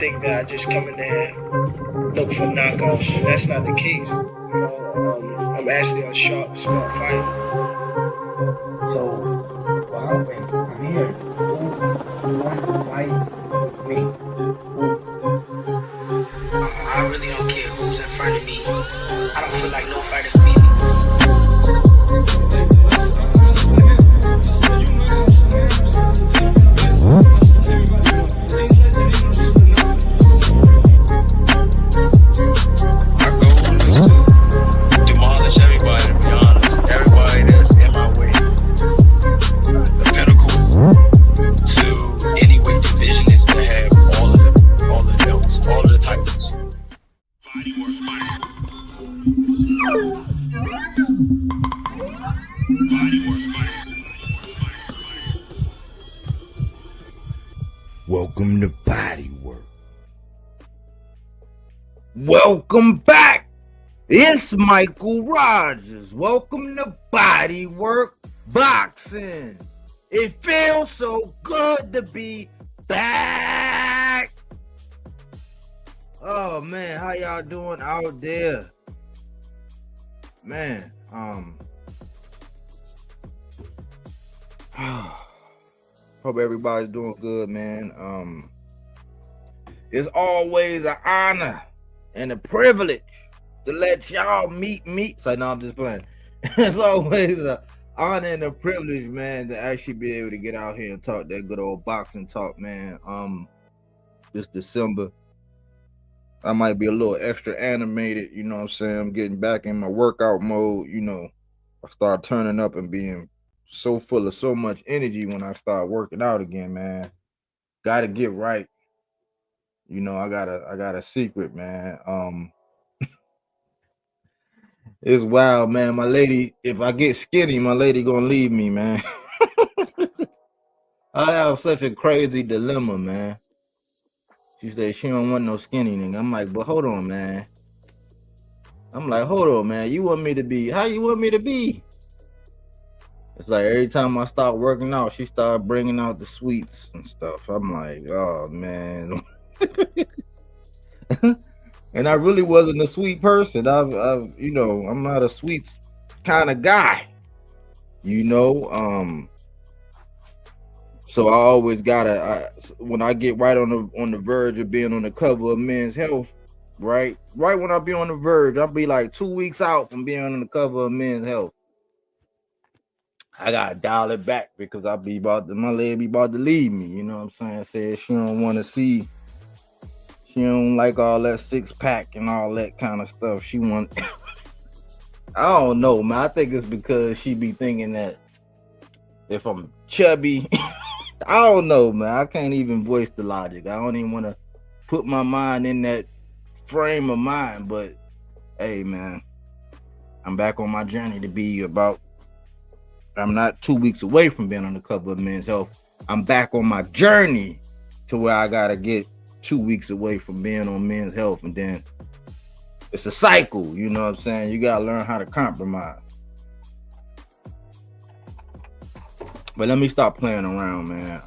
think that I just come in there and look for knockoffs, and that's not the case. I'm actually a sharp, smart fighter. So, well, wait, I'm here. Who wanted to fight me? I really don't care who's in front of me. I don't feel like no fighter can beat me. My goal is to demolish everybody, to be honest. Everybody that's in my way. The pinnacle to any weight division is to have all of the belts, all of the titles. Welcome to Bodywork. Welcome back. It's Michael Rogers. Welcome to Bodywork Boxing. It feels so good to be back. Oh man, how y'all doing out there? Man, hope everybody's doing good, man. It's always an honor and a privilege to let y'all meet me. So no, I'm just playing. It's always an honor and a privilege, man, to actually be able to get out here and talk that good old boxing talk, man. This December, I might be a little extra animated, you know what I'm saying? I'm getting back in my workout mode, you know. I start turning up and being so full of so much energy when I start working out again, man. Gotta get right. You know, I got a secret, man. It's wild, man. My lady, if I get skinny, my lady gonna leave me, man. I have such a crazy dilemma, man. She said she don't want no skinny nigga. I'm like, but hold on, man. I'm like, hold on, man. You want me to be? How you want me to be? It's like every time I start working out, she started bringing out the sweets and stuff. I'm like, oh man. And I really wasn't a sweet person. I've you know, I'm not a sweets kind of guy. You know, so I always gotta when I get right on the verge of being on the cover of Men's Health, right when I be on the verge, I'll be like 2 weeks out from being on the cover of Men's Health. I gotta dial it back because my lady be about to leave me. You know what I'm saying? Said she don't want to see. She don't like all that 6-pack and all that kind of stuff. She want. I don't know, man. I think it's because she be thinking that if I'm chubby, I don't know, man. I can't even voice the logic. I don't even want to put my mind in that frame of mind. But hey, man, I'm back on my journey to be about. I'm not 2 weeks away from being on the cover of Men's Health. I'm back on my journey to where I gotta get 2 weeks away from being on Men's Health, and then it's a cycle. You know what I'm saying? You gotta learn how to compromise. But let me stop playing around, man.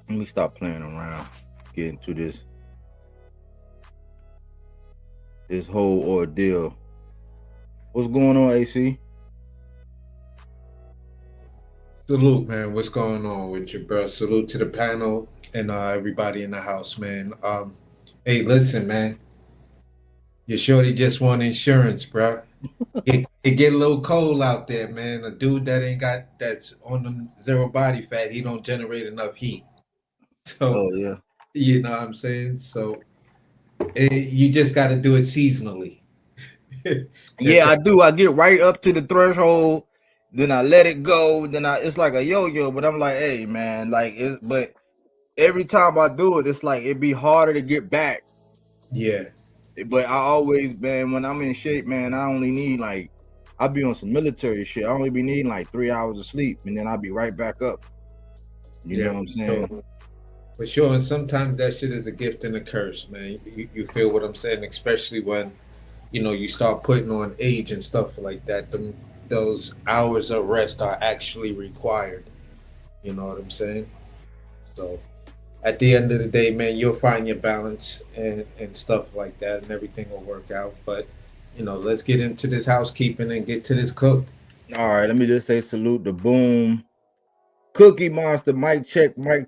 Let me stop playing around. Get into this whole ordeal. What's going on, AC? Salute, man. What's going on with you, bro? Salute to the panel and everybody in the house, man. Hey, listen, man. Your shorty just won insurance, bro. It get a little cold out there, man. A dude that's on the zero body fat, he don't generate enough heat. So, yeah, you know what I'm saying? So, you just got to do it seasonally. Yeah, I do. I get right up to the threshold, then I let it go. Then it's like a yo-yo. But I'm like, hey, man, but every time I do it, it's like it'd be harder to get back. Yeah. But I always, man, when I'm in shape, man, I only need I'll be on some military shit. I only be needing like 3 hours of sleep, and then I'll be right back up. You know what I'm saying? For sure. And sometimes that shit is a gift and a curse, man. You feel what I'm saying? Especially when, you start putting on age and stuff like that. Those hours of rest are actually required. You know what I'm saying? So at the end of the day, man, you'll find your balance and stuff like that, and everything will work out. But let's get into this housekeeping and get to this cook. All right, let me just say salute to Boom. Cookie Monster, mic check, 1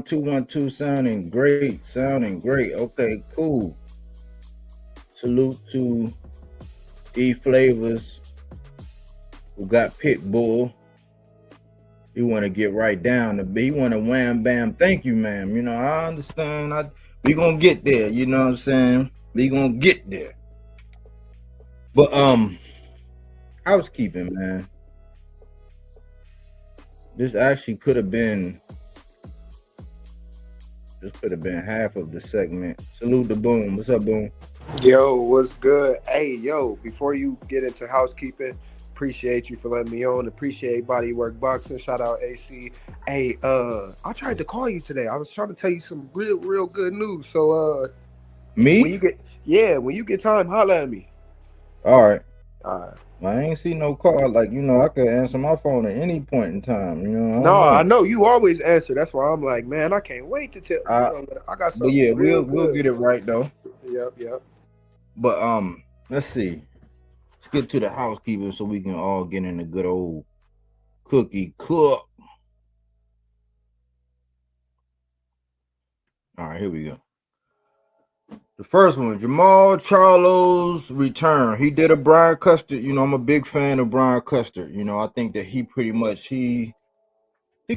2 1 2, sounding great, Okay, cool. Salute to E Flavors, who got Pitbull. He want to get right down to be. He want to wham bam. Thank you, ma'am. I understand. We gonna get there. You know what I'm saying? We gonna get there. But housekeeping, man. This actually could have been. This could have been half of the segment. Salute to Boom. What's up, Boom? Yo, what's good? Hey, yo, before you get into housekeeping, appreciate you for letting me on. Appreciate Bodywork Boxing. Shout out AC. Hey, I tried to call you today. I was trying to tell you some real good news. So me? When you get time, holla at me. All right. All right. I ain't see no call. Like, I could answer my phone at any point in time. I know you always answer. That's why I'm like, man, I can't wait to tell. I got something. But yeah, we'll get it right though. Yep. But let's see. Let's get to the housekeeping so we can all get in a good old cookie cook. All right, here we go. The first one, Jamal Charlo's return. He did a Brian Custer. I'm a big fan of Brian Custer. I think that he pretty much he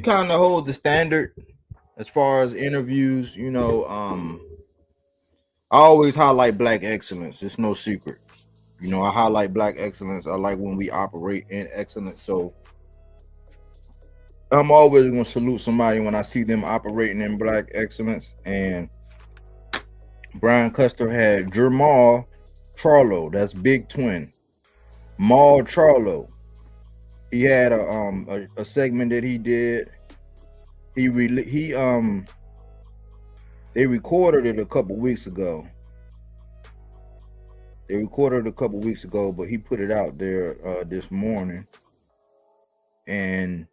kind of holds the standard as far as interviews. I always highlight black excellence. It's no secret. I highlight black excellence. I like when we operate in excellence. So I'm always going to salute somebody when I see them operating in black excellence. And Brian Custer had Jamal Charlo. That's Big Twin. Maul Charlo. He had a segment that he did. They recorded it a couple weeks ago. But he put it out there this morning. And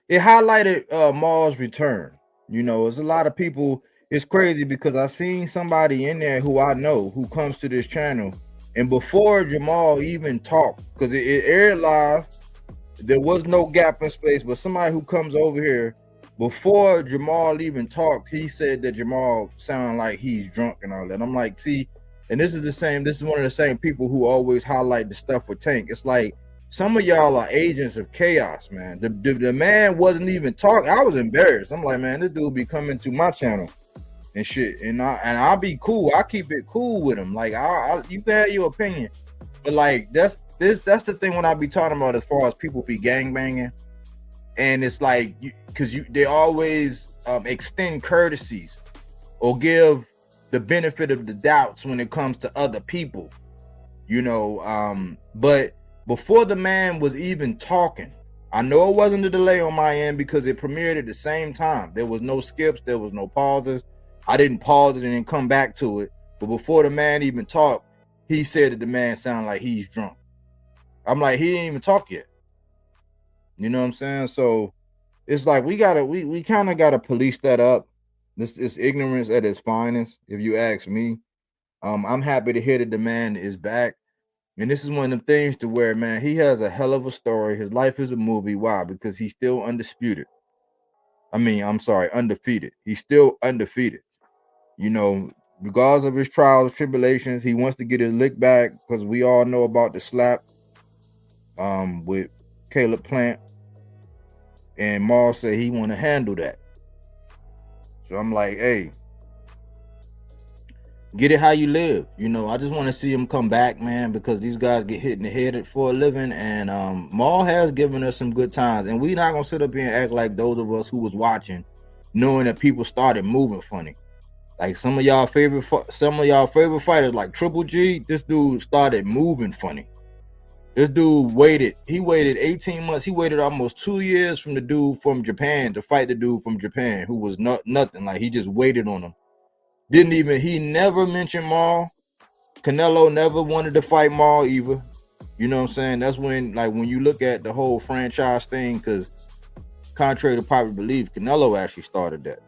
it highlighted Maul's return. There's a lot of people. It's crazy because I seen somebody in there who I know who comes to this channel, and before Jamal even talked, because it aired live, there was no gap in space, but somebody who comes over here, before Jamal even talked, he said that Jamal sounded like he's drunk and all that. I'm like, see, and this is one of the same people who always highlight the stuff with Tank. It's like, some of y'all are agents of chaos, man. The man wasn't even talking. I was embarrassed. I'm like, man, this dude be coming to my channel and shit, and I'll be cool. I keep it cool with him. Like, you can have your opinion, but like that's the thing when I be talking about as far as people be gangbanging, and it's like because they always extend courtesies or give the benefit of the doubts when it comes to other people, but before the man was even talking, I know it wasn't a delay on my end because it premiered at the same time. There was no skips, there was no pauses. I didn't pause it and then come back to it. But before the man even talked, he said that the man sounded like he's drunk. I'm like, he ain't even talk yet. You know what I'm saying? So it's like we kind of gotta police that up. This is ignorance at its finest, if you ask me. I'm happy to hear that the man is back. And this is one of the things to where, man, he has a hell of a story. His life is a movie. Why? Because he's still undisputed. Undefeated. He's still undefeated. Regardless of his trials, tribulations, he wants to get his lick back because we all know about the slap with Caleb Plant. And Maul said he want to handle that. So I'm like, hey, get it how you live. I just want to see him come back, man, because these guys get hit in the head for a living. And Maul has given us some good times. And we not going to sit up here and act like those of us who was watching, knowing that people started moving funny. Like some of y'all favorite fighters like Triple G, this dude started moving funny. This dude waited 18 months. He waited almost 2 years from the dude from Japan to fight the dude from Japan who was nothing. Like, he just waited on him. He never mentioned Maul. Canelo never wanted to fight Maul either. You know what I'm saying? That's when you look at the whole franchise thing, because contrary to popular belief, Canelo actually started that.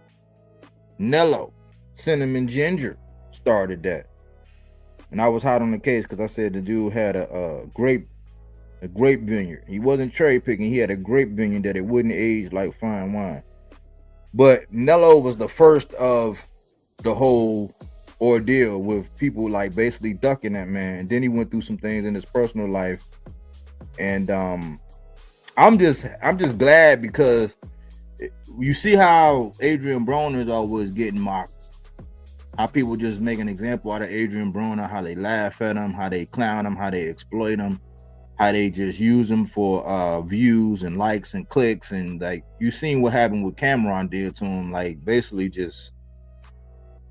Nello, Cinnamon Ginger started that. And I was hot on the case because I said the dude had a grape vineyard. He wasn't cherry picking. He had a grape vineyard that it wouldn't age like fine wine. But Nello was the first of the whole ordeal with people like basically ducking that man. And then he went through some things in his personal life. And I'm just glad because you see how Adrian Broner's always getting mocked. How people just make an example out of Adrian Broner, how they laugh at him, how they clown him, how they exploit him, how they just use him for views and likes and clicks. And like you seen what happened with Cameron did to him, like basically just,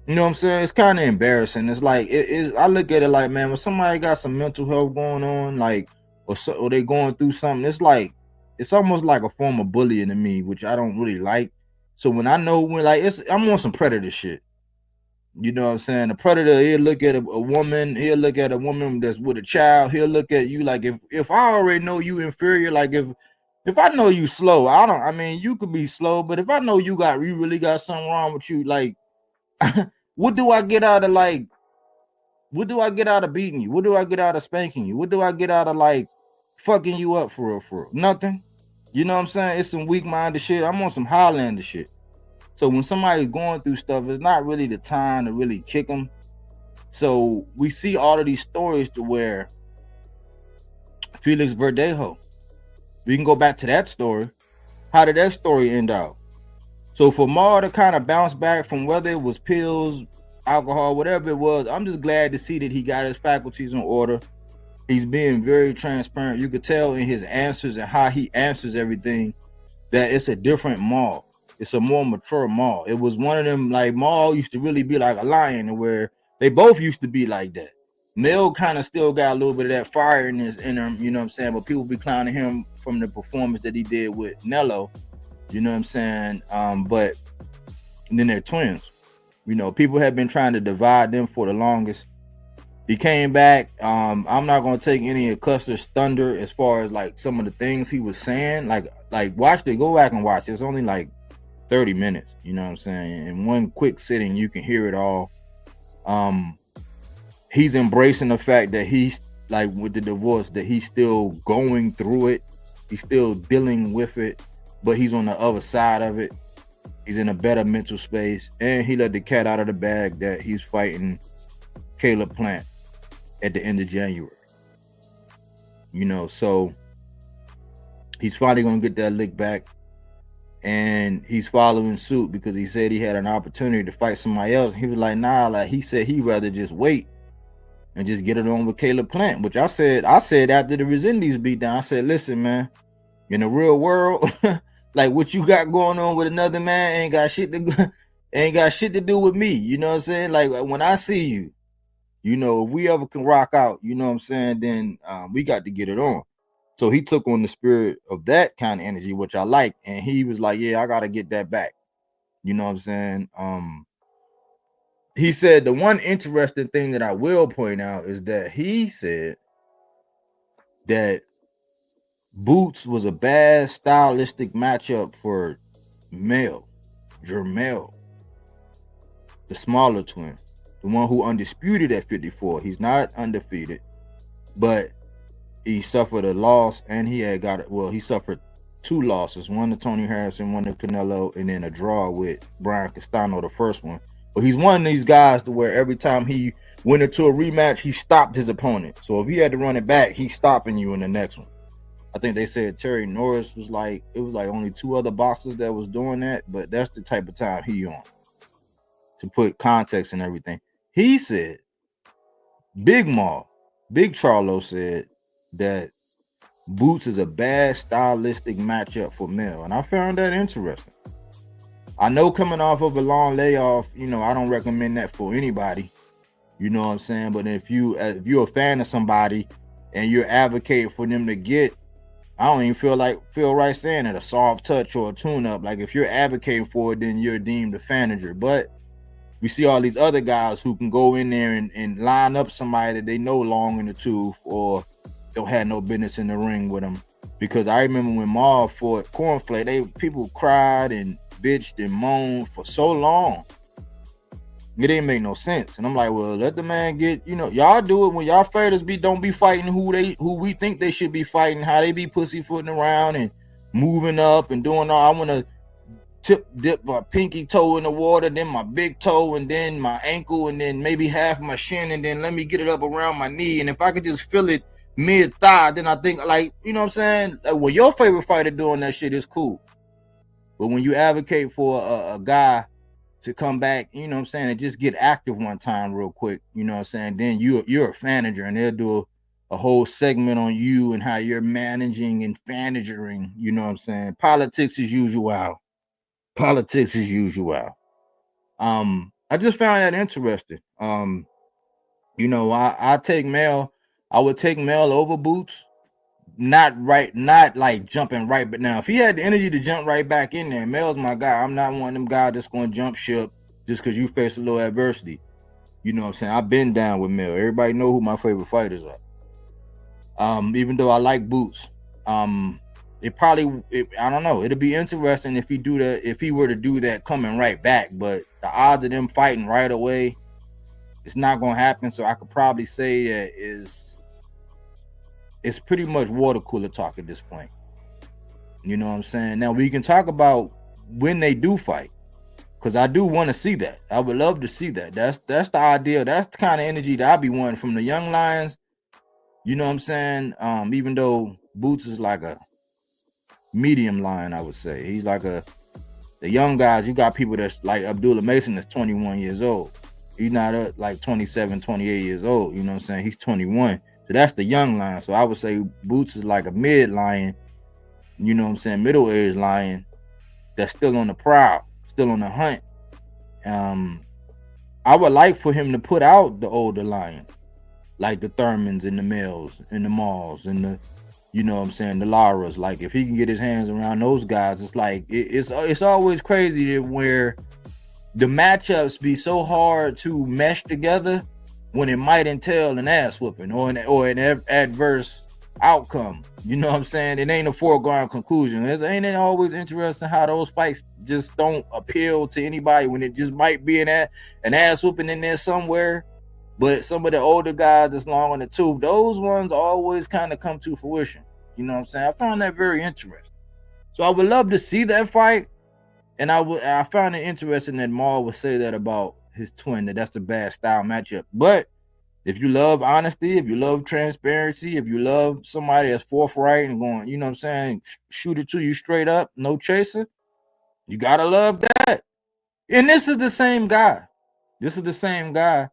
you know what I'm saying? It's kind of embarrassing. It's like it is. I look at it like, man, when somebody got some mental health going on, like or they going through something, it's like it's almost like a form of bullying to me, which I don't really like. So when I know when like I'm on some predator shit. You know what I'm saying? The predator, he'll look at a woman, he'll look at a woman that's with a child, he'll look at you like if I already know you inferior, like if I know you slow, I mean you could be slow, but if I know you really got something wrong with you, like what do I get out of beating you? What do I get out of spanking you? What do I get out of like fucking you up for real? Nothing. You know what I'm saying? It's some weak-minded shit. I'm on some Highlander shit. So when somebody's going through stuff, it's not really the time to really kick them. So we see all of these stories to where Felix Verdejo, we can go back to that story. How did that story end out? So for Mar to kind of bounce back from whether it was pills, alcohol, whatever it was, I'm just glad to see that he got his faculties in order. He's being very transparent. You could tell in his answers and how he answers everything that it's a different Mar. It's a more mature Maul. It was one of them, like Maul used to really be like a lion, where they both used to be like that. Mel kind of still got a little bit of that fire in him, you know what I'm saying? But people be clowning him from the performance that he did with Nello, you know what I'm saying? But then they're twins. You know, people have been trying to divide them for the longest. He came back. I'm not gonna take any of Custer's thunder as far as like some of the things he was saying. Like watch it, go back and watch. It's only like 30 minutes, you know what I'm saying? In one quick sitting, you can hear it all. He's embracing the fact that he's like with the divorce, that he's still going through it. He's still dealing with it, but he's on the other side of it. He's in a better mental space, and he let the cat out of the bag that he's fighting Caleb Plant at the end of January. You know, so he's finally gonna get that lick back. And he's following suit because he said he had an opportunity to fight somebody else. He was like, nah, like he said he'd rather just wait and just get it on with Caleb Plant, which I said after the Resendiz beatdown, I said, listen, man, in the real world, like what you got going on with another man ain't got shit to do with me. You know what I'm saying? Like when I see you, you know, if we ever can rock out, you know what I'm saying, then we got to get it on. So he took on the spirit of that kind of energy, which I like. And he was like, yeah, I got to get that back. You know what I'm saying? He said the one interesting thing that I will point out is that he said that Boots was a bad stylistic matchup for Jermel, the smaller twin, the one who undisputed at 54. He's not undefeated, but he suffered a loss, and he suffered 2 losses, one to Tony Harrison, one to Canelo, and then a draw with Brian Castano, the first one. But he's one of these guys to where every time he went into a rematch, he stopped his opponent. So if he had to run it back, he's stopping you in the next one. I think they said Terry Norris was like, it was like only 2 other boxers that was doing that, but that's the type of time he on. To put context and everything. He said, Big Charlo said that Boots is a bad stylistic matchup for Mel, and I found that interesting. I know coming off of a long layoff, you know, I don't recommend that for anybody. You know what I'm saying? But if you're a fan of somebody and you're advocating for them to get, I don't even feel right saying it, a soft touch or a tune-up. Like if you're advocating for it, then you're deemed a fanager. But we see all these other guys who can go in there and line up somebody that they know long in the tooth or don't have no business in the ring with them. Because I remember when Marv fought Cornflake, people cried and bitched and moaned for so long It didn't make no sense. And I'm like, well, let the man get, y'all do it when y'all fighters don't be fighting who we think they should be fighting, how they be pussyfooting around and moving up and doing all. I want to dip my pinky toe in the water, then my big toe, and then my ankle, and then maybe half my shin, and then let me get it up around my knee. And if I could just feel it mid-thigh, then I think, like, you know what I'm saying? Like, when your favorite fighter doing that shit is cool. But when you advocate for a guy to come back, you know what I'm saying, and just get active one time real quick, you know what I'm saying, then you're a manager, and they'll do a whole segment on you and how you're managing and managing, you know what I'm saying? Politics as usual. I just found that interesting. I would take Mel over Boots. Not like jumping right, but now if he had the energy to jump right back in there, Mel's my guy. I'm not one of them guys that's going to jump ship just because you face a little adversity. You know what I'm saying? I've been down with Mel. Everybody know who my favorite fighters are. Even though I like Boots, I don't know. It'd be interesting if he were to do that coming right back. But the odds of them fighting right away, it's not going to happen. So I could probably say that it's pretty much water cooler talk at this point. You know what I'm saying? Now we can talk about when they do fight, because I do want to see that. I would love to see that. That's the idea. That's the kind of energy that I be wanting from the young lions. You know what I'm saying? Even though Boots is like a medium lion, I would say. He's like the young guys. You got people that's like Abdullah Mason that's 21 years old. He's not like 27, 28 years old. You know what I'm saying? He's 21. So that's the young lion. So I would say Boots is like a mid lion, you know what I'm saying, middle-aged lion that's still on the prowl, still on the hunt. I would like for him to put out the older lion, like the Thurmans and the Mills and the Malls and the, you know what I'm saying, the Laras. Like if he can get his hands around those guys, it's like it's always crazy where the matchups be so hard to mesh together when it might entail an ass whooping or an adverse outcome. You know what I'm saying? It ain't a foregone conclusion. Ain't it always interesting how those fights just don't appeal to anybody when it just might be an ass whooping in there somewhere, but some of the older guys that's long on the tooth, those ones always kind of come to fruition. You know what I'm saying? I found that very interesting. So I would love to see that fight, and I found it interesting that Maul would say that about his twin, that's a bad style matchup. But if you love honesty, if you love transparency, if you love somebody that's forthright and going, you know what I'm saying, shoot it to you straight up, no chaser, you gotta love that. And this is the same guy. This is the same guy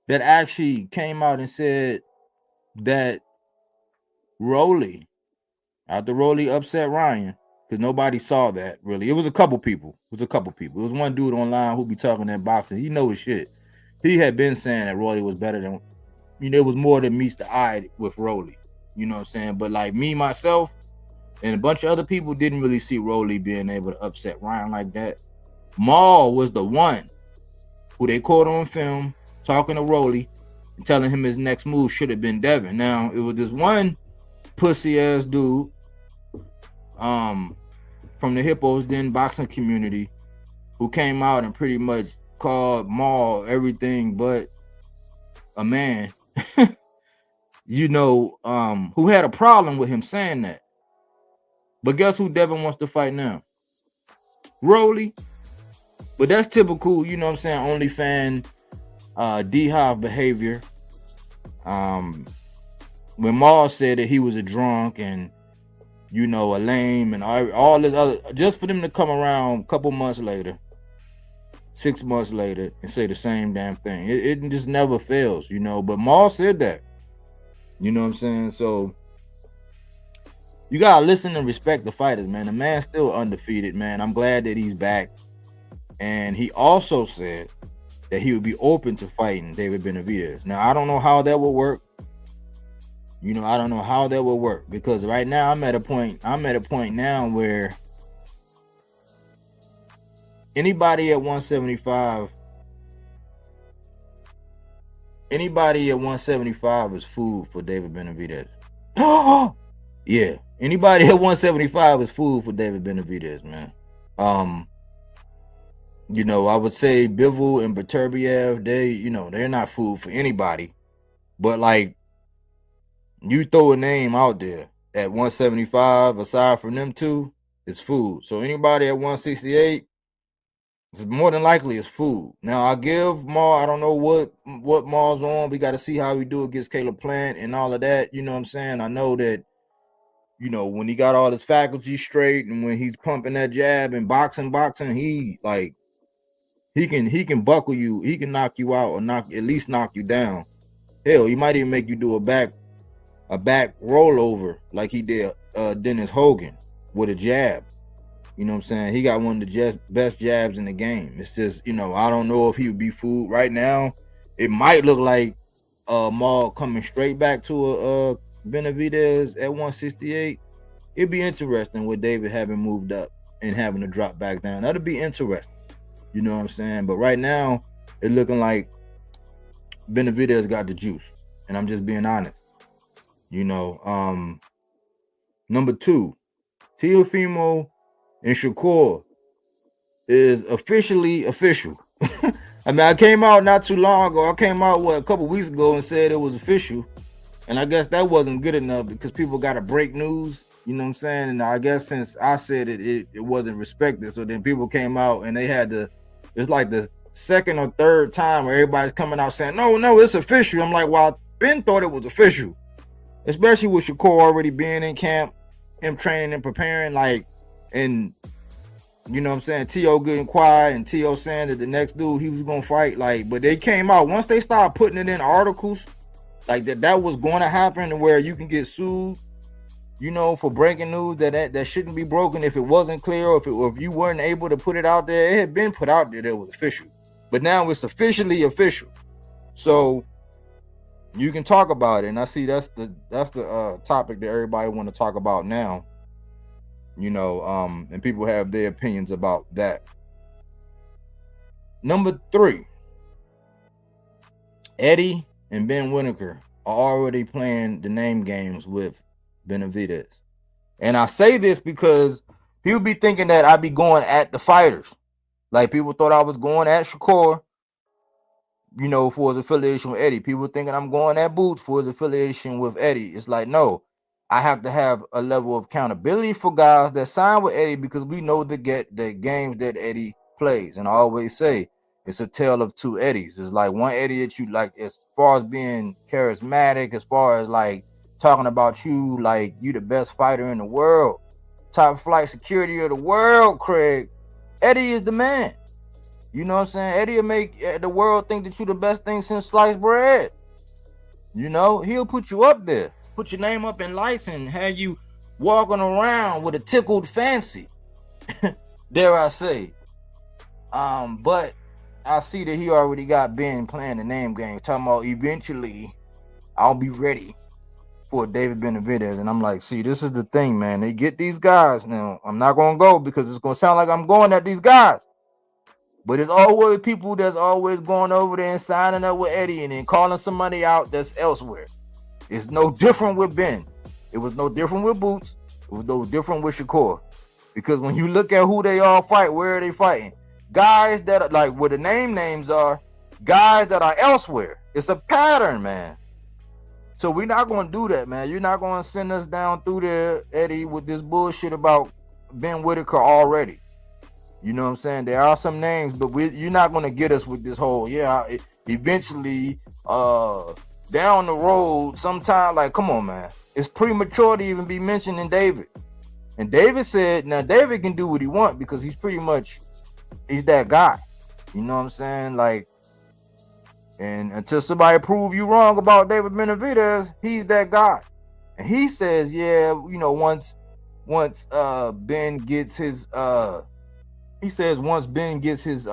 that actually came out and said that Rolly, after Rolly upset Ryan, because nobody saw that really. It was a couple people. It was one dude online who be talking that boxing. He know his shit. He had been saying that Rolly was better than, it was more than meets the eye with Rolly. You know what I'm saying? But like me, myself, and a bunch of other people didn't really see Rolly being able to upset Ryan like that. Maul was the one who they caught on film talking to Rolly and telling him his next move should have been Devin. Now, it was this one pussy ass dude from the Hippos Den boxing community who came out and pretty much called Maul everything but a man, who had a problem with him saying that. But guess who Devin wants to fight now? Rolly. But that's typical, you know what I'm saying, OnlyFan D-Hive behavior. When Maul said that he was a drunk and, a lame and all this other, just for them to come around a couple months later, 6 months later, and say the same damn thing. It just never fails, but Maul said that. You know what I'm saying? So you gotta listen and respect the fighters, man. The man's still undefeated, man. I'm glad that he's back. And he also said that he would be open to fighting David Benavidez. Now, I don't know how that will work. I don't know how that will work, because right now I'm at a point now where anybody at 175 is food for David Benavidez. Yeah, anybody at 175 is food for David Benavidez, man. You know, I would say Bivol and Beterbiev, they're not food for anybody. But like, you throw a name out there at 175, aside from them two, it's food. So anybody at 168, it's more than likely it's food. Now I give Maul, I don't know what Maul's on. We got to see how we do against Caleb Plant and all of that. You know what I'm saying? I know that, when he got all his faculties straight and when he's pumping that jab and boxing, he can buckle you, he can knock you out or at least knock you down. Hell, he might even make you do a back rollover like he did Dennis Hogan with a jab. You know what I'm saying? He got one of the best jabs in the game. It's just, I don't know if he would be fooled right now. It might look like Maul coming straight back to a Benavidez at 168. It'd be interesting with David having moved up and having to drop back down. That'd be interesting. You know what I'm saying? But right now, it's looking like Benavidez got the juice. And I'm just being honest. Number 2, Teofimo and Shakur is officially official. I mean, I came out not too long ago. I came out a couple weeks ago and said it was official. And I guess that wasn't good enough because people got to break news. You know what I'm saying? And I guess since I said it wasn't respected. So then people came out and they had to, it's like the second or third time where everybody's coming out saying, no, it's official. I'm like, well, Ben thought it was official. Especially with Shakur already being in camp, him training and preparing, and you know what I'm saying, T.O. getting quiet and T.O. saying that the next dude he was gonna fight, but they came out once they started putting it in articles, like that was going to happen, where you can get sued, for breaking news that shouldn't be broken if it wasn't clear, or if you weren't able to put it out there. It had been put out there that it was official, but now it's officially official. So you can talk about it, and I see that's the topic that everybody want to talk about now. And people have their opinions about that. Number 3, Eddie and Ben Whitaker are already playing the name games with Benavidez. And I say this because people be thinking that I be going at the fighters. Like people thought I was going at Shakur, for his affiliation with Eddie. People thinking I'm going at Boots for his affiliation with Eddie. It's like, no, I have to have a level of accountability for guys that sign with Eddie because we know the games that Eddie plays. And I always say it's a tale of two Eddies. It's like one Eddie that you like as far as being charismatic, as far as like talking about you like you the best fighter in the world, top flight security of the world, Craig. Eddie is the man. You know what I'm saying? Eddie will make the world think that you the best thing since sliced bread. He'll put you up there, put your name up in lights and have you walking around with a tickled fancy, dare I say. But I see that he already got Ben playing the name game, talking about eventually I'll be ready for David Benavidez. And I'm like, see, this is the thing, man. They get these guys. Now, I'm not going to go because it's going to sound like I'm going at these guys. But it's always people that's always going over there and signing up with Eddie and then calling somebody out that's elsewhere. It's no different with Ben. It was no different with Boots. It was no different with Shakur. Because when you look at who they all fight, where are they fighting? Guys that are like where the names are, guys that are elsewhere. It's a pattern, man. So we're not going to do that, man. You're not going to send us down through there, Eddie, with this bullshit about Ben Whitaker already. You know what I'm saying? There are some names, but you're not going to get us with this whole, eventually, down the road, sometime, like, come on, man. It's premature to even be mentioning David. And David said, now, David can do what he wants because he's that guy. You know what I'm saying? Like, and until somebody prove you wrong about David Benavidez, he's that guy. And he says, once Ben gets his, he says once Ben gets his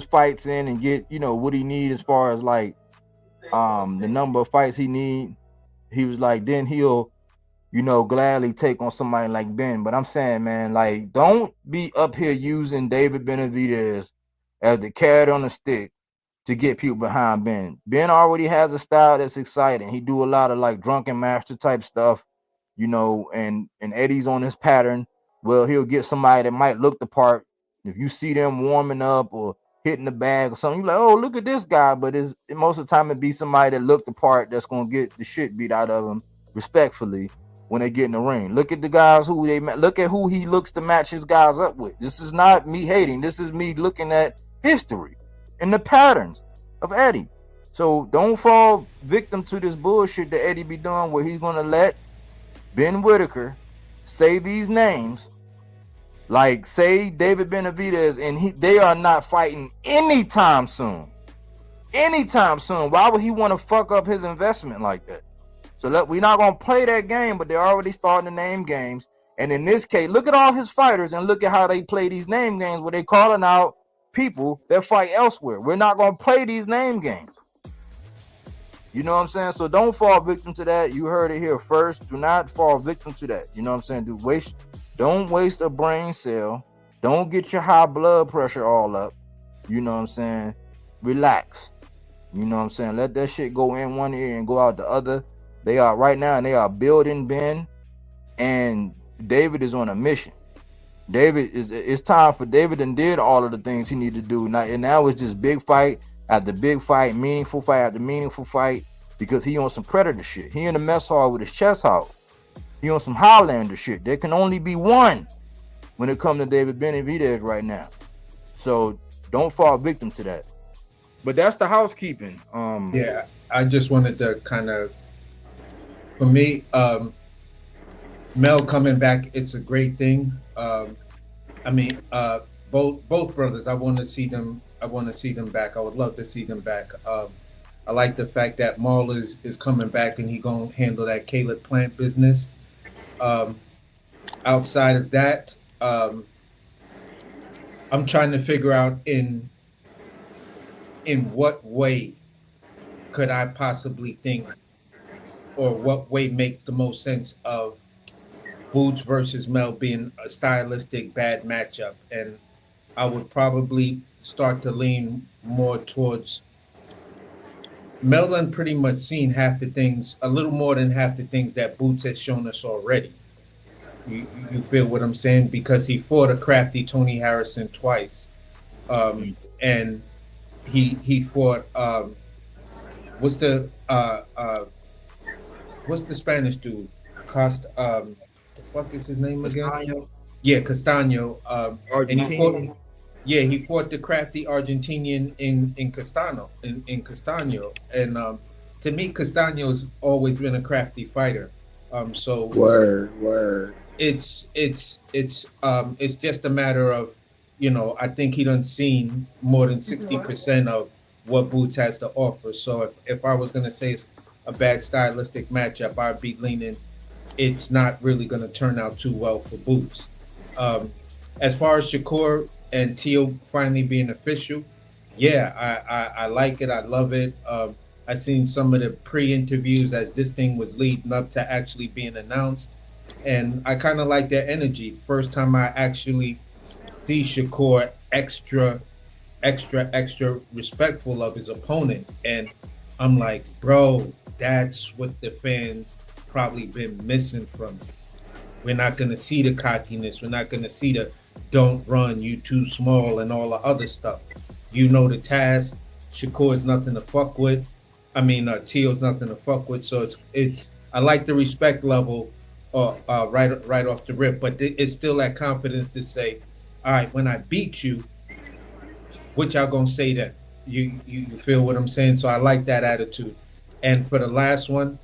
fights in and get what he needs as far as like the number of fights he need, he was like then he'll gladly take on somebody like Ben. But I'm saying, man, like don't be up here using David Benavidez as the carrot on the stick to get people behind Ben. Ben already has a style that's exciting. He do a lot of like drunken master type stuff, and Eddie's on this pattern. Well, he'll get somebody that might look the part If you see them warming up or hitting the bag or something, you're like, oh, look at this guy. But most of the time it be somebody that looked the part that's gonna get the shit beat out of him respectfully when they get in the ring. Look at the guys who look at who he looks to match his guys up with. This is not me hating. This is me looking at history and the patterns of Eddie. So don't fall victim to this bullshit that Eddie be doing, where he's gonna let Ben Whitaker say these names, like say David Benavidez, and they are not fighting anytime soon. Anytime soon. Why would he want to fuck up his investment like that? So we're not gonna play that game, but they're already starting to name games. And in this case, look at all his fighters and look at how they play these name games where they calling out people that fight elsewhere. We're not gonna play these name games. You know what I'm saying? So don't fall victim to that. You heard it here first. Do not fall victim to that. You know what I'm saying? Don't waste a brain cell. Don't get your high blood pressure all up. You know what I'm saying? Relax. You know what I'm saying? Let that shit go in one ear and go out the other. They are right now, and they are building Ben, and David is on a mission. It's time for David, and did all of the things he needed to do. Now it's just big fight after big fight, meaningful fight after meaningful fight, because he on some Predator shit. He in the mess hall with his chest out. He on some Highlander shit. There can only be one when it comes to David Benavidez right now. So don't fall victim to that. But that's the housekeeping. Yeah, I just wanted to kind of, for me, Mel coming back, it's a great thing. Both brothers, I want to see them. I want to see them back. I would love to see them back. I like the fact that Maul is coming back and he gonna handle that Caleb Plant business. Outside of that, I'm trying to figure out in what way could I possibly think, or what way makes the most sense of Boots versus Mel being a stylistic bad matchup. And I would probably start to lean more towards Mel done pretty much seen half the things, a little more than half the things that Boots has shown us already. You feel what I'm saying? Because he fought a crafty Tony Harrison twice. And he fought what's the Spanish dude? The fuck is his name again? Castaño. Yeah, Castaño. Argentinian. He fought the crafty Argentinian in Castaño. Castaño. And to me, Castaño's always been a crafty fighter. So Word. It's just a matter of, I think he done seen more than 60% of what Boots has to offer. So if I was gonna say it's a bad stylistic matchup, I'd be leaning it's not really gonna turn out too well for Boots. As far as Shakur and Teal finally being official, yeah, I like it. I love it. I seen some of the pre-interviews as this thing was leading up to actually being announced, and I kind of like their energy. First time I actually see Shakur extra respectful of his opponent, and I'm like, bro, that's what the fans probably been missing from it. We're not gonna see the cockiness. We're not gonna see the "don't run, you too small" and all the other stuff. You know the task. Shakur is nothing to fuck with. Teal's nothing to fuck with. So it's. I like the respect level, right off the rip. But it's still that confidence to say, all right, when I beat you, what y'all gonna say then? You feel what I'm saying? So I like that attitude. And for the last one,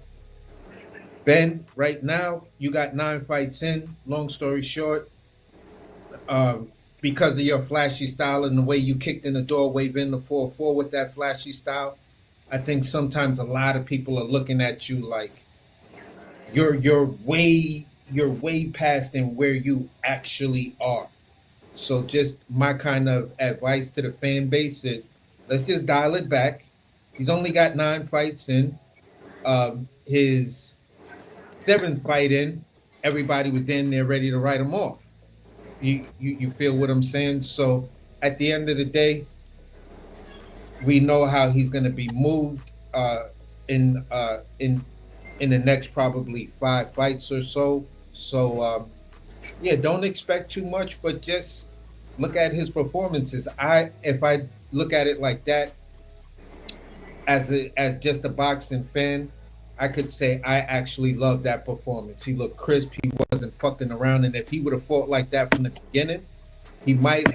Ben, right now you got 9 fights in. Long story short, because of your flashy style and the way you kicked in the door, waving the 4-4 with that flashy style, I think sometimes a lot of people are looking at you like you're way past in where you actually are. So just my kind of advice to the fan base is, let's just dial it back. He's only got 9 fights in. His 7th fight in, everybody was in there ready to write him off. You feel what I'm saying? So at the end of the day, we know how he's going to be moved in the next probably 5 fights or so. So yeah, don't expect too much, but just look at his performances. If I look at it like that, as just a boxing fan, I could say I actually love that performance. He looked crisp. He wasn't fucking around. And if he would have fought like that from the beginning, he might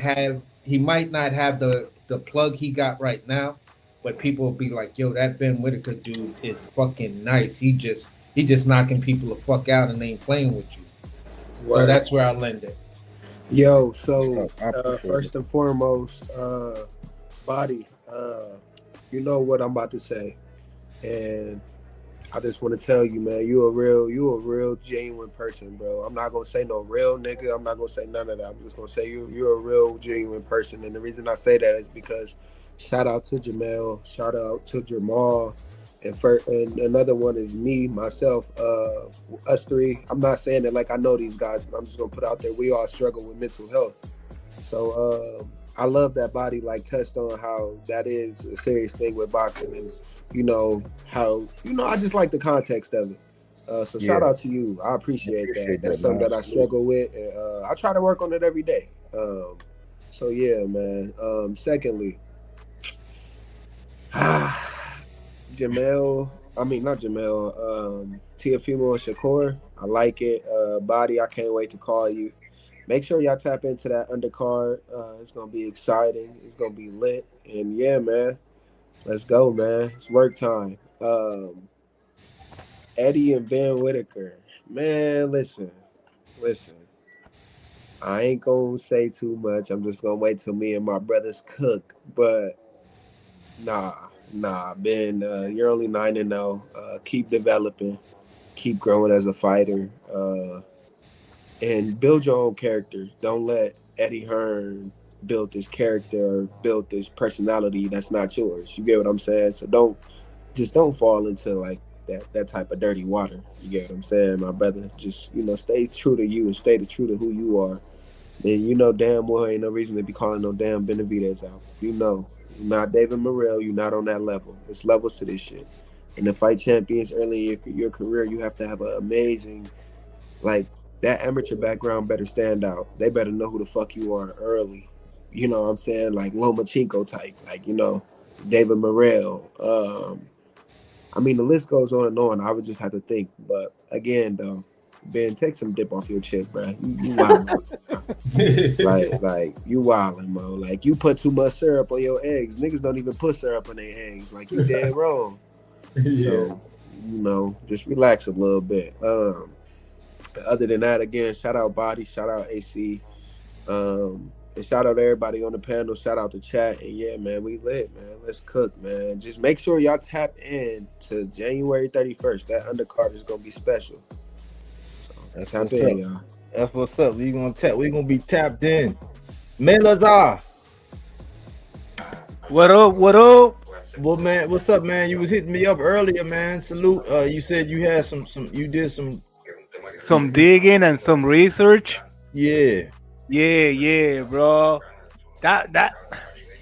not have the plug he got right now, but people will be like, yo, that Ben Whitaker dude is fucking nice. He just knocking people the fuck out and ain't playing with you. So that's where I'll end it. Yo, so I appreciate first and foremost, Body, you know what I'm about to say, and I just want to tell you, man, you a real genuine person, bro. I'm not gonna say no real nigga. I'm not gonna say none of that. I'm just gonna say you're a real genuine person, and the reason I say that is because shout out to Jamel, shout out to Jamal, and another one is me, myself, us three. I'm not saying that like I know these guys, but I'm just gonna put out there we all struggle with mental health. So I love that Body like touched on how that is a serious thing with boxing, and how I just like the context of it. So shout out to you. I appreciate that. That's something that I struggle with, and I try to work on it every day. So yeah, man. Secondly, Jamel. I mean, not Jamel. Teofimo and Shakur. I like it. Body. I can't wait to call you. Make sure y'all tap into that undercard. It's gonna be exciting. It's gonna be lit. And yeah, man. Let's go, man. It's work time. Eddie and Ben Whitaker. Man, listen. I ain't gonna say too much. I'm just gonna wait till me and my brothers cook. But nah. Ben, you're only 9-0. Keep developing. Keep growing as a fighter. And build your own character. Don't let Eddie Hearn build this character or build this personality that's not yours. You get what I'm saying? So don't fall into like that type of dirty water. You get what I'm saying, my brother? Just, stay true to you and stay true to who you are. And damn well ain't no reason to be calling no damn Benavidez out. You're not David Morrell. You're not on that level. It's levels to this shit. And to fight champions early in your career, you have to have an amazing, like, that amateur background better stand out. They better know who the fuck you are early. You know what I'm saying? Like Lomachenko type. Like, David Morrell. I mean, the list goes on and on. I would just have to think. But again, though, Ben, take some dip off your chip, bro. You wildin'. like you wildin', Mo. Like, you put too much syrup on your eggs. Niggas don't even put syrup on their eggs. Like, you dead wrong. Yeah. So, just relax a little bit. Other than that, again, shout out Body, shout out AC, and shout out everybody on the panel, shout out the chat, and yeah, man, we lit, man. Let's cook, man. Just make sure y'all tap in to January 31st. That undercard is gonna be special. So That's tap what's in, up. y'all. That's what's up. We gonna be tapped in. Melazar. What up? What up? Well, man, what's up, man? You was hitting me up earlier, man. Salute. You said you had you did some digging and some research. Yeah, bro. That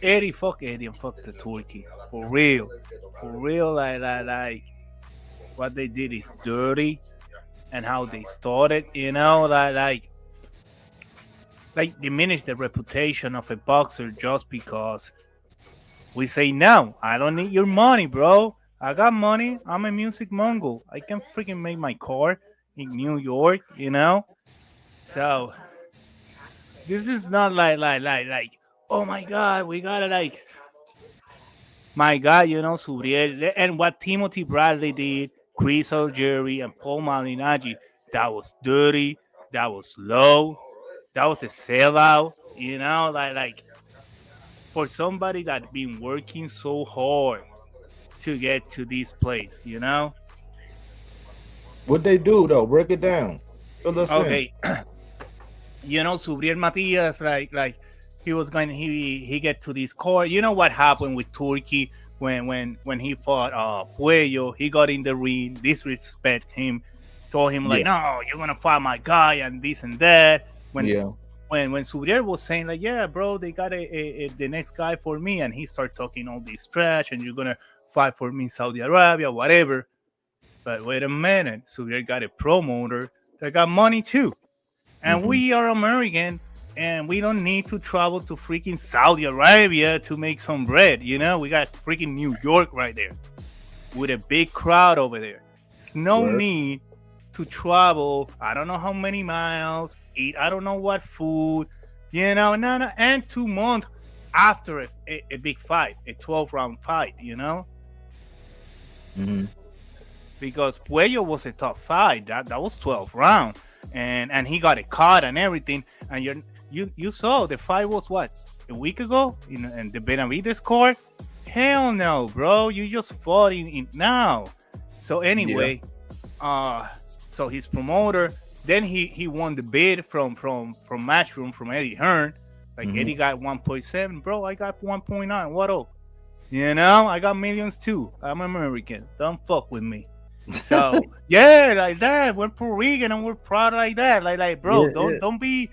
Eddie, fuck Eddie and fuck the Turkey. For real. Like what they did is dirty, and how they started. Like diminish the reputation of a boxer just because we say no. I don't need your money, bro. I got money. I'm a music mogul. I can freaking make my car in New York, So this is not like oh my god, we gotta like my god, Subriel and what Timothy Bradley did, Chris Jerry and Paul Malignaggi, that was dirty, that was low, that was a sellout, like for somebody that been working so hard to get to this place, what they do though? Break it down. Fill us in. Okay. Subriel Matias, like he was going, he get to this court. You know what happened with Turkey when he fought Puello? He got in the ring, disrespect him, told him like, no, you're gonna fight my guy and this and that. When Subriel was saying like, yeah, bro, they got the next guy for me, and he started talking all this trash, and you're gonna fight for me in Saudi Arabia, whatever. But wait a minute, Subriel got a promoter that got money too. And we are American. and we don't need to travel to freaking Saudi Arabia to make some bread. You know, we got freaking New York right there with a big crowd over there. There's no Word. need to travel. I don't know how many miles, eat I don't know what food, you know, no, and 2 months after a big fight, a 12-round fight, you know, Mhm. because Puello was a tough fight. That was 12 round, and he got a cut and everything. And you saw the fight was what, a week ago in the Benavides court. Hell no, bro. You just fought in now. So anyway, so his promoter, then he won the bid from Matchroom from Eddie Hearn. Like Eddie got 1.7, bro. I got 1.9. What up? You know, I got millions too. I'm American. Don't fuck with me. So yeah, like that. We're Puerto Rican and we're proud like that. Like bro, don't be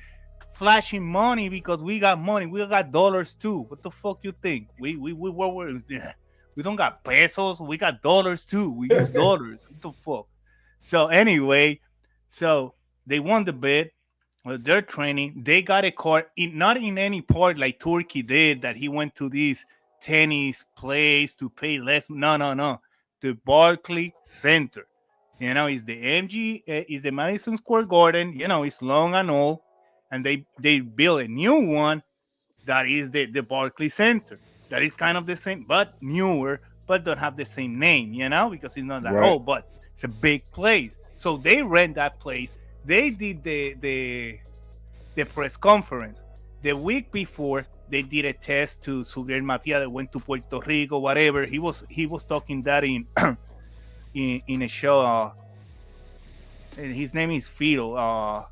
flashing money because we got money. We got dollars too. What the fuck you think? We don't got pesos. We got dollars too. We use dollars. What the fuck? So anyway, so they won the bid. They're training. They got a court not in any part like Turkey did that he went to this tennis place to pay less. No. The Barclay Center. You know, it's the is the Madison Square Garden. You know, it's long and all, and they built a new one that is the Barclay Center. That is kind of the same, but newer, but don't have the same name. You know, because it's not that old, but it's a big place. So they rent that place. They did the press conference the week before. They did a test to Subriel Matias that went to Puerto Rico, whatever. He was talking that in in a show. His name is Filo,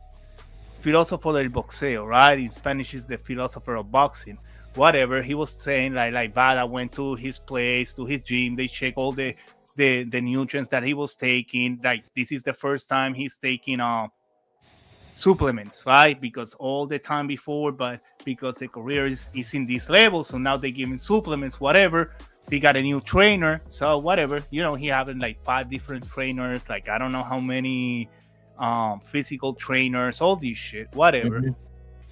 Filósofo del Boxeo, right? In Spanish is the philosopher of boxing. Whatever. He was saying like Vada went to his place, to his gym. They check all the nutrients that he was taking. Like this is the first time he's taking supplements, right? Because all the time before, but because the career is in this level, so now they give him supplements, whatever. They got a new trainer, so whatever, you know, he having like 5 different trainers, like I don't know how many physical trainers, all this shit, whatever.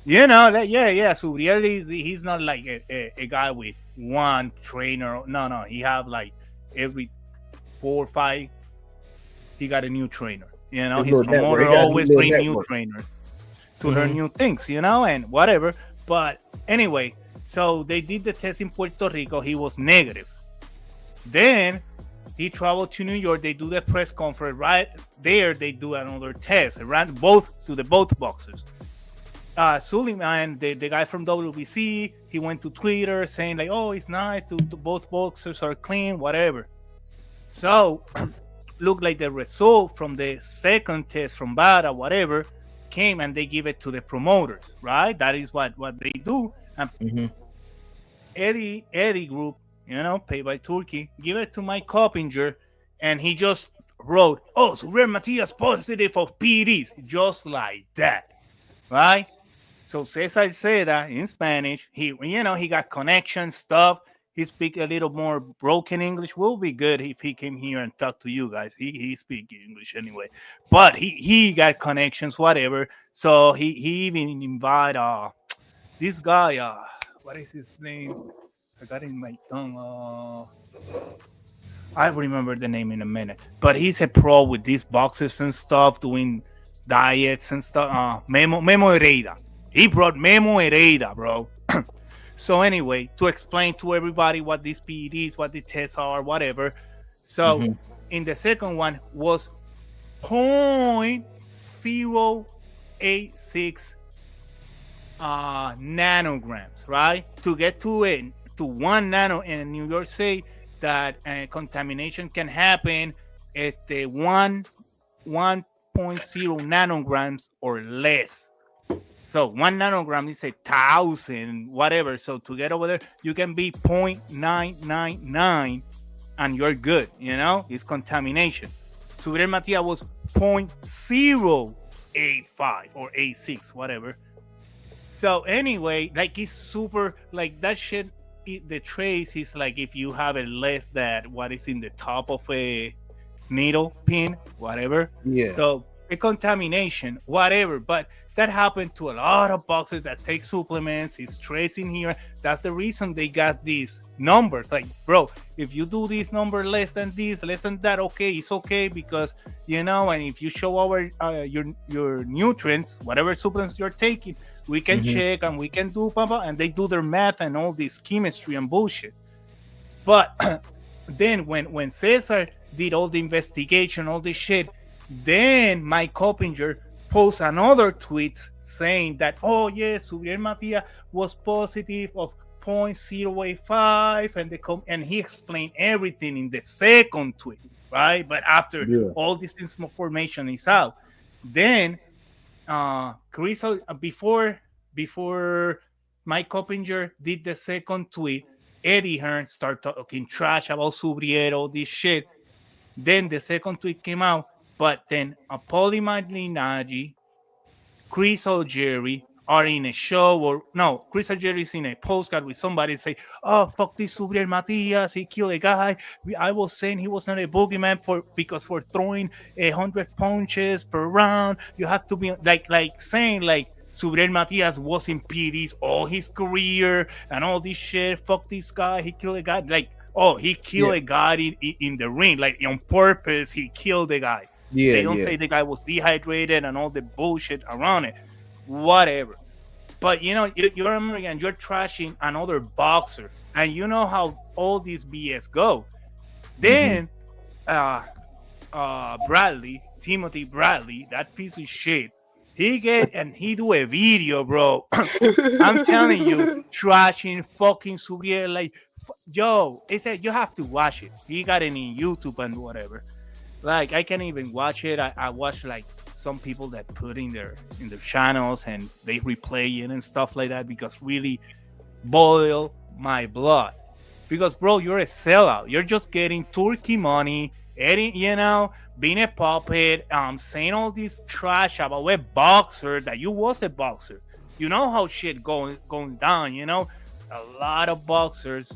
You know, like, yeah. Subriel he's not like a guy with one trainer. No, he have like every 4 or 5, he got a new trainer. You know, his promoter always bring new trainers to learn new things, you know, and whatever. But anyway, so they did the test in Puerto Rico. He was negative. Then he traveled to New York. They do the press conference right there. They do another test. They ran both boxers. Suleiman, the guy from WBC, he went to Twitter saying like, "Oh, it's nice to both boxers are clean, whatever." So looked like the result from the second test from Bada, whatever, came and they give it to the promoters, right? That is what they do. And Eddie Group, you know, paid by Turkey, give it to Mike Coppinger, and he just wrote, "Oh, Subriel Matias positive of PEDs," just like that, right? So Cesar Seda in Spanish, he got connection stuff. He speak a little more broken English. Will be good if he came here and talk to you guys. He speak English anyway, but he got connections, whatever. So he even invite this guy. What is his name? I got it in my tongue. I remember the name in a minute. But he's a pro with these boxes and stuff, doing diets and stuff. Memo Hereda. He brought Memo Hereda, bro. So anyway, to explain to everybody what these PEDs, what the tests are, whatever. So in the second one was 0.086 nanograms, right? To get to 1 nano in New York State, that contamination can happen at the 1.0 nanograms or less. So 1 nanogram is 1,000, whatever. So to get over there, you can be 0.999 and you're good. You know, it's contamination. Subriel Matias was 0.085 or 86, whatever. So anyway, like it's super, like that shit, the trace is like if you have a less than what is in the top of a needle pin, whatever. Yeah. So a contamination, whatever. But That happened to a lot of boxers that take supplements. It's tracing here. That's the reason they got these numbers. Like, bro, if you do this number less than this, less than that, okay, it's okay because and if you show our your nutrients, whatever supplements you're taking, we can check and we can do blah, blah, and they do their math and all this chemistry and bullshit. But then when Cesar did all the investigation, all this shit, then Mike Coppinger post another tweet saying that, oh yes, Subriel Matia was positive of 0.085, and he explained everything in the second tweet, right? But after all this information is out, then Chris, before Mike Coppinger did the second tweet, Eddie Hearn started talking trash about Subriel, all this shit. Then the second tweet came out, but then Paulie Malignaggi, Chris Algieri are in a show, or no, Chris Algieri is in a postcard with somebody say, oh, fuck this Subriel Matias, he killed a guy. I was saying he was not a boogeyman because for throwing 100 punches per round, you have to be like saying like Subriel Matias was in PDs all his career and all this shit. Fuck this guy, he killed a guy. Like, oh, he killed a guy in the ring, like on purpose, he killed the guy. They don't say the guy was dehydrated and all the bullshit around it. Whatever. But you're American, you're trashing another boxer, and you know how all these BS go. Then Timothy Bradley, that piece of shit, he do a video, bro. I'm telling you, trashing fucking Subriel, like, yo, it said you have to watch it. He got it in YouTube and whatever. Like, I can't even watch it. I watch like some people that put in their channels and they replay it and stuff like that because really boil my blood. Because, bro, you're a sellout. You're just getting Turkey money, being a puppet, saying all this trash about a boxer that you was a boxer. You know how shit going down. A lot of boxers,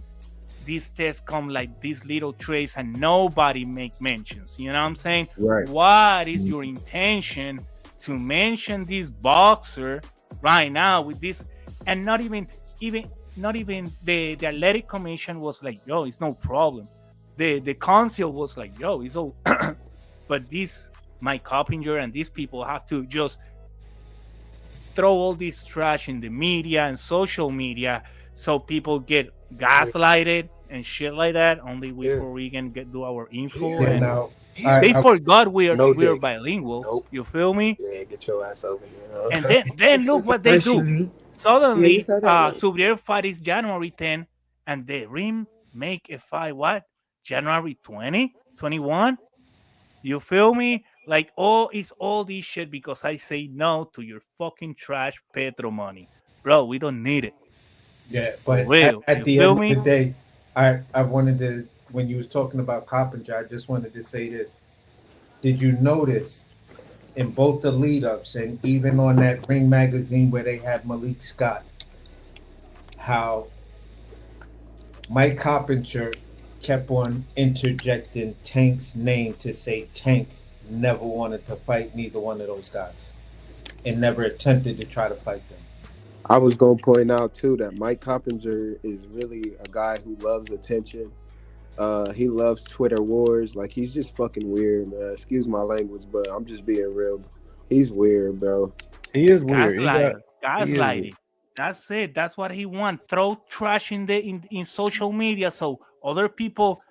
these tests come like these little trays and nobody make mentions. You know what I'm saying? Right. What is your intention to mention this boxer right now with this? And not even the athletic commission was like, yo, it's no problem. The council was like, yo, it's all. But this Mike Coppinger and these people have to just throw all this trash in the media and social media so people get gaslighted and shit like that. Only we Puerto Rican do our info. They forgot we are bilingual. Nope. You feel me? Yeah, get your ass over here. And then look what they do. Suddenly, Subriel fight is January 10, and the Rim make a fight what? January 20, 21? You feel me? Like, it's all this shit because I say no to your fucking trash Petro money. Bro, we don't need it. Yeah, but Well, at the you end feel of the day, I wanted to, when you was talking about Coppinger, I just wanted to say this. Did you notice in both the lead-ups and even on that Ring magazine where they had Malik Scott, how Mike Coppinger kept on interjecting Tank's name to say Tank never wanted to fight neither one of those guys and never attempted to try to fight them. I was going to point out, too, that Mike Coppinger is really a guy who loves attention. He loves Twitter wars. Like, he's just fucking weird, man. Excuse my language, but I'm just being real. He's weird, bro. He is weird. Gaslighting. That's it. That's what he wants. Throw trash in social media so other people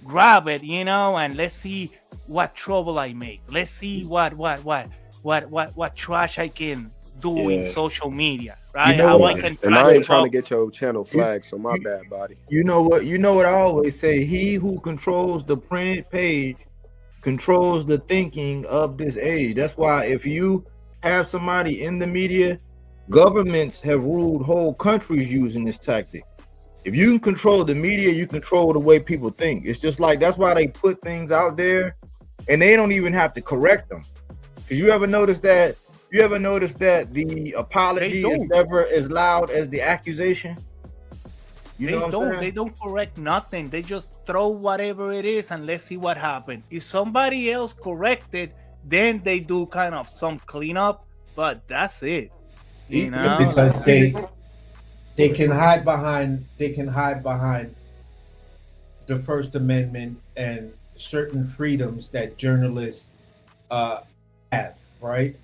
grab it, and let's see what trouble I make. Let's see what trash I can do in social media, right? And I ain't trying to get your channel flagged, so my bad, buddy. You know what I always say? He who controls the printed page controls the thinking of this age. That's why if you have somebody in the media, governments have ruled whole countries using this tactic. If you can control the media, you control the way people think. It's just like, that's why they put things out there and they don't even have to correct them. Because you ever notice that the apology is never as loud as the accusation? They don't correct nothing. They just throw whatever it is and let's see what happened. If somebody else corrected, then they do kind of some cleanup. but that's it. He- You know, because like, they can hide behind the First Amendment and certain freedoms that journalists have, right?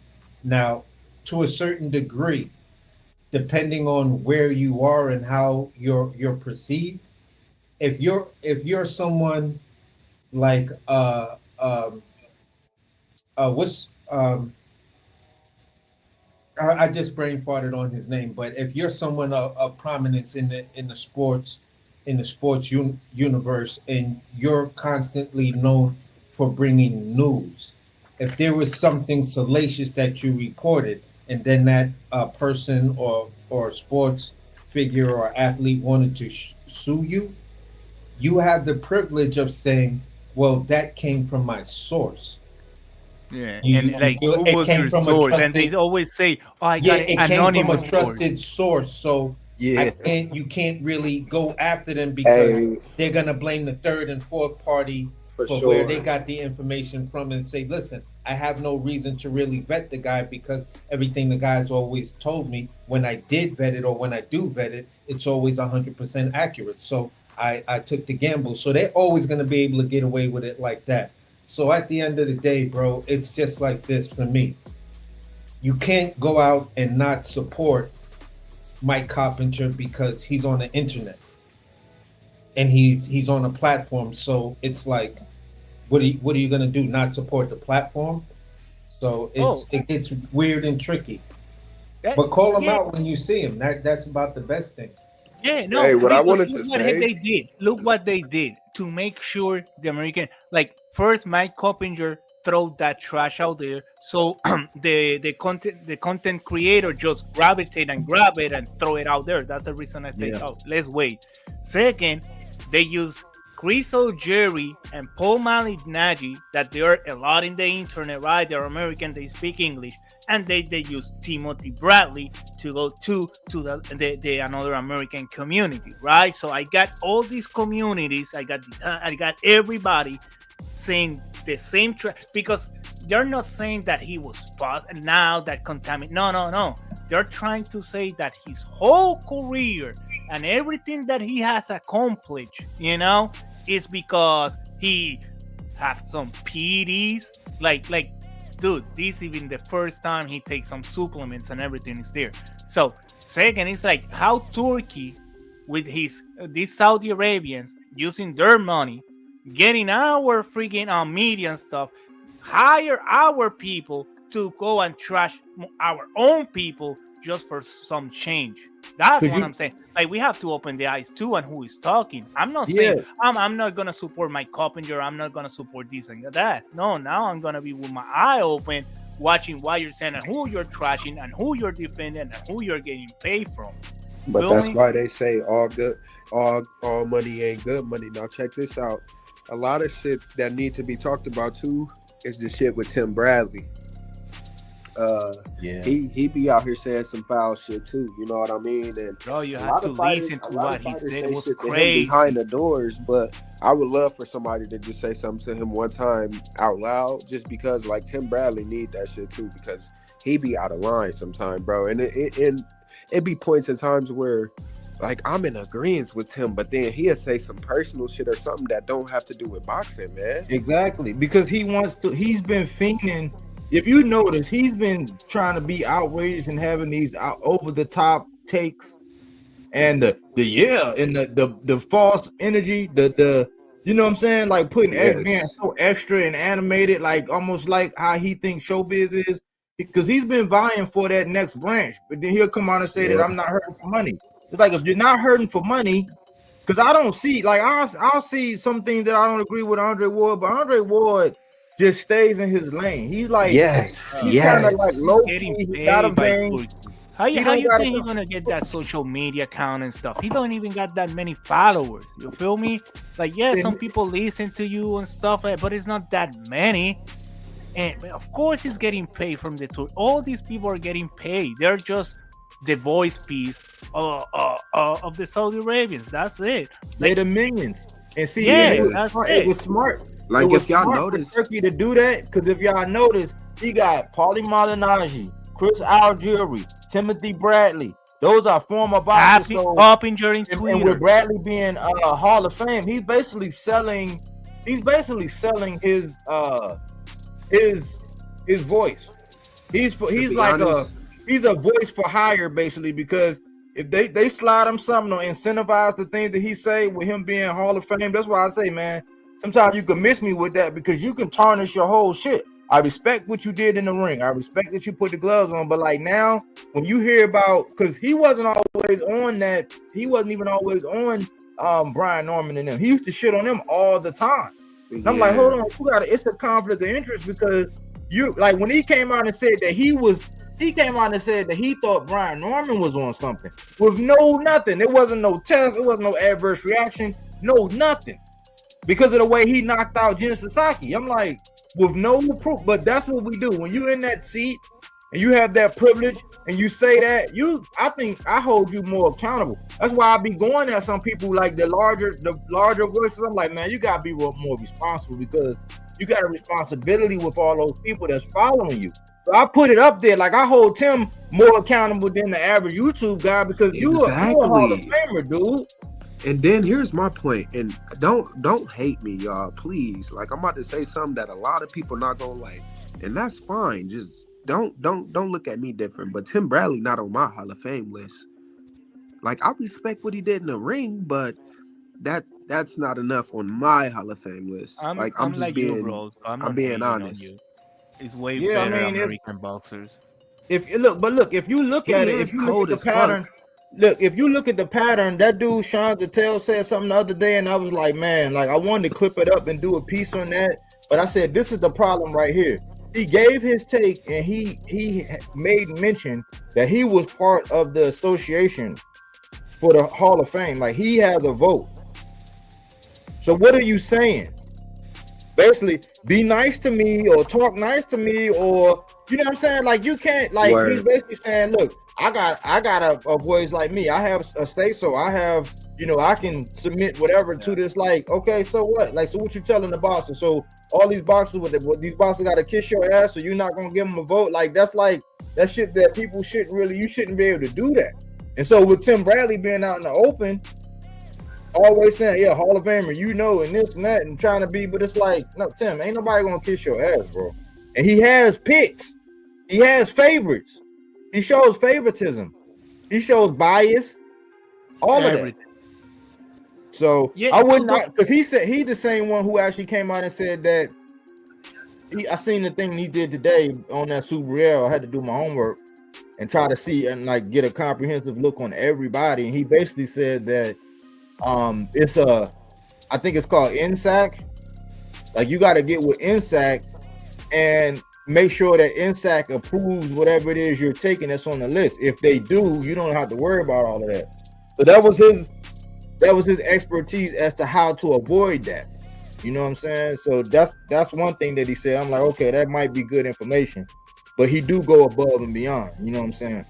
Now, to a certain degree, depending on where you are and how you're perceived, if you're someone like what's I just brain farted on his name, but if you're someone of prominence in the sports universe, and you're constantly known for bringing news, if there was something salacious that you reported, and then that person or sports figure or athlete wanted to sue you, you have the privilege of saying, "Well, that came from my source." yeah, You, and you like, feel who it was came your from a source? And they trusted, always say, "Oh, I yeah, got an it came from a anonymous source." trusted source. So Yeah. you can't really go after them because Hey, they're gonna blame the third and fourth party for for where sure. they got the information from and say, "Listen, I have no reason to really vet the guy because everything the guy's always told me when I did vet it or when I do vet it, it's always 100% accurate." So I took the gamble. So they're always gonna be able to get away with it like that. So at the end of the day, bro, it's just like this for me. You can't go out and not support Mike Carpenter because he's on the internet and he's on a platform. So it's like, what are you gonna do? Not support the platform? So it gets weird and tricky. But call him yeah, out when you see him. That's about the best thing. yeah, no. Hey, what I Because wanted look to what say, they did. Look what they did to make sure the American, like, first Mike Coppinger throw that trash out there, so the content creator just gravitate and grab it and throw it out there. That's the reason I say, Yeah. oh, let's wait. Second, they use Chris Jerry and Paul Malignaggi, that they are a lot in the internet, right? They're American, they speak English, and they use Timothy Bradley to go to the another American community, right? So I got all these communities, I got everybody saying the same because they're not saying that he was and now that contaminate. No. They're trying to say that his whole career and everything that he has accomplished, is because he has some PDs. Like, dude, this even the first time he takes some supplements and everything is there. So second, it's like how Turkey with these Saudi Arabians using their money, getting our freaking media and stuff, hire our people to go and trash our own people just for some change. That's what I'm saying. Like, we have to open the eyes too on who is talking. I'm not saying I'm not gonna support Mike Coppinger. I'm not gonna support this and that. No, now I'm gonna be with my eye open, watching what you're saying and who you're trashing and who you're defending and who you're getting paid from. But Feel that's me? why they say all money ain't good money. Now check this out. A lot of shit that need to be talked about too is the shit with Tim Bradley. He be out here saying some foul shit too. You know what I mean? And Bro, you a have lot to of fighters- listen to a lot what of he fighters said. say It was shit to him crazy. behind the doors. But I would love for somebody to just say something to him one time out loud, just because like Tim Bradley need that shit too, because he be out of line sometimes, bro. And it be points in times where like I'm in agreement with him, but then he'll say some personal shit or something that don't have to do with boxing, man. Exactly, because he's been fiending. If you notice, he's been trying to be outrageous and having these over the top takes, and the false energy, the you know what I'm saying, like putting being so extra and animated, like almost like how he thinks showbiz is, because he's been vying for that next branch, but then he'll come on and say that I'm not hurting for money. It's like, if you're not hurting for money, because I don't see, like, I'll see some things that I don't agree with Andre Ward, but Andre Ward just stays in his lane. He's like, he's kind of like low key. He got a vein. How you think he's gonna get that social media account and stuff? He don't even got that many followers. You feel me? Like, yeah, some people listen to you and stuff, but it's not that many. And of course, he's getting paid from the tour. All these people are getting paid. They're just the voice piece of the Saudi Arabians. That's it. They're the minions. And see, it was smart. Like, if y'all notice Turkey to do that, because if y'all notice, he got Paulie Malignaggi, Chris Algieri, Timothy Bradley. Those are former boxers. So, Popping during and Twitter. with Bradley being Hall of Fame, he's basically selling his voice. He's like honest, he's a voice for hire, basically, because if they slide him something or incentivize the things that he say with him being Hall of Fame, that's why I say, man, sometimes you can miss me with that because you can tarnish your whole shit. I respect what you did in the ring. I respect that you put the gloves on, but like now, when you hear about, because he wasn't always on that, he wasn't even always on Brian Norman and them. He used to shit on them all the time. And I'm like, hold on, it's a conflict of interest because you like when he came out and said that he thought Brian Norman was on something with nothing. There wasn't no test, it wasn't no adverse reaction, nothing. Because of the way he knocked out Jen Sasaki. I'm like, with no proof, but that's what we do. When you're in that seat and you have that privilege and you say that, I think I hold you more accountable. That's why I be going at some people like the larger voices. I'm like, man, you gotta be more responsible because you got a responsibility with all those people that's following you. So I put it up there, like I hold Tim more accountable than the average YouTube guy because you're a Hall of Famer, dude. And then here's my point, and don't hate me, y'all, please. Like I'm about to say something that a lot of people not gonna like, and that's fine. Just don't look at me different. But Tim Bradley not on my Hall of Fame list. Like I respect what he did in the ring, but that's not enough on my Hall of Fame list. I'm just like being, you, bro, so I'm being honest. It's way better American boxers. If you look at it, if you look at the pattern. Look, if you look at the pattern, that dude Sean Zattel said something the other day, and I was like, man, like I wanted to clip it up and do a piece on that, but I said this is the problem right here. He gave his take, and he made mention that he was part of the association for the Hall of Fame. Like he has a vote. So what are you saying? Basically, be nice to me or talk nice to me, or you know what I'm saying? Like you can't like Word. He's basically saying, look, I got a voice like me. I have a say so. I have, I can submit whatever to this. Like, okay, so what? Like, so what you telling the boxers? So all these boxers these boxers got to kiss your ass, so you're not gonna give them a vote? Like that's like that shit that people you shouldn't be able to do that. And so with Tim Bradley being out in the open, always saying, yeah, Hall of Famer, and this and that, and trying to be, but it's like, no, Tim, ain't nobody gonna kiss your ass, bro. And he has picks, he has favorites. He shows favoritism. He shows bias. All of that. So yeah, I wouldn't, because he said he's the same one who actually came out and said that. I seen the thing he did today on that Super Air. I had to do my homework and try to see and like get a comprehensive look on everybody. And he basically said that I think it's called NSAC. Like you got to get with NSAC and make sure that NSAC approves whatever it is you're taking that's on the list. If they do, you don't have to worry about all of that. So that was his expertise as to how to avoid that. You know what I'm saying? So that's one thing that he said. I'm like, okay, that might be good information, but he do go above and beyond. You know what I'm saying?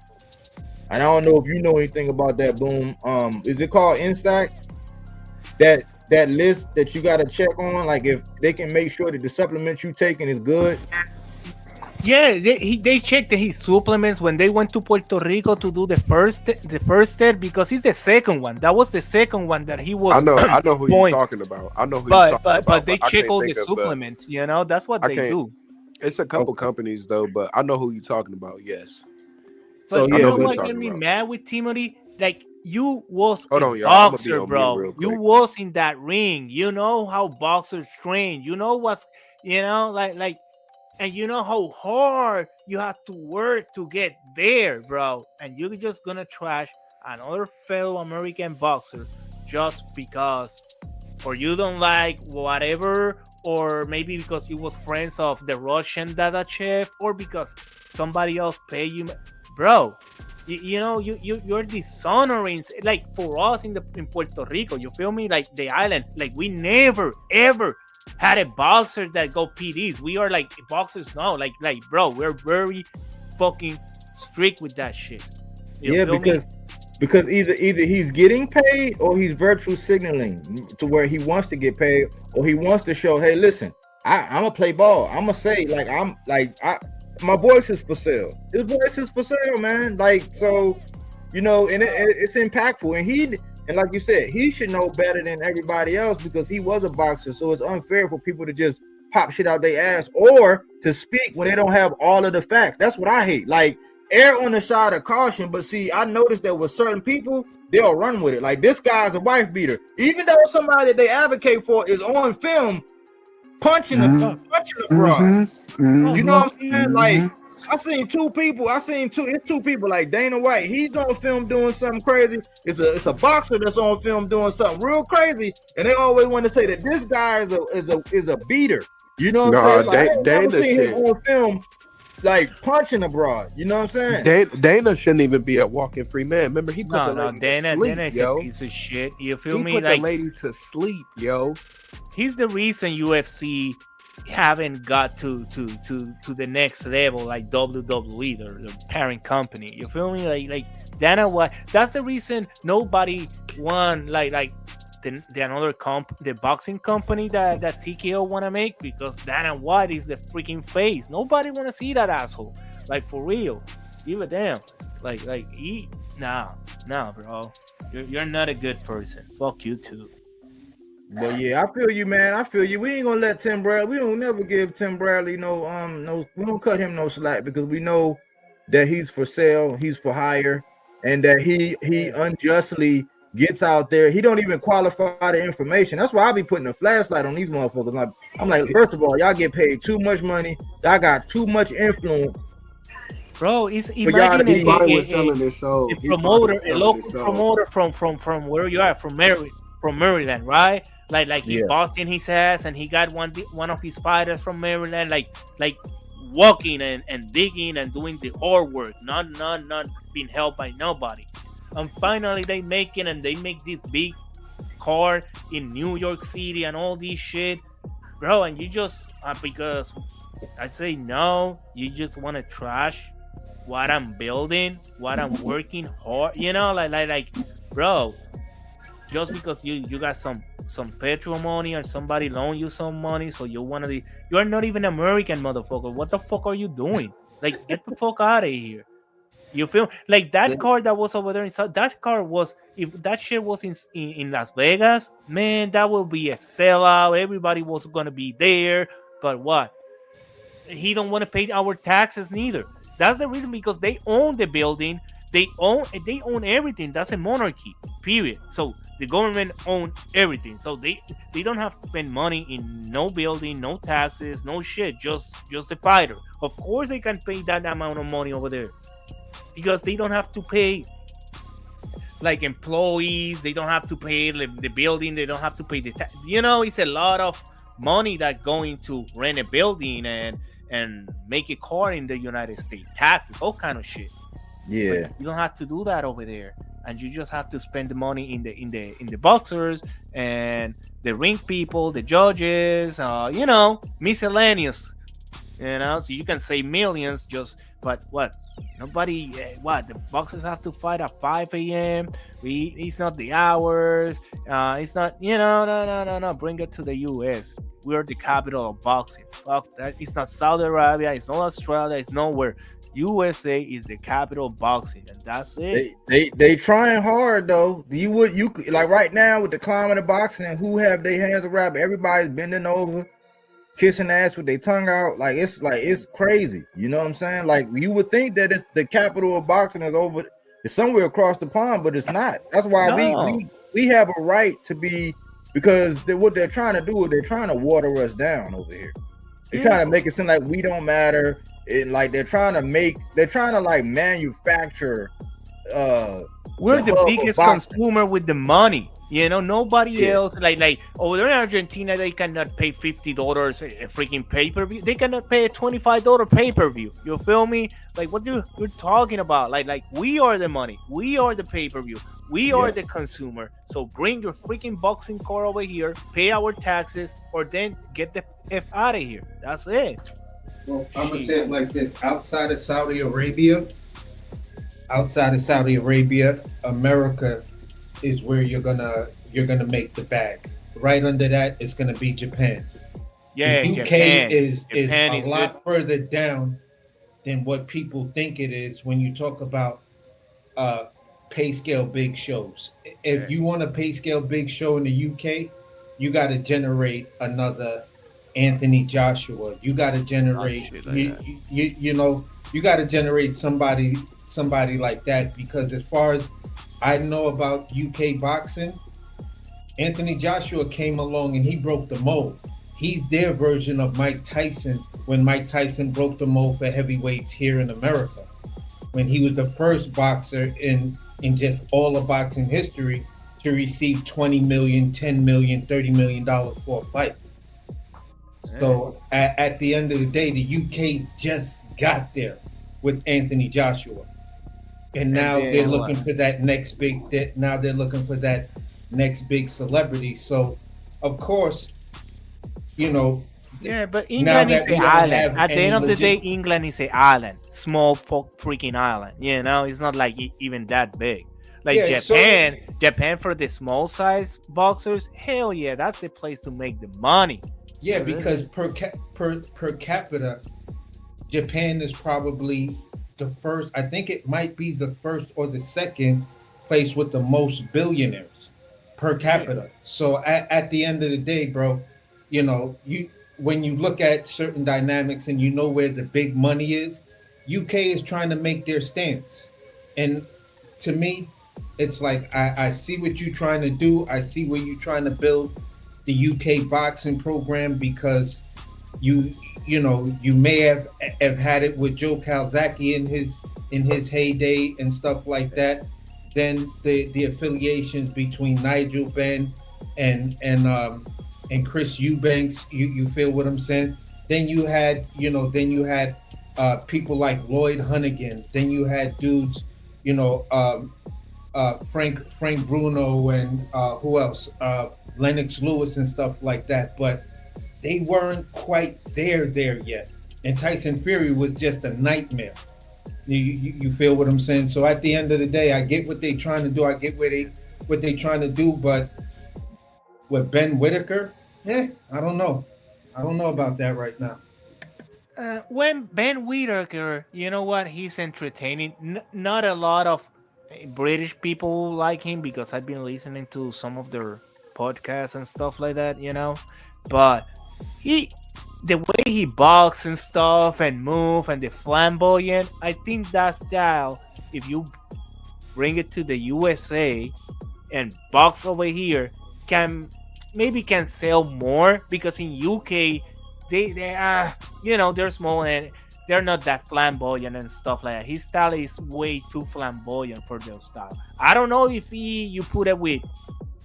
And I don't know if you know anything about that, Boom. Is it called NSAC? That list that you got to check on, like if they can make sure that the supplement you taking is good. Yeah, they checked his supplements when they went to Puerto Rico to do the first step, because he's the second one. That was the second one that he was. I know who you're talking about. I know who you're talking about. But they check all the supplements. That's what they do. It's a couple companies though, but I know who you're talking about. Yes. So you know what get me mad with Timothy? Like you was a boxer, bro. You was in that ring. You know how boxers train. You know what's like. And you know how hard you have to work to get there, bro. And you're just gonna trash another fellow American boxer just because, or you don't like whatever, or maybe because you was friends of the Russian Dada chef, or because somebody else pay you, bro. You're dishonoring, like for us in Puerto Rico. You feel me? Like the island, like we never ever had a boxer that go PDs. We are like boxers now, like bro, we're very fucking strict with that shit. Because either he's getting paid or he's virtual signaling to where he wants to get paid, or he wants to show, hey, listen, I'm gonna play ball. I'm gonna say my voice is for sale. His voice is for sale, man. Like, so, you know, and it's impactful. And like you said, he should know better than everybody else because he was a boxer. So it's unfair for people to just pop shit out their ass or to speak when they don't have all of the facts. That's what I hate. Like, err on the side of caution. But see, I noticed that with certain people, they'll run with it. Like, this guy's a wife beater. Even though somebody that they advocate for is on film punching the broad. You know what I'm saying? Like, it's two people like Dana White. He's on film doing something crazy. It's a boxer that's on film doing something real crazy, and they always want to say that this guy is a beater. You know what I'm saying? Like, Dana seen him on film like punching abroad. You know what I'm saying? Dana shouldn't even be a walking free man. Remember, he put the lady to sleep, Dana is yo. a piece of shit. You feel He me? put Like, the lady to sleep, yo. he's the reason UFC haven't got to the next level like WWE, the parent company. You feel me? Like Dana White. That's the reason nobody won like the another the boxing company that TKO want to make, because Dana White is the freaking face. Nobody want to see that asshole. Like, for real. Give a damn. Nah, bro. You're not a good person. Fuck you too. But yeah, I feel you, man. I feel you. We ain't gonna let Tim Bradley. We don't never give Tim Bradley no. We don't cut him no slack because we know that he's for sale, he's for hire, and that he unjustly gets out there. He don't even qualify the information. That's why I be putting a flashlight on these motherfuckers. Like, I'm like, first of all, y'all get paid too much money. Y'all got too much influence. Bro, it's imagine a promoter, a local show. Promoter from where you are, from Maryland, right? Like he busting his ass, and he got one of his fighters from Maryland, like walking and digging and doing the hard work, not being helped by nobody. And finally they make this big car in New York City and all this shit, bro. And you just because I say no, you just want to trash what I'm building, what I'm working hard, you know, like bro. Just because you got some petrol money or somebody loan you some money, so you want to be, you are not even American, motherfucker. What the fuck are you doing? Like, get the fuck out of here. You feel like that car that was over there inside? That car was, if that shit was in Las Vegas, man, that will be a sellout. Everybody was gonna be there. But what? He don't want to pay our taxes neither. That's the reason, because they own the building. They own everything. That's a monarchy, period. So the government own everything. So they don't have to spend money in no building, no taxes, no shit. Just the fighter. Of course they can pay that amount of money over there, because they don't have to pay like employees. They don't have to pay the building. They don't have to pay the tax. You know, it's a lot of money that going to rent a building and make a car in the United States. Taxes, all kind of shit. Yeah, but you don't have to do that over there, and you just have to spend the money in the boxers and the ring people, the judges, you know, miscellaneous, you know. So you can say millions, but what? Nobody. What? The boxers have to fight at 5 a.m. It's not the hours. It's not. You know, no. Bring it to the U.S. We're the capital of boxing. Fuck that. It's not Saudi Arabia. It's not Australia. It's nowhere. USA is the capital of boxing, and that's it. They trying hard though. You like right now with the climate of boxing, and who have their hands around? Everybody's bending over, kissing ass with their tongue out. It's crazy. You know what I'm saying? Like, you would think that it's the capital of boxing is over. It's somewhere across the pond, but it's not. That's why we have a right to be, because what they're trying to do is they're trying to water us down over here. They're trying to make it seem like we don't matter. And like they're trying to like manufacture. We're the biggest consumer with the money. You know, nobody else like over there in Argentina, they cannot pay $50 a freaking pay-per-view. They cannot pay a $25 pay-per-view. You feel me? Like, what you're talking about? Like we are the money. We are the pay-per-view. We are the consumer. So bring your freaking boxing car over here, pay our taxes, or then get the F out of here. That's it. Well, I'm gonna say it like this: outside of Saudi Arabia, America is where you're gonna make the bag. Right under that is gonna be Japan. Yeah, the UK Japan is Japan a lot further down than what people think it is when you talk about uh, pay scale big shows. If you want a pay scale big show in the UK, you got to generate another Anthony Joshua. You got to generate you know, you got to generate somebody like that, because as far as I know about UK boxing, Anthony Joshua came along and he broke the mold. He's their version of Mike Tyson when Mike Tyson broke the mold for heavyweights here in America. When he was the first boxer in just all of boxing history to receive 20 million, 10 million, 30 million dollars for a fight. So at the end of the day, the UK just got there with Anthony Joshua. And now they're looking for that next big celebrity. So of course, you know, but England is an island. At the end of the day, England is an island, small freaking island. You know, it's not like even that big. Like Japan for the small size boxers. Hell yeah, that's the place to make the money. Yeah, because per capita, Japan is probably the first. I think it might be the first or the second place with the most billionaires per capita. So at the end of the day, bro, you know, when you look at certain dynamics and you know where the big money is, UK is trying to make their stance. And to me, it's like, I see what you're trying to do. I see where you're trying to build the UK boxing program, because you know, you may have had it with Joe Calzaghe in his heyday and stuff like that. Then the affiliations between Nigel Benn and Chris Eubanks, you feel what I'm saying? Then you had people like Lloyd Hunnigan. Then you had dudes, you know, Frank Bruno and who else? Lennox Lewis and stuff like that. But they weren't quite there yet. And Tyson Fury was just a nightmare. You feel what I'm saying? So at the end of the day, I get what they're trying to do. I get what they're trying to do. But with Ben Whitaker, I don't know. I don't know about that right now. When Ben Whitaker, you know what? He's entertaining. Not a lot of British people like him, because I've been listening to some of their podcasts and stuff like that, you know. But the way he boxes and stuff and move and the flamboyant, I think that style, if you bring it to the USA and box over here, can sell more, because in UK they you know, they're small and they're not that flamboyant and stuff like that. His style is way too flamboyant for their style. I don't know if you put it with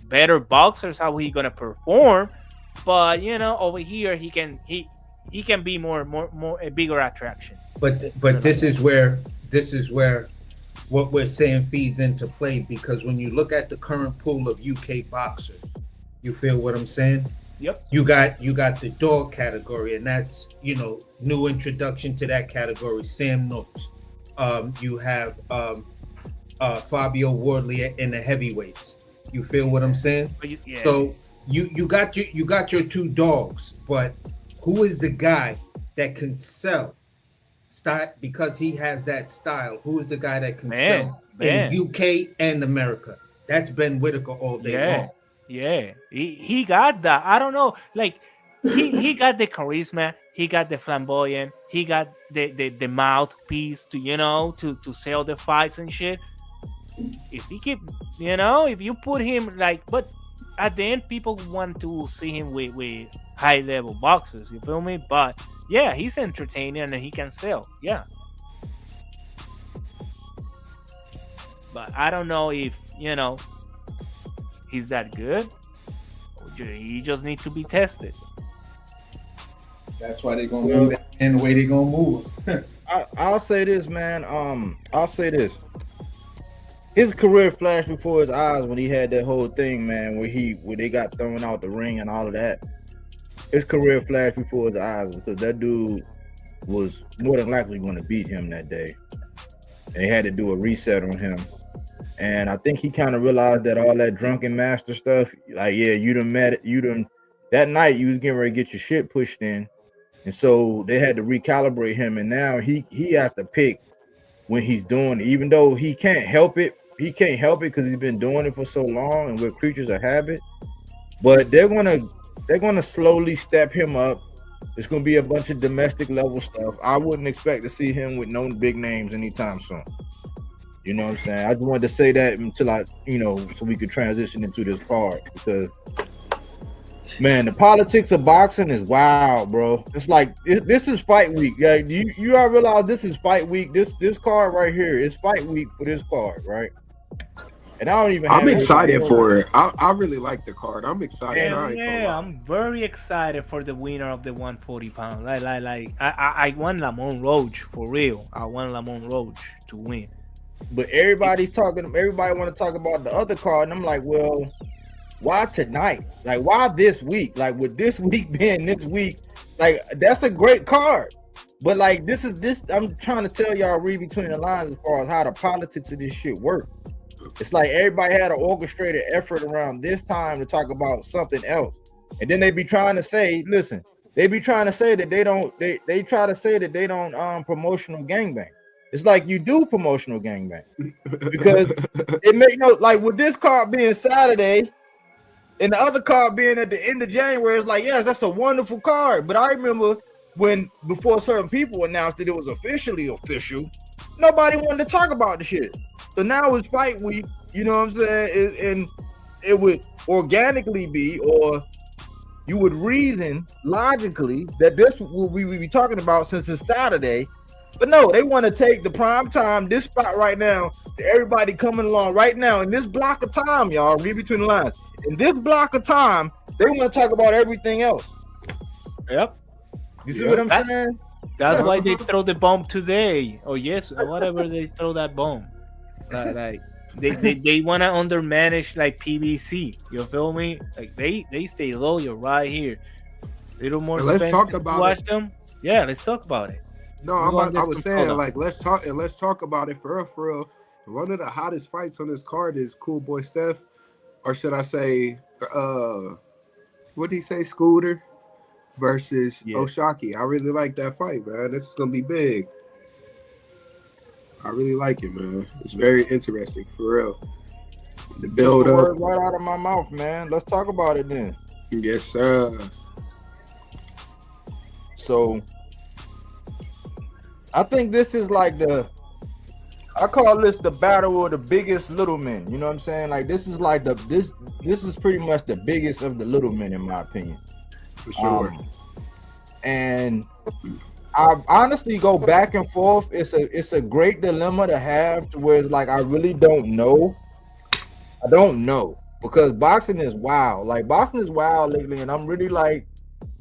better boxers, how he gonna perform, but you know, over here he can be more a bigger attraction. But this is where what we're saying feeds into play, because when you look at the current pool of UK boxers, you feel what I'm saying? Yep. You got the dog category, and that's, you know, new introduction to that category, Sam Noakes. You have Fabio Wardley in the heavyweights. You feel what I'm saying? Yeah. So you got your two dogs, but who is the guy that can sell style, because he has that style? Who is the guy that can sell in the UK and America? That's Ben Whitaker all day long. Yeah, he got that. I don't know, like he got the charisma, he got the flamboyant, he got the mouthpiece to, you know, to sell the fights and shit. If he keep, you know, if you put him like, but at the end, people want to see him with high level boxers. You feel me? But yeah, he's entertaining and he can sell. Yeah, but I don't know if, you know, he's that good. He just needs to be tested. That's why they're gonna do that and the way they're gonna move. I'll say this, man. I'll say this. His career flashed before his eyes when he had that whole thing, man, where they got thrown out the ring and all of that. His career flashed before his eyes, because that dude was more than likely going to beat him that day. And they had to do a reset on him. And I think he kind of realized that all that drunken master stuff, like, yeah, that night you was getting ready to get your shit pushed in. And so they had to recalibrate him, and now he has to pick when he's doing it, even though he can't help it. He can't help it because he's been doing it for so long, and we're creatures of habit. But they're gonna slowly step him up. It's gonna be a bunch of domestic level stuff. I wouldn't expect to see him with no big names anytime soon. You know what I'm saying? I just wanted to say that until so we could transition into this card, because man, the politics of boxing is wild, bro. It's like this is fight week. Yeah, you all realize this is fight week. This card right here is fight week for this card, right? And I don't even. I'm excited for it. I really like the card. I'm excited. Yeah, I'm very excited for the winner of the 140 pound. Like I want Lamont Roach for real. I want Lamont Roach to win. But everybody want to talk about the other card, and I'm like, well, why tonight? Like, why this week? Like, with this week being this week, like, that's a great card. But like, this I'm trying to tell y'all, read between the lines as far as how the politics of this shit work. It's like everybody had an orchestrated effort around this time to talk about something else, and then they be trying to say, listen, they be trying to say that they try to say that they don't promotional gangbang. It's like you do promotional gangbang, because it make no, like, with this card being Saturday and the other card being at the end of January, it's like, yes, that's a wonderful card. But I remember before certain people announced that it was officially official, nobody wanted to talk about the shit. So now it's fight week, you know what I'm saying? And it would organically be, or you would reason logically that this will we be talking about since it's Saturday. But no, they want to take the prime time, this spot right now, to everybody coming along right now in this block of time, y'all. Read between the lines. In this block of time, they want to talk about everything else. Yep. You see what I'm saying? That's why they throw the bomb today, or whatever they throw that bomb. Like they want to undermanage like PBC. You feel me? Like they stay loyal right here. Little more. Let's talk about watch them. Yeah, let's talk about it. No, I was saying, like, let's talk about it for real. One of the hottest fights on this card is Cool Boy Steph, or should I say, what did he say, Scooter versus Oshaki. I really like that fight, man. This is gonna be big. I really like it, man. It's very interesting, for real. The build up right out of my mouth, man. Let's talk about it then. Yes, sir. So I think this is like I call this the battle of the biggest little men. You know what I'm saying? Like, this is like this is pretty much the biggest of the little men, in my opinion. For sure. And I honestly go back and forth. It's a great dilemma to have, to where, like, I really don't know. I don't know, because boxing is wild. Like, boxing is wild lately, and I'm really like,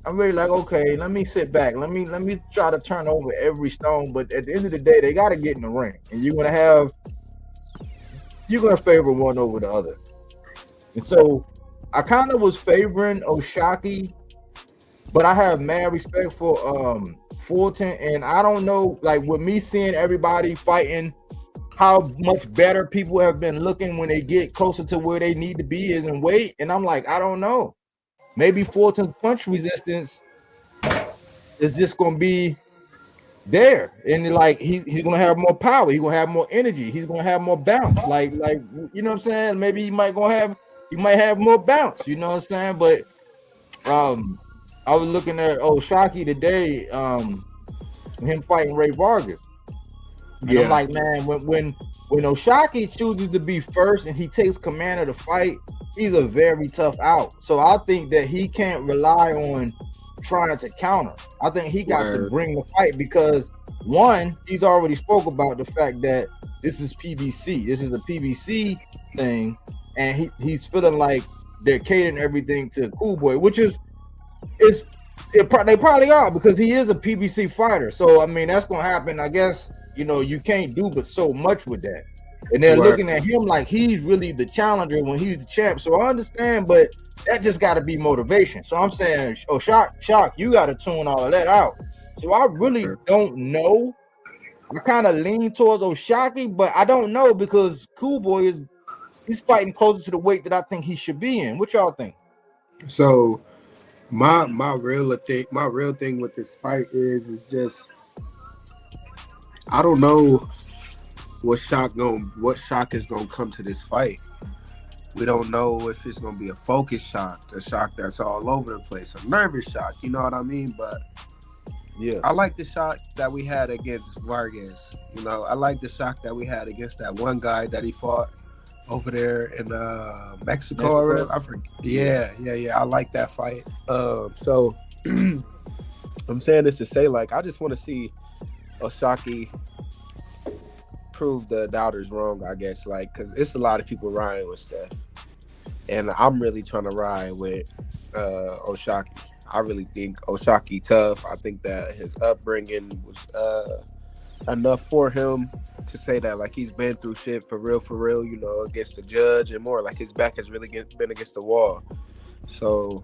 okay, let me sit back. Let me try to turn over every stone. But at the end of the day, they got to get in the ring, and you're gonna favor one over the other. And so I kind of was favoring Oshaki, but I have mad respect for Fulton, and I don't know, like, with me seeing everybody fighting, how much better people have been looking when they get closer to where they need to be is in weight, and I'm like, I don't know. Maybe Fulton's punch resistance is just gonna be there, and like he's gonna have more power, he's gonna have more energy, he's gonna have more bounce. Like you know what I'm saying? Maybe he might have more bounce. You know what I'm saying? But I was looking at Oshaki today, him fighting Ray Vargas. And I'm like, man, when Oshaki chooses to be first and he takes command of the fight, he's a very tough out. So I think that he can't rely on trying to counter. I think he got to bring the fight, because one, he's already spoke about the fact that this is PBC. This is a PBC thing, and he's feeling like they're catering everything to Cool Boy, which they probably are, because he is a PBC fighter. So I mean, that's gonna happen. I guess, you know, you can't do but so much with that. And they're looking at him like he's really the challenger when he's the champ. So I understand, but that just got to be motivation. So I'm saying, Shock, you got to tune all of that out. So I really don't know. I kind of lean towards Oshaki, but I don't know, because Cool Boy he's fighting closer to the weight that I think he should be in. What y'all think? So My real thing with this fight is just I don't know what shock is gonna come to this fight. We don't know if it's gonna be a focus shock, a shock that's all over the place, a nervous shock. You know what I mean? But Yeah. I like the shock that we had against Vargas. You know, I like the shock that we had against that one guy that he fought over there in Mexico. Or I forget. Yeah. I like that fight. So I'm saying this to say, like, I just want to see Oshaki prove the doubters wrong, I guess, like, because it's a lot of people riding with Steph, and I'm really trying to ride with Oshaki. I really think Oshaki tough. I think that his upbringing was enough for him to say that, like, he's been through shit for real, you know, against the judge and more. Like, his back has really been against the wall. So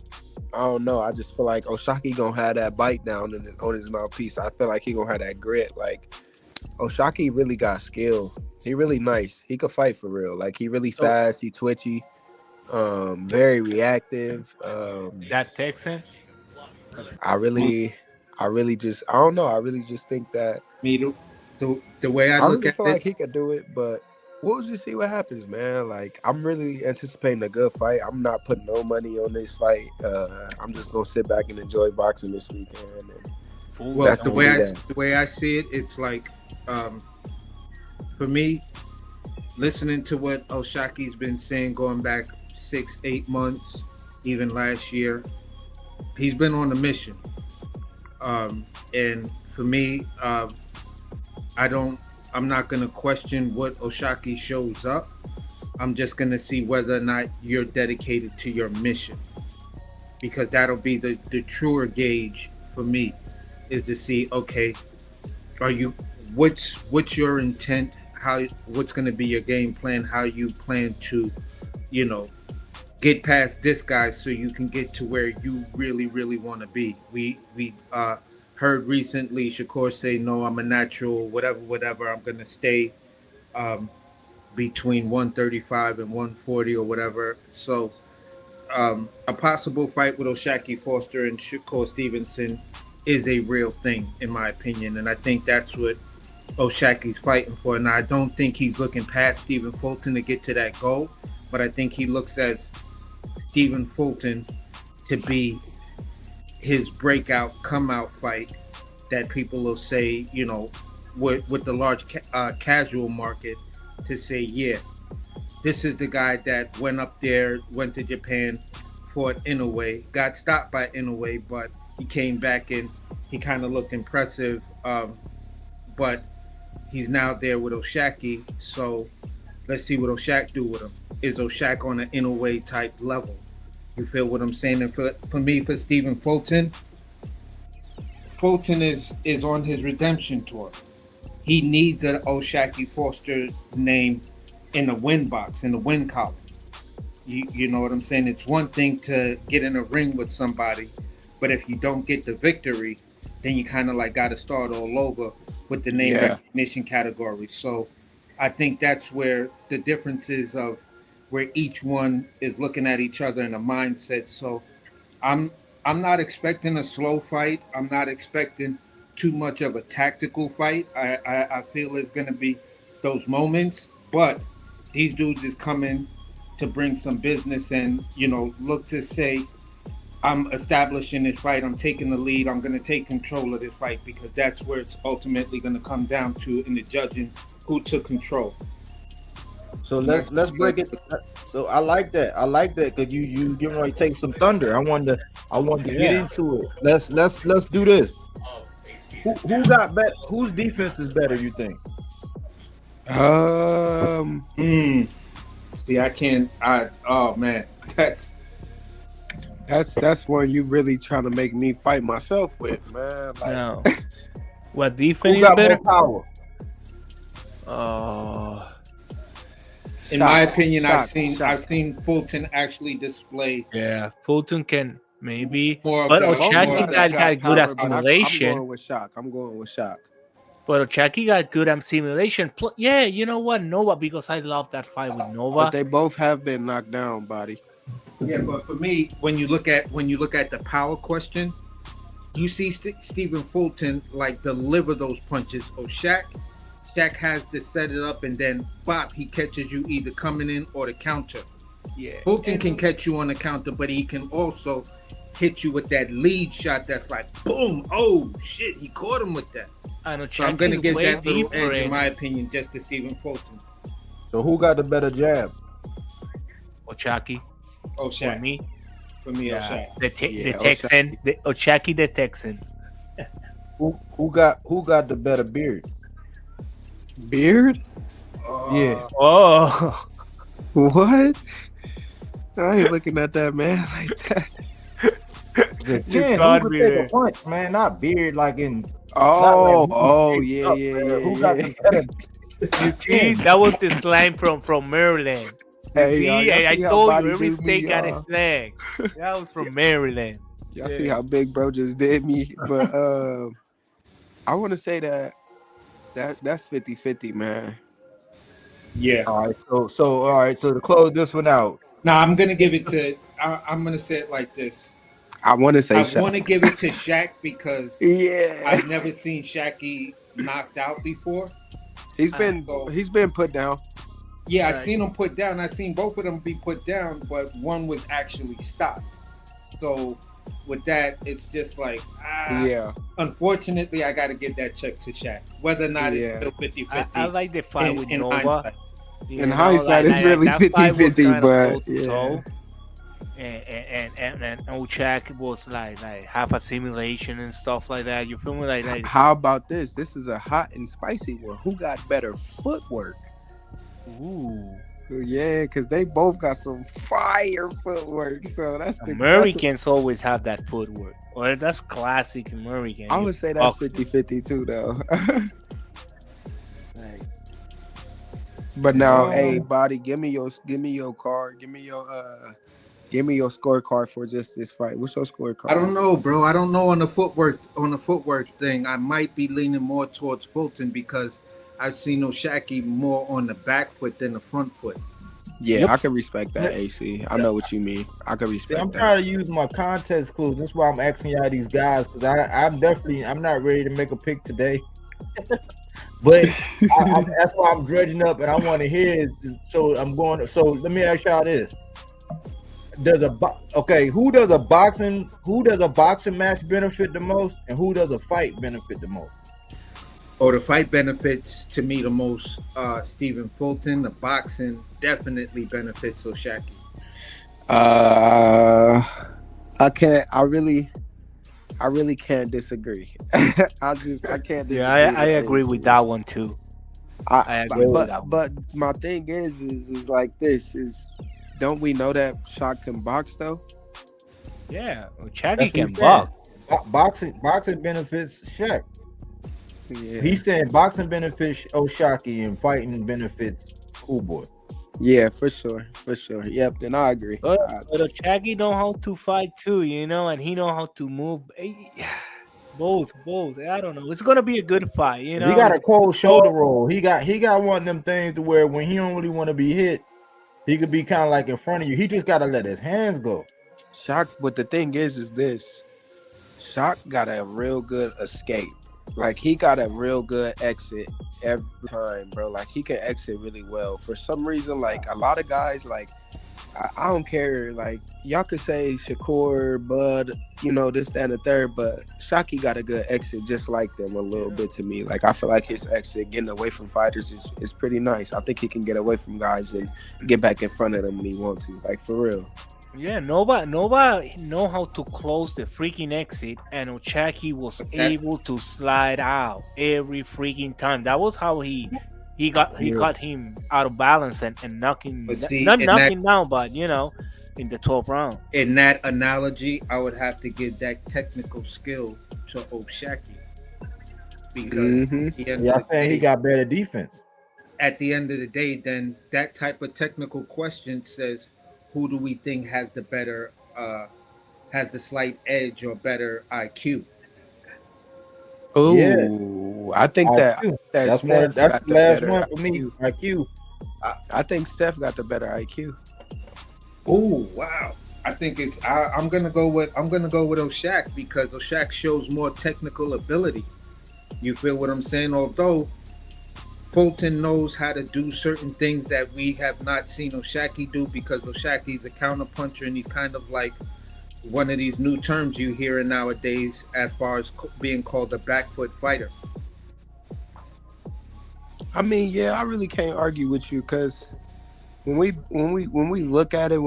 I don't know. I just feel like Oshaki gonna have that bite down on his mouthpiece. I feel like he gonna have that grit. Like, Oshaki really got skill. He really nice. He could fight for real. Like, he really fast. He twitchy. Very reactive. That Texan. I really just I don't know. I really just think that The way I look really at feel it, like he could do it, but we'll just see what happens, man. Like, I'm really anticipating a good fight. I'm not putting no money on this fight. I'm just gonna sit back and enjoy boxing this weekend. And well, the way I see it, it's like, for me, listening to what Oshaki's been saying going back 6-8 months, even last year, he's been on a mission. And for me, I'm not going to question what Oshaki shows up. I'm just going to see whether or not you're dedicated to your mission, because that'll be the truer gauge for me, is to see, okay, what's your intent? What's going to be your game plan? How you plan to, you know, get past this guy so you can get to where you really, really want to be. We heard recently Shakur say, no, I'm a natural, whatever. I'm going to stay between 135 and 140 or whatever. So a possible fight with Oshaki Foster and Shakur Stevenson is a real thing, in my opinion. And I think that's what Oshaki's fighting for. And I don't think he's looking past Stephen Fulton to get to that goal, but I think he looks at Stephen Fulton to be his breakout come out fight that people will say, you know, with the large casual market, to say, yeah, this is the guy that went up there, went to Japan, fought Inoue, got stopped by Inoue, but he came back and he kind of looked impressive. But he's now there with Oshaki, so let's see what Oshak do with him. Is Oshak on an Inoue type level? You feel what I'm saying? And for me, for Stephen Fulton is on his redemption tour. He needs an Oshaki Foster name in the win box, in the win column. You know what I'm saying? It's one thing to get in a ring with somebody, but if you don't get the victory, then you kind of like got to start all over with the name recognition category. So I think that's where the difference is, of where each one is looking at each other in a mindset. So I'm not expecting a slow fight. I'm not expecting too much of a tactical fight. I feel it's going to be those moments, but these dudes is coming to bring some business and, you know, look to say, I'm establishing this fight. I'm taking the lead. I'm going to take control of this fight, because that's where it's ultimately going to come down to in the judging, who took control. So let's break it. So I like that. Because you getting ready to take some thunder. I wanted to get into it. Let's do this. Who got better? Whose defense is better, you think? See, I can't. Oh man, that's one you really trying to make me fight myself with, man. Like, No. What defense Who is got better? more power? in my opinion, I've seen Fulton actually display. Yeah, Fulton can maybe, More of but the- Oshaki got good at but simulation. I'm going with Shock. But Oshaki got good at simulation. Yeah, you know what? Nova, because I love that fight with Nova. But they both have been knocked down, buddy. Yeah, but for me, when you look at the power question, you see Stephen Fulton like deliver those punches. Oh, Shaq has to set it up, and then bop, he catches you either coming in or the counter. Yeah. Fulton can catch you on the counter, but he can also hit you with that lead shot that's like boom. Oh shit, he caught him with that. I know. So I'm gonna give that little edge, in my opinion, just to Stephen Fulton. So who got the better jab? Ochaki. Shaq. For me, yeah. Shaq. The Texan, Ochaki the Texan. Who got the better beard? Beard? Yeah. Oh. What? I ain't looking at that man like that. The chin, who could take a punch, man? Not beard, like in. Yeah. Who got the better? You see, that was the slang from Maryland. Hey, I told you every state got a slang. That was from Maryland. Y'all see how big bro just did me, but I want to say that's 50-50, man. Yeah. All right. So all right. So to close this one out. Now I'm gonna give it to. I'm gonna say it like this. I want to say I want to give it to Shaq because yeah, I've never seen Shaqy knocked out before. He's been put down. Yeah, I've seen him put down. I've seen both of them be put down, but one was actually stopped. So with that, it's just like, yeah. Unfortunately, I got to give that check to Shaq. Whether or not it's still 50-50. I like the fight with Nova. Hindsight. In hindsight, it's really 50-50, but yeah. And Ochaki was like half a simulation and stuff like that. You feel me? Like how about this? This is a hot and spicy one. Who got better footwork? Ooh. Yeah, because they both got some fire footwork. So that's the Americans always have that footwork. Or that's classic American. I would say that's 50-50 too, though. But now, hey, Body, give me your card. Give me your scorecard for just this fight. What's your scorecard? I don't know, bro. I don't know on the footwork thing. I might be leaning more towards Fulton because I've seen O'Shaki more on the back foot than the front foot. Yeah, I can respect that, AC. I know what you mean. I can respect that. I'm trying to use my context clues. That's why I'm asking y'all these guys, because I'm not ready to make a pick today. But that's why I'm dredging up, and I want to hear it. So let me ask y'all this: who does a boxing match benefit the most, and who does a fight benefit the most? The fight benefits to me the most Stephen Fulton. The boxing definitely benefits O'Shaki. I really can't disagree. I can't disagree. Yeah, I agree with that one too. I agree with that one. But my thing is like this is, don't we know that Shaq can box though? Yeah, Ochaki can box. Boxing benefits Shaq. Yeah. He's saying boxing benefits O'Shaki and fighting benefits Cool Boy. Yeah, for sure. Yep, then I agree. But Ochaki know how to fight too, and he know how to move. Both. I don't know. It's gonna be a good fight, He got a cold shoulder roll. He got one of them things to where when he don't really want to be hit, he could be kind of like in front of you. He just gotta let his hands go. Shaq, but the thing is this: Shaq got a real good escape. Like, he got a real good exit every time, bro. Like, he can exit really well. For some reason, like, a lot of guys, like, I don't care. Like, y'all could say Shakur, Bud, this, that, and the third, but Shaki got a good exit just like them a little bit to me. Like, I feel like his exit, getting away from fighters, is pretty nice. I think he can get away from guys and get back in front of them when he wants to. Like, for real. Yeah, nobody know how to close the freaking exit, and Ochaki was able to slide out every freaking time. That was how he got him out of balance and knocking, not knocking down, but in the 12th round. In that analogy, I would have to give that technical skill to Ochaki because he got better defense. At the end of the day, then that type of technical question says, who do we think has the better, has the slight edge or better IQ? Oh, yeah. I think that's the last one for me. IQ. I think Steph got the better IQ. Oh, wow. I think I'm gonna go with O'Shaq because O'Shaq shows more technical ability. You feel what I'm saying? Although Fulton knows how to do certain things that we have not seen O'Shaq do, because O'Shaq's a counterpuncher and he's kind of like one of these new terms you hear nowadays as far as being called a back foot fighter. I mean, yeah, I really can't argue with you because when we look at it,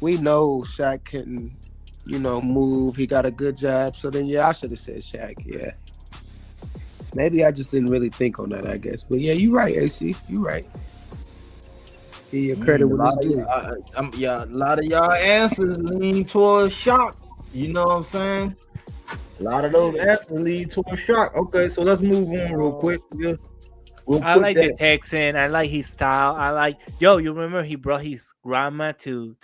we know Shaq can, move. He got a good jab. So then, yeah, I should have said Shaq. Yeah, maybe I just didn't really think on that, I guess. But yeah, you're right, AC. You're right. Give your credit when it's due. A lot of y'all answers lean towards shock. You know what I'm saying? A lot of those answers lead towards shock. Okay, so let's move on real quick. I like the Texan. I like his style. I like, you remember he brought his grandma to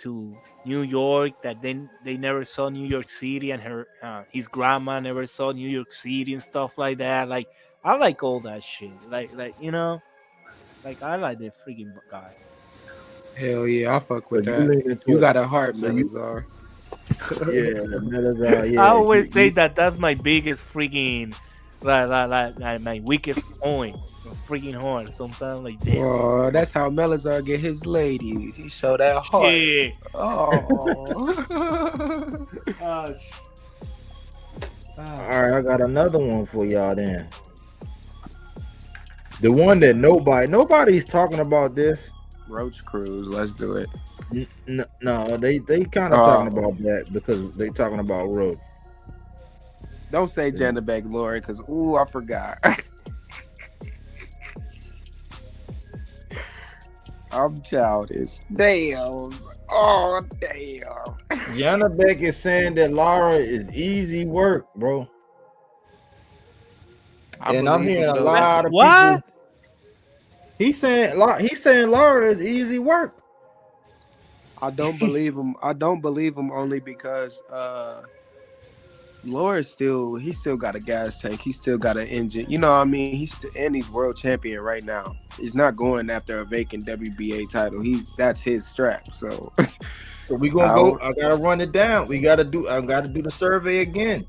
New York, that then they never saw New York City, and his grandma never saw New York City and stuff like that. Like, I like all that shit. Like I like the freaking guy. Hell yeah, I fuck with that. You got a heart, Melazar. Yeah, Melazar. Yeah. I always say that's my biggest freaking, like my weakest point. Freaking hard. Sometimes like damn. Oh, that's how Melazar get his ladies. He show that heart. Yeah. Oh. All right, I got another one for y'all then. The one that nobody's talking about this. Roach Cruz, let's do it. No, they kind of talking about that because they talking about Roach. Don't say Janabek Lori, because I forgot. I'm childish. Damn. Oh, damn. Janabek is saying that Lara is easy work, bro. And I'm hearing a lot of people. He's saying Lara is easy work. I don't believe him. I don't believe him only because Laura's still got a gas tank. He still got an engine. You know what I mean? He's world champion right now. He's not going after a vacant WBA title. That's his strap. So we gonna go. I gotta run it down. I gotta do the survey again.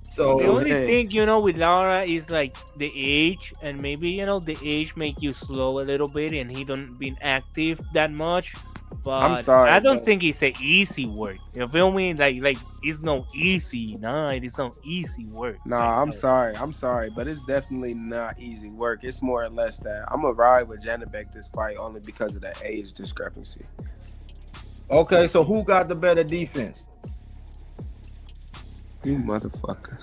So the only thing, with Lara is like the age, and maybe the age make you slow a little bit, and he don't been active that much. But I'm sorry, I don't think it's an easy work. You feel me? Like it's no easy. Nah, it's not easy work. Nah, I'm sorry, but it's definitely not easy work. It's more or less that I'm gonna ride with Janabek this fight only because of the age discrepancy. Okay, so who got the better defense? You motherfucker.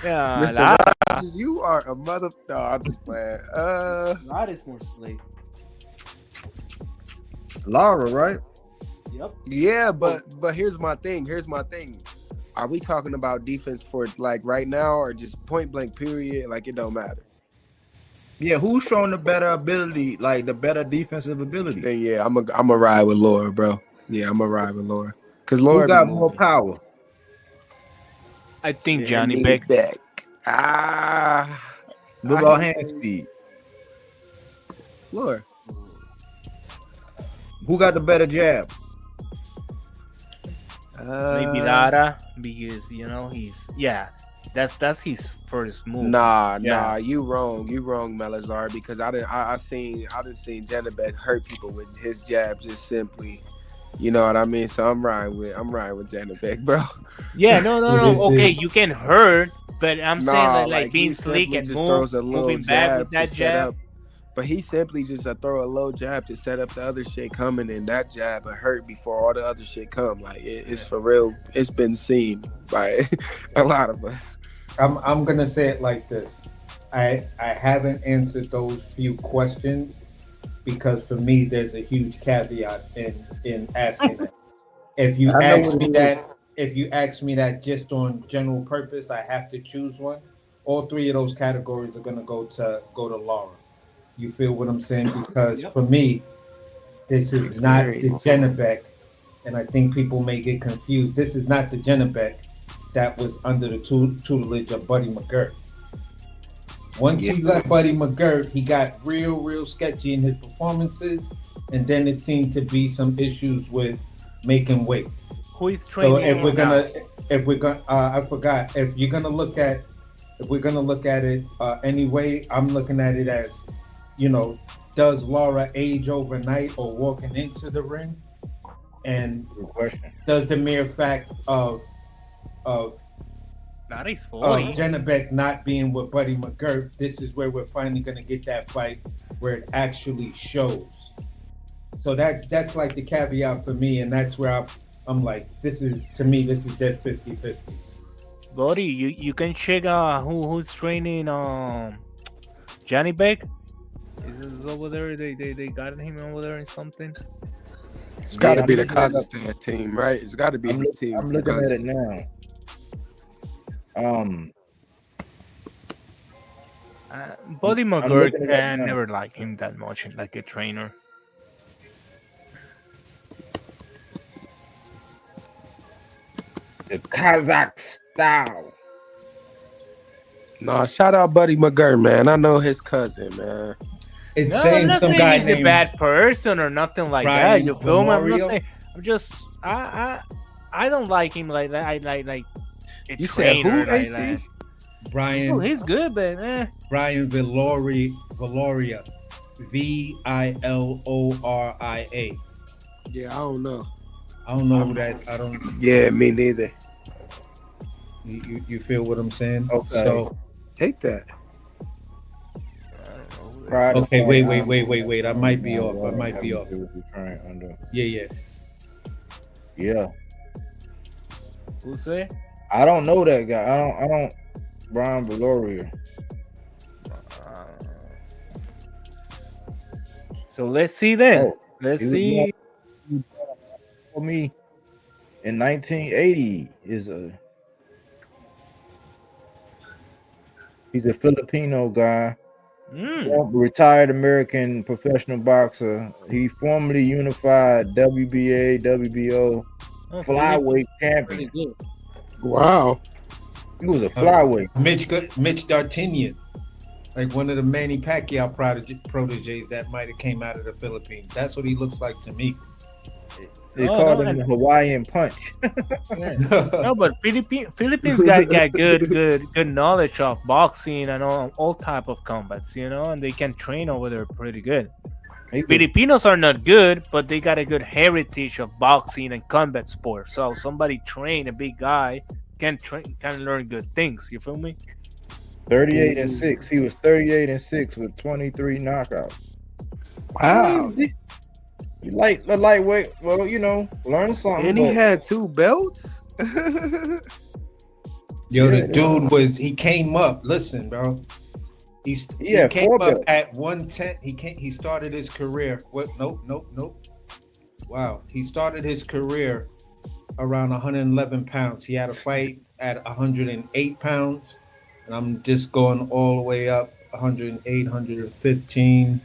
Yeah, Mr. Rogers, you are a mother. No, I'm just playing. Lara is more slave. Lara, right? Yep. Yeah, but here's my thing. Are we talking about defense for like right now or just point blank period? Like it don't matter. Yeah, who's showing the better ability, like the better defensive ability? Then yeah, I'm a ride with Laura, bro. Yeah, I'm a ride with Laura. Cause Laura who got more power? I think Janabek. What about hand speed? Laura. Who got the better jab? Maybe Lara, because that's his first move. Nah, you wrong, Melazar, because I seen Janabek hurt people with his jab just simply. You know what I mean? So I'm riding with Janabek, bro. Yeah, no. Okay, you can hurt, but I'm saying like being slick and moving back with that jab. But he simply just throw a low jab to set up the other shit coming, and that jab will hurt before all the other shit come. Like it's for real. It's been seen by a lot of us. I'm gonna say it like this. I haven't answered those few questions because for me there's a huge caveat in asking that. If you ask me that just on general purpose, I have to choose one. All three of those categories are gonna go to Laura. You feel what I'm saying? Because for me, this is not the Janabek, and I think people may get confused. This is not the Janabek that was under the tutelage of Buddy McGirt. Once he left Buddy McGirt, he got real sketchy in his performances, and then it seemed to be some issues with making weight. Who is So training if we're him gonna, now? if we're gonna, I forgot. If you're gonna look at, if we're gonna look at it anyway, I'm looking at it as, you know, does Laura age overnight or walking into the ring? And Good question. does the mere fact of That is 40. Jenna Beck not being with Buddy McGirt, this is where we're finally gonna get that fight where it actually shows. So that's like the caveat for me, and that's where I'm like, this is just 50-50. Buddy, you can check who's training Johnny Beck. Is it over there? They got him over there in something. It's got to Yeah, be I'm the looking at it. Kazakhstan team, right? It's got to be his team. I'm looking at it now. Buddy I'm McGirt looking at it can now. never like him that much, like a trainer. The Kazakh style. Nah, shout out Buddy McGirt, man. I know his cousin, man. It's No, I'm saying not some saying guy he's a named bad person or nothing like that. Brian You feel me? I'm Memorial? not saying. I'm just I don't like him like that. I like a You said who, trainer like AC? that. Brian Oh, he's good, but Brian Valoria, Viloria. Yeah, I don't know. I don't know who that. I don't. Yeah, me neither. You feel what I'm saying? Okay. So Take that. Pride is okay, fine. wait. I might be off. I might be off. Yeah. Yeah. who say? I don't know that guy. I don't. Brian Valoria. So let's see then. Oh, Let's he was see. For me, in 1980 he's a Filipino guy, retired American professional boxer. He formerly unified WBA, WBO flyweight champion. Wow. He was a flyweight. Mitch D'Artagnan, like one of the Manny Pacquiao proteges that might have came out of the Philippines. That's what he looks like to me. They called him the Hawaiian Punch. No, but Philippines got good knowledge of boxing and all type of combats, you know, and they can train over there pretty good. Filipinos are not good, but they got a good heritage of boxing and combat sport. So somebody train a big guy can learn good things. You feel me? 38-6. He was 38-6 with 23 knockouts. Wow. You like the lightweight? Well, you know, learn something. And he had 2 belts? The dude he came up. Listen, bro. He came up at 110. He started his career. What? Nope. Wow. He started his career around 111 pounds. He had a fight at 108 pounds. And I'm just going all the way up 108, 115,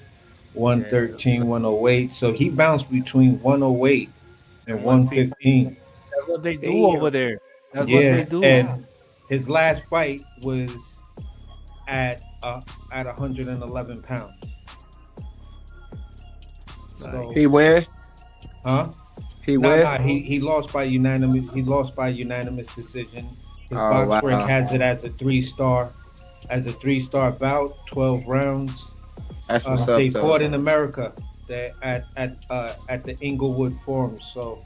113, 108. So he bounced between 108 and 115. That's what they do over there. That's what they do. And his last fight was at 111 pounds. So He win? Huh? He win? Nah, he lost by unanimous. He lost by unanimous decision. His Oh, Boxwork wow. has it as a 3-star, bout, 12 rounds. That's what's up, They though. fought in America at the Inglewood Forum. So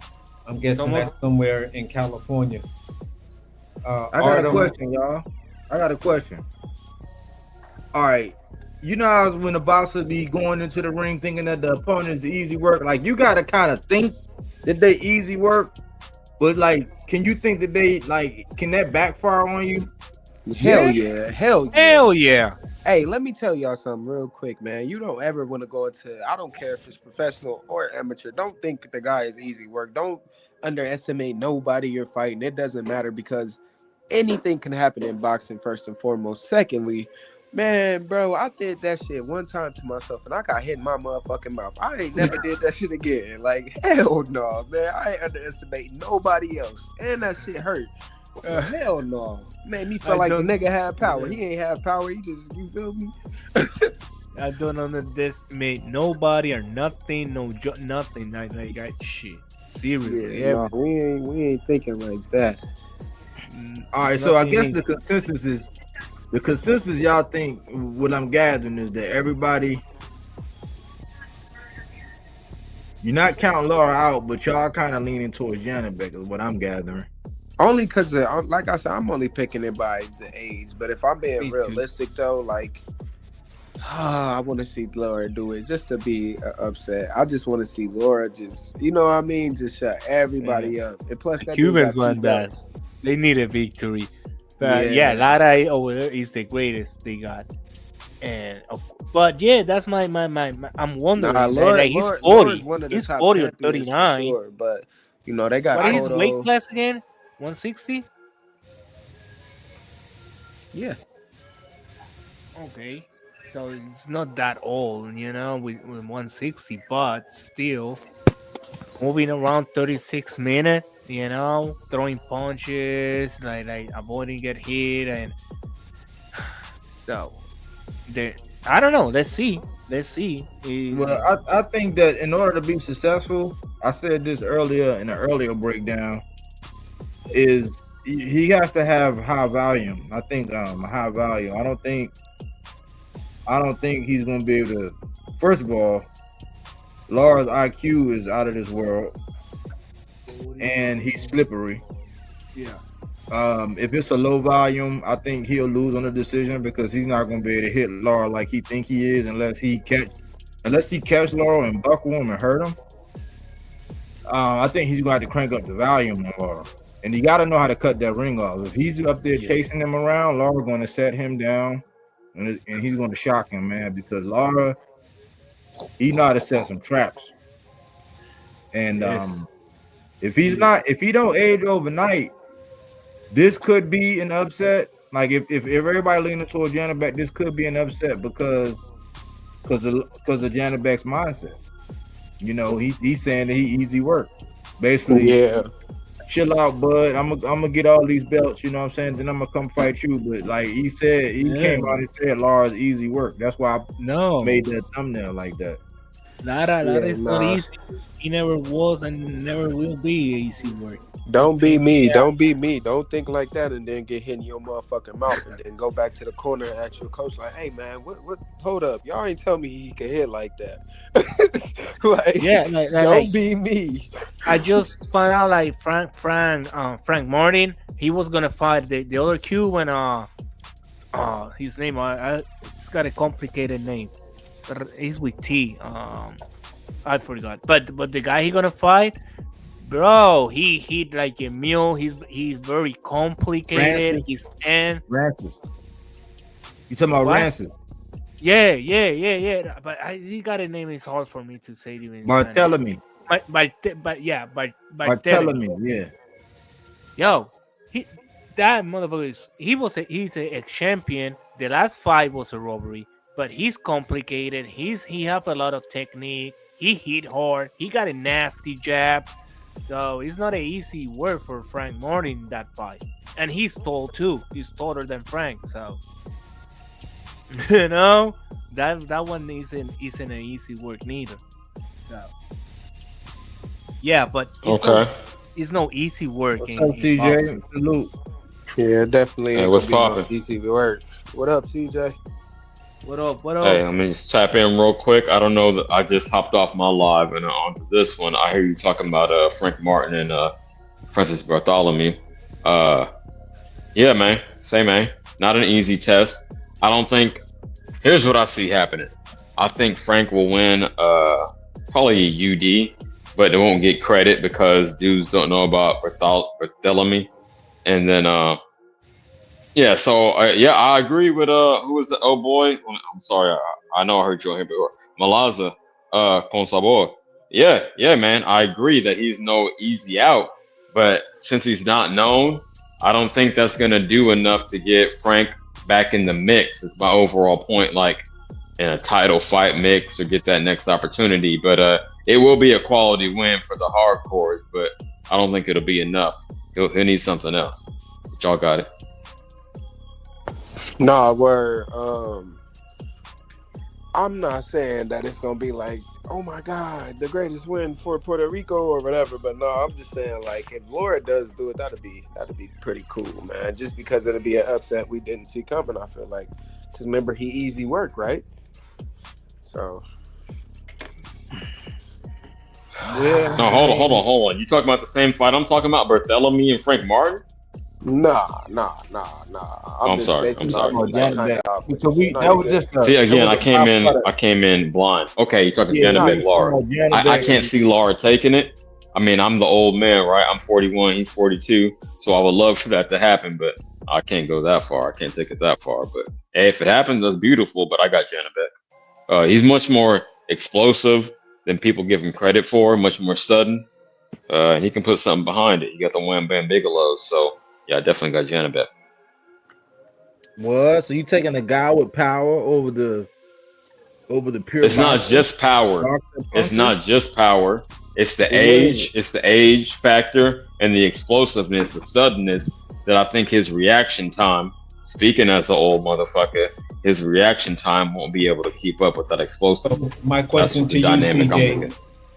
I'm guessing that's somewhere in California. I got a question, y'all. I got a question. All right. You know how when the boxer be going into the ring thinking that the opponent is easy work, like you gotta kind of think that they easy work, but like, can you think that they can that backfire on you? Hell yeah. Hell yeah. Hey, let me tell y'all something real quick, man. You don't ever want to go into, I don't care if it's professional or amateur. Don't think the guy is easy work. Don't underestimate nobody you're fighting. It doesn't matter because anything can happen in boxing, first and foremost. Secondly, man, bro, I did that shit one time to myself and I got hit in my motherfucking mouth. I ain't never did that shit again. Like, hell no, man. I ain't underestimate nobody else. And that shit hurt. Hell no. Made me feel like the nigga had power. He ain't have power. He just, you feel me? I don't underestimate nobody or nothing. Nothing. Like shit. Seriously. Yeah, no, we ain't thinking like that. All right, so I guess the consensus y'all think what I'm gathering is that everybody, you're not counting Laura out, but y'all kind of leaning towards Janet Beck is what I'm gathering. Only because, like I said, I'm only picking it by the age. But if I'm being realistic, though, like, I want to see Laura do it just to be upset. I just want to see Laura just, you know what I mean, just shut everybody up. And plus, the Cubans want that. They need a victory. But yeah, Lara is the greatest they got. And but yeah, that's my I'm wondering. Laura, he's 40. Laura's one of the He's top 40 or champions 39. for sure, but you know they got. What is his weight class again? 160. Yeah. Okay. So it's not that old, you know, with 160, but still moving around 36 minutes, you know, throwing punches, like avoiding get hit, and so I don't know. Let's see. Well, I think that in order to be successful, I said this earlier in an earlier breakdown, is he has to have high volume. I think high value. I don't think he's gonna be able to. First of all, Laura's IQ is out of this world, and he's slippery. Yeah. If it's a low volume, I think he'll lose on the decision because he's not gonna be able to hit Laura like he think he is unless he catch Laura and buckle him and hurt him. I think he's gonna have to crank up the volume on Laura, and you got to know how to cut that ring off. If he's up there chasing him around, Laura's gonna set him down. And he's going to shock him, man, because Laura, he know how to set some traps. And if he don't age overnight, this could be an upset. Like if everybody leaning toward Janet Beck, this could be an upset because of Janet Beck's mindset. You know, he's saying that he easy work, basically. Yeah. Chill out, bud. I'm gonna get all these belts, you know what I'm saying? Then I'm gonna come fight you. But like he said, came out and said Laura's easy work. That's why I made that thumbnail like that. Lara is not easy. He never was and never will be easy work. Don't be me. Yeah. Don't be me. Don't think like that and then get hit in your motherfucking mouth and then go back to the corner and ask your coach like, "Hey man, what? Hold up, y'all ain't tell me he could hit like that." Don't be me. I just found out like Frank Martin, he was gonna fight the other Cuban. His name he's got a complicated name. He's with T. I forgot. But the guy he gonna fight. Bro, he hit like a mule. He's very complicated. Rancid. He's 10. Rancid. You talking about Rancid? Yeah. But he got a name. It's hard for me to say even. Barthélemy. Barthélemy. Yeah. Yo, that motherfucker he's a ex-champion. The last fight was a robbery, but he's complicated. He have a lot of technique. He hit hard. He got a nasty jab. So it's not an easy work for Frank Martin in that fight. And he's tall too. He's taller than Frank. So you know that one isn't an easy work neither. So yeah, but it's no easy work. What's up, CJ? Salute. Yeah, definitely. Hey, what's poppin'? Easy work. What up, CJ? What up? Hey, let me just tap in real quick. I don't know that I just hopped off my live and onto this one. I hear you talking about Frank Martin and Francis Barthélemy. Yeah, man. Say, man. Not an easy test. I don't think. Here's what I see happening. I think Frank will win probably a UD, but they won't get credit because dudes don't know about Barthélemy. And then yeah, so I agree with who was the boy? I'm sorry, I know I heard you on here before. Malaza, con sabor. Yeah, man, I agree that he's no easy out, but since he's not known, I don't think that's gonna do enough to get Frank back in the mix. Is my overall point, like in a title fight mix or get that next opportunity. But it will be a quality win for the hardcores, but I don't think it'll be enough. He'll need something else. But y'all got it. Nah, where I'm not saying that it's gonna be like, oh my God, the greatest win for Puerto Rico or whatever. But no, I'm just saying like if Laura does do it, that'd be pretty cool, man. Just because it'll be an upset we didn't see coming. I feel like, because remember he easy work, right? So. Yeah. No, hold on. You talking about the same fight I'm talking about, Bartholomew and Frank Martin? Nah. I'm sorry. So that was just See again. I came in blind. Okay, you're talking Janabek Lara. I can't see Lara taking it. I mean, I'm the old man, right? I'm 41. He's 42. So I would love for that to happen, but I can't go that far. I can't take it that far. But hey, if it happens, that's beautiful. But I got Janabek. He's much more explosive than people give him credit for. Much more sudden. And he can put something behind it. You got the Wham Bam Bigelow. So yeah, I definitely got Janabek. What? So you taking a guy with power over the pure? It's not just power. It's not just power. It's the age. It's the age factor and the explosiveness, the suddenness that I think his reaction time. Speaking as an old motherfucker, his reaction time won't be able to keep up with that explosiveness. So my question to you, CJ.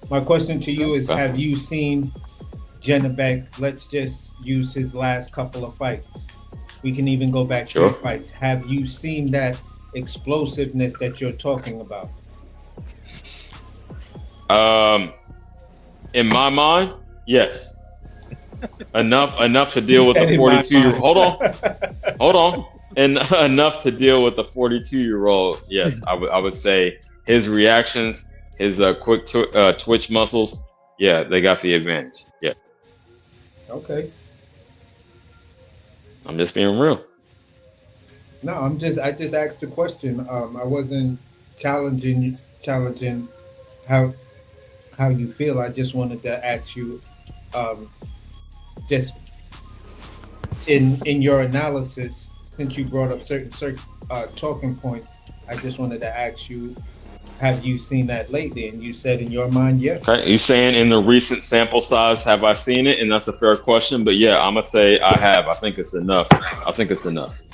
My question to you is: have you seen Janabek? Let's just use his last couple of fights. We can even go back to the fights. Have you seen that explosiveness that you're talking about? In my mind, yes. enough to deal with the 42-year-old. Hold on. And enough to deal with the 42-year-old. Yes, I would say his reactions, his quick twitch muscles. Yeah, they got the advantage. Yeah. Okay. I'm just being real. No, I just asked the question. I wasn't challenging how you feel. I just wanted to ask you, just in your analysis, since you brought up certain talking points, I just wanted to ask you, have you seen that lately? And you said in your mind, yeah. Okay, you saying in the recent sample size, have I seen it? And that's a fair question, but yeah, I'm gonna say I have. I think it's enough.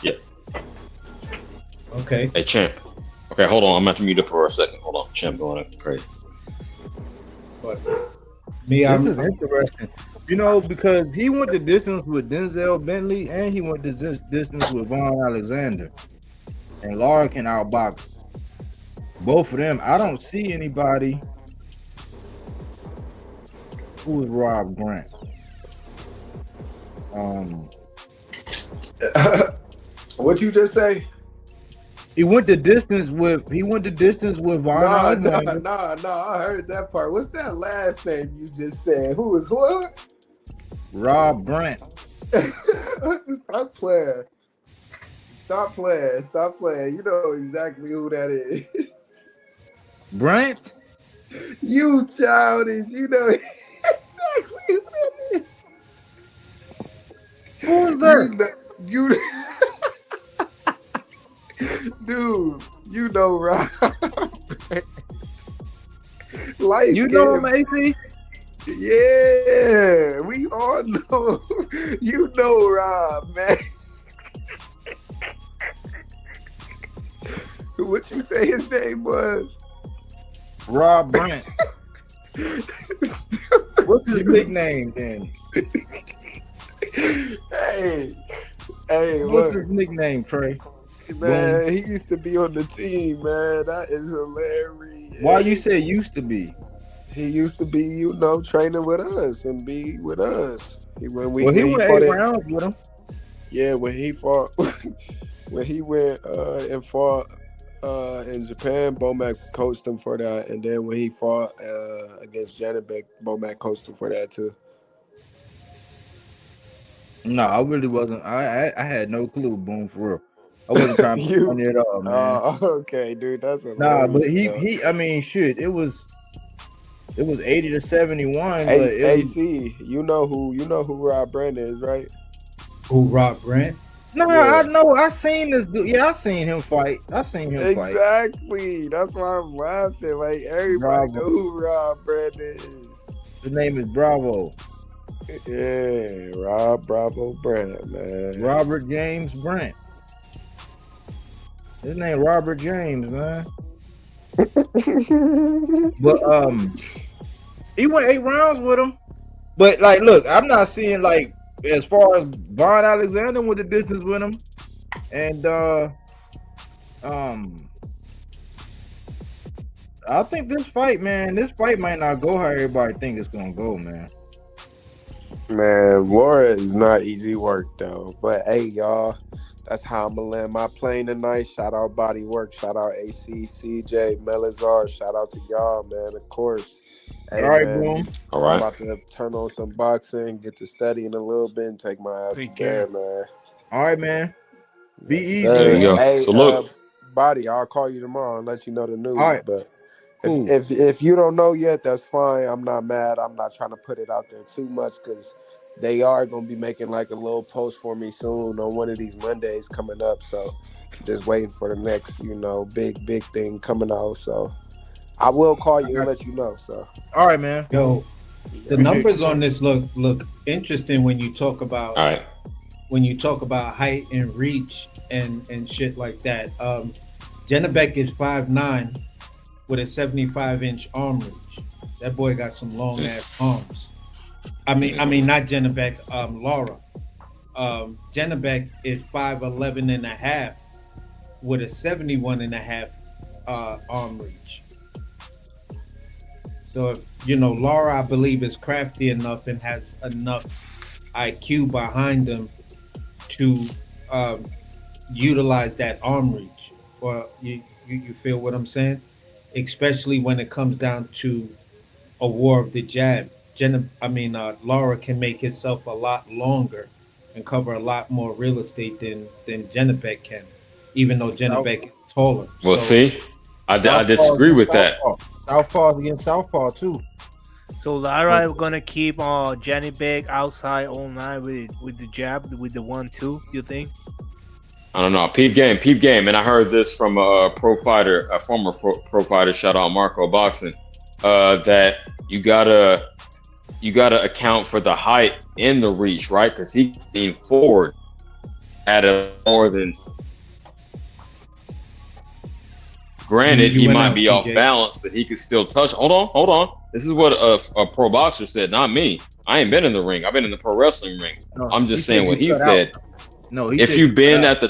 Yeah. Okay. Hey, Champ. Okay, hold on. I'm gonna have to mute up for a second. Hold on, Champ going crazy. But this is interesting. You know, because he went the distance with Denzel Bentley and he went the distance with Von Alexander. And Lara can outbox both of them. I don't see anybody who is Rob Grant. What you just say? He went the distance with Von Alexander. Nah, I heard that part. What's that last name you just said? Who is what? Rob Grant. Stop playing. You know exactly who that is. Brant? You childish. You know exactly who that is. Who is that? Dude, you know Rob. You know him, AC? Yeah, we all know. You know Rob, man. What you say his name was? Rob Brant. What's his nickname then? Hey, what's his nickname, Trey? Man, he used to be on the team, man. That is hilarious. Why you say used to be? He used to be, training with us and be with us. He went 8 rounds with him. Yeah, when he fought, when he went and fought in Japan, Bomac coached him for that. And then when he fought against Janabek, Bomac coached him for that too. No, I really wasn't. I had no clue, Boom, for real. I wasn't trying to be funny at all, man. Oh, okay, dude, that's a but he. I mean, shit, it was 80-71. Hey, but AC, you know who Rob Brand is, right? Who, Rob Grant? No, yeah. I know. I seen this dude. Yeah, I seen him fight. Fight. Exactly. That's why I'm laughing. Like everybody know who Rob Brand is. His name is Bravo. Yeah, Rob Bravo Brand, man. Robert James Brand. His name Robert James, man. But he went 8 rounds with him. But like, look, I'm not seeing like as far as Von Alexander with the distance with him, and I think this fight might not go how everybody think it's gonna go, man. Man, Laura is not easy work though. But hey, y'all, that's how I'm gonna land my plane tonight. Shout out Bodywork, shout out AC, CJ, Melazar, shout out to y'all, man. Of course. Hey, All right, man, boom. All right. I'm about to turn on some boxing, get to studying a little bit, and take my ass to bed, man. All right, man. Be easy. There you go. Hey, So look, Body, I'll call you tomorrow and let you know the news. All right. But Cool. if you don't know yet, that's fine. I'm not mad. I'm not trying to put it out there too much because they are gonna be making like a little post for me soon on one of these Mondays coming up. So just waiting for the next, big thing coming out. So I will call you and let you know. So all right, man. Yo, the numbers on this look interesting when you talk about all right. When you talk about height and reach and shit like that. Janabek is 5'9" with a 75-inch arm reach. That boy got some long ass arms. I mean not Janabek, Laura. Janabek is 5'11" and a half with a 71 and a half arm reach. So Laura, I believe, is crafty enough and has enough IQ behind him to utilize that arm reach. Or you feel what I'm saying? Especially when it comes down to a war of the jab. Laura can make himself a lot longer and cover a lot more real estate than Janabek can, even though Janabek is taller. Well, see, I disagree with that. Southpaw against Southpaw too. So Lara gonna keep Janabek outside all night with the jab, with the 1-2. You think? I don't know. Peep game. And I heard this from a former pro fighter, shout out Marco Boxing, that you gotta account for the height and the reach, right? Because he leaned forward at a more than. Granted, he might be off balance, but he could still touch. Hold on. This is what a pro boxer said, not me. I ain't been in the ring. I've been in the pro wrestling ring. No, I'm just saying what he said. No, if you've been at my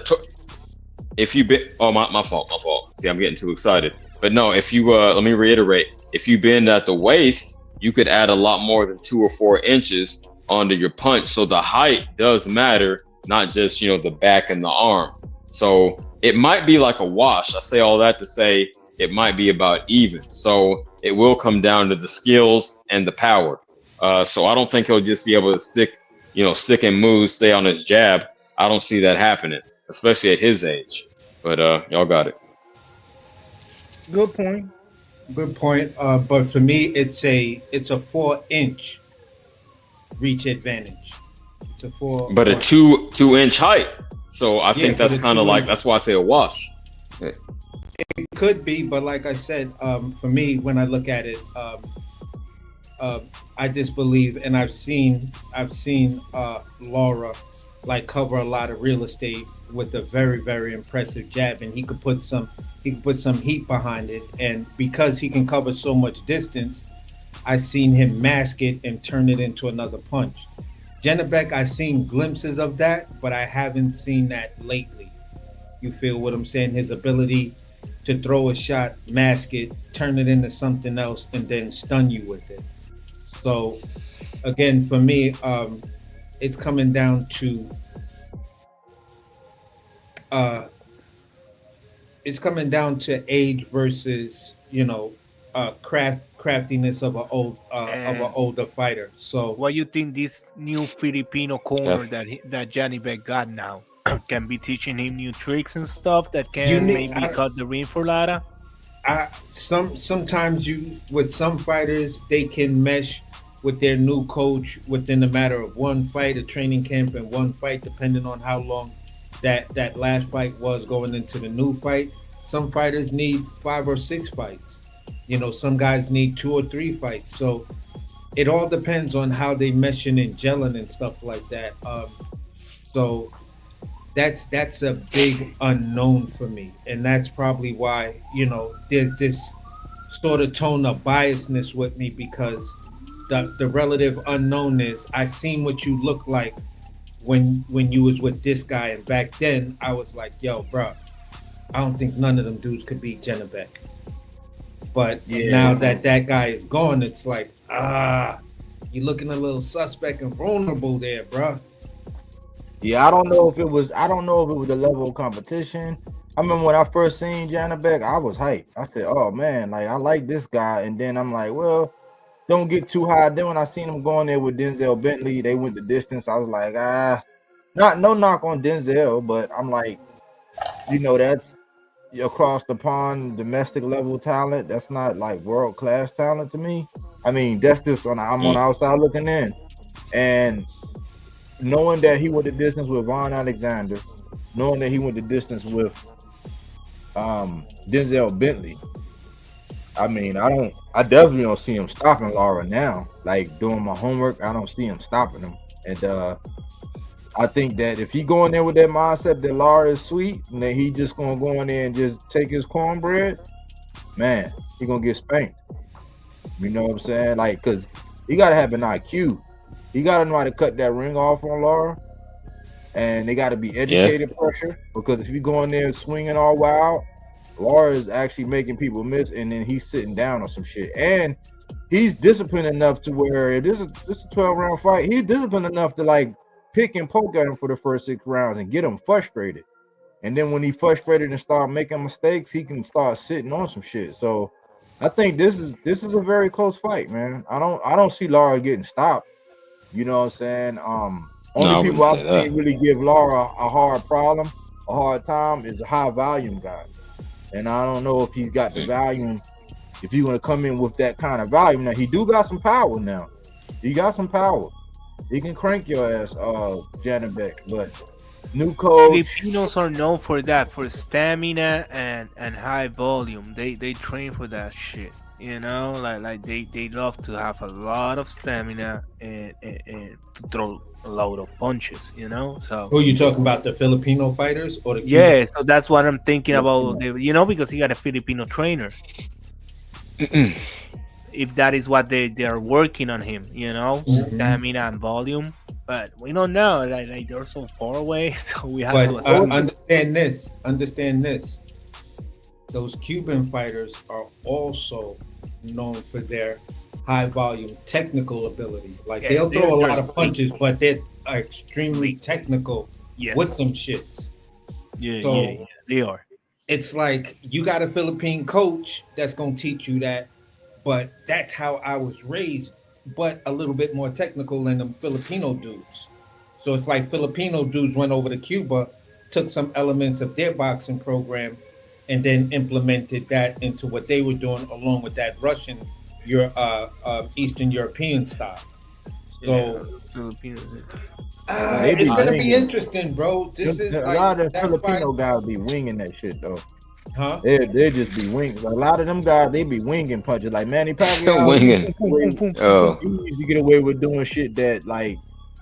fault. See, I'm getting too excited. But no, if you let me reiterate, if you bend at the waist, you could add a lot more than 2 or 4 inches onto your punch. So the height does matter, not just the back and the arm. So it might be like a wash. I say all that to say it might be about even. So it will come down to the skills and the power. So I don't think he'll just be able to stick and move, stay on his jab. I don't see that happening, especially at his age. But y'all got it. Good point. But for me, it's a 4-inch reach advantage. It's a 4. But a 2-inch height. So I think that's kind of like, that's why I say a wash. Yeah. It could be, but like I said, for me, when I look at it, I just believe, and I've seen Laura like cover a lot of real estate with a very, very impressive jab, and he could put some heat behind it. And because he can cover so much distance, I've seen him mask it and turn it into another punch. Janabek, I've seen glimpses of that, but I haven't seen that lately. You feel what I'm saying? His ability to throw a shot, mask it, turn it into something else, and then stun you with it. So, again, for me, it's coming down to age versus craftiness of an older fighter. So what you think this new Filipino corner that Janabek got now can be teaching him new tricks and stuff that can maybe cut the ring for Lara? Sometimes with some fighters, they can mesh with their new coach within a matter of one fight, a training camp, and one fight, depending on how long that last fight was going into the new fight. Some fighters need 5 or 6 fights. Some guys need 2 or 3 fights. So it all depends on how they meshing and gelling and stuff like that. So that's a big unknown for me, and that's probably why there's sort of tone of biasness with me because the relative unknown is I seen what you look like when you was with this guy, and back then I was like, yo, bro, I don't think none of them dudes could beat Janabek. But now that guy is gone, it's like, you're looking a little suspect and vulnerable there, bro. Yeah, I don't know if it was the level of competition. I remember when I first seen Janabek, I was hyped. I said, oh man, like I like this guy. And then I'm like, well, don't get too high. Then when I seen him going there with Denzel Bentley, they went the distance. I was like, no knock on Denzel, but I'm like, that's across the pond, domestic level talent. That's not like world class talent to me. I mean, that's just I'm on the outside looking in, and knowing that he went the distance with Von Alexander, knowing that he went the distance with Denzel Bentley. I mean, I definitely don't see him stopping Lara now. Like doing my homework, I don't see him stopping him. And I think that if he go in there with that mindset that Lara is sweet and that he just gonna go in there and just take his cornbread, man, he gonna get spanked. You know what I'm saying? Like, cause he gotta have an IQ. He gotta know how to cut that ring off on Lara, and they gotta be educated pressure. Because if you go in there swinging all wild, Lara is actually making people miss, and then he's sitting down on some shit. And he's disciplined enough to where this is a 12-round fight. He's disciplined enough to like pick and poke at him for the first 6 rounds and get him frustrated. And then when he frustrated and start making mistakes, he can start sitting on some shit. So I think this is a very close fight, man. I don't see Lara getting stopped. You know what I'm saying? Only people I think really give Lara a hard time is a high volume guy. And I don't know if he's got the volume, if he's going to come in with that kind of volume. Now, he do got some power now. He got some power. He can crank your ass, Janabek. But new coach. Filipinos are known for that, for stamina and high volume. They train for that shit. Like they love to have a lot of stamina and to throw a load of punches, So who are you talking about, the Filipino fighters or the Cuban? So that's what I'm thinking about, because he got a Filipino trainer. If that is what they are working on him, stamina and volume. But we don't know, like they're so far away, so we have to understand this. Those Cuban fighters are also known for their high volume technical ability. Like they'll throw a lot of punches, but they're extremely technical with some shits. Yeah, they are. It's like you got a Philippine coach that's gonna teach you that, but that's how I was raised, but a little bit more technical than the Filipino dudes. So it's like Filipino dudes went over to Cuba, took some elements of their boxing program, and then implemented that into what they were doing, along with that Russian, Eastern European style. So it's gonna be interesting, bro. This is a lot of Filipino guys be winging that shit though. Huh? They just be winging. A lot of them guys, they be winging punches. Like Manny Pacquiao, winging. You need to get away with doing shit that, like,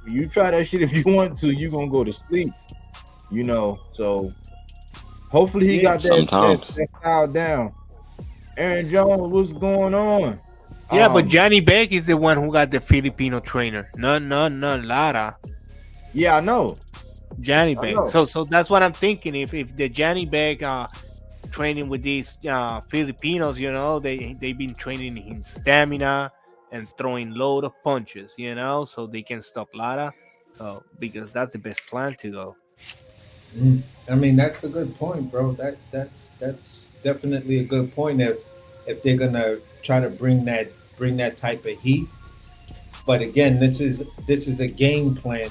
you try that shit if you want to, you gonna go to sleep. So hopefully he got that style down. Aaron Jones, what's going on? Yeah, but Janabek is the one who got the Filipino trainer. No, Lara. Yeah, I know. Janabek. So that's what I'm thinking. If the Janabek training with these Filipinos, they've been training in stamina and throwing load of punches, so they can stop Lara. Because that's the best plan to go. I mean, that's a good point, bro. That's definitely a good point. If they're gonna try to bring that type of heat, but again, this is a game plan.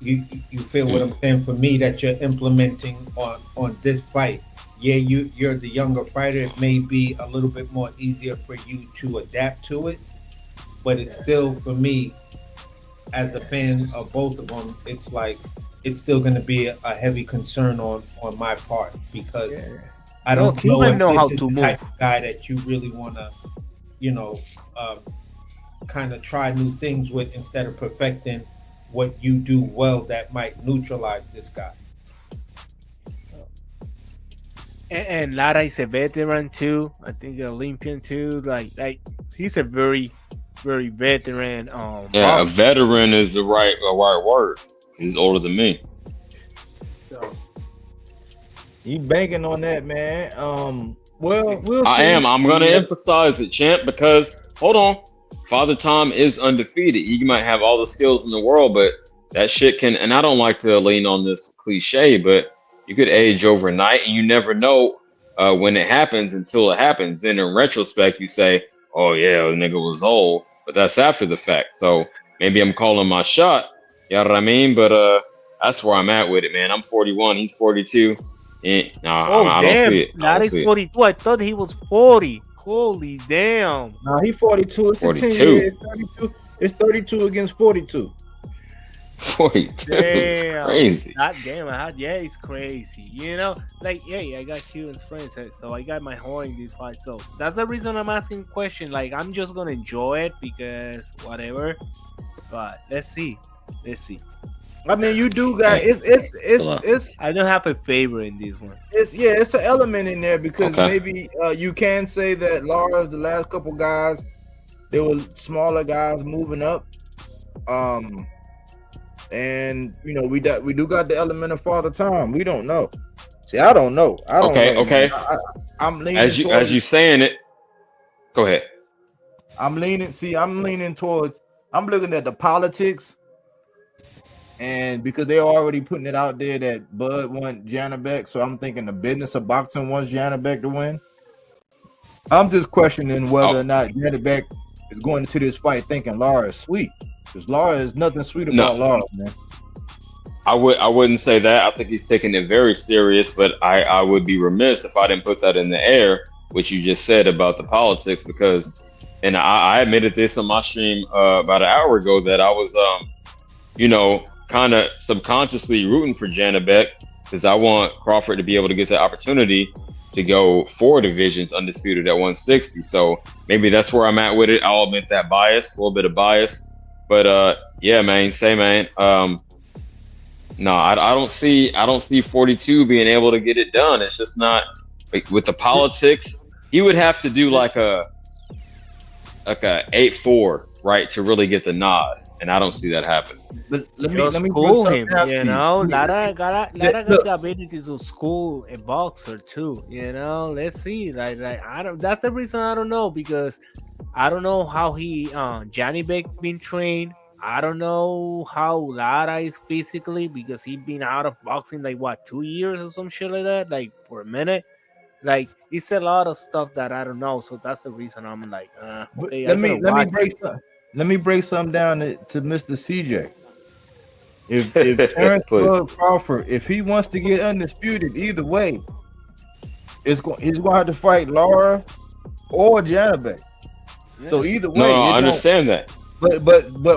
You feel what I'm saying? For me, that you're implementing on this fight. Yeah, you're the younger fighter. It may be a little bit more easier for you to adapt to it, but it's still, for me, as a fan of both of them, it's like it's still going to be a heavy concern on my part, because I don't know if this is the type of guy that you really want to, kind of try new things with, instead of perfecting what you do well that might neutralize this guy. And Lara is a veteran too. I think Olympian too. Like he's a very veteran. Yeah, a boxer. veteran is the right word. He's older than me. So He banking on that, man. Well, we'll I see. am. I'm gonna emphasize it, champ, because hold on, Father Time is undefeated. He might have all the skills in the world, but that shit can. And I don't like to lean on this cliche, but you could age overnight, and you never know when it happens until it happens. Then in retrospect, you say, "Oh yeah, the nigga was old," but that's after the fact. So maybe I'm calling my shot. You know what I mean? But that's where I'm at with it, man. I'm 41. He's 42. I don't see it. Lara is 42. I thought he was 40. Holy damn! No, he 42. It's 42. 10 years. It's 32. It's 32 against 42. 42. It's crazy. God damn, it's crazy. You know, like, hey, I got Cuban friends, so I got my horn in this fight. So that's the reason I'm asking question. Like, I'm just gonna enjoy it because whatever. But let's see. I mean, you do got it's. I don't have a favorite in this one. It's an element in there because maybe you can say that Laura's the last couple guys, they were smaller guys moving up, and you know we do got the element of Father Time. We don't know. See, I don't know. I don't know. Okay. I'm leaning as you saying it. Go ahead. I'm leaning towards. I'm looking at the politics. And because they're already putting it out there that Bud wants Janabek, so I'm thinking the business of boxing wants Janabek to win. I'm just questioning whether or not Janabek is going into this fight thinking Laura is sweet, because Laura is nothing sweet about Laura, man. I wouldn't say that. I think he's taking it very serious, but I would be remiss if I didn't put that in the air, which you just said about the politics, because, and I admitted this on my stream about an hour ago that I was, kind of subconsciously rooting for Janabek because I want Crawford to be able to get the opportunity to go 4 divisions undisputed at 160. So maybe that's where I'm at with it. I'll admit that bias, a little bit of bias, but yeah, man, no, I don't see 42 being able to get it done. It's just not like, with the politics. He would have to do like a 8-4, right, to really get the nod. And I don't see that happen. But let me school him. You know, Lara got the ability to school a boxer too. You know, let's see. Like I don't. That's the reason I don't know, because I don't know how Janibek been trained. I don't know how Lara is physically, because he been out of boxing like 2 years or some shit like that, like for a minute. Like it's a lot of stuff that I don't know. So that's the reason I'm like, okay, let me break something down to Mr. CJ. If Terrence Crawford, if he wants to get undisputed, either way, he's going to have to fight Lara or Janabek. Yeah. So either way, no, I understand that. But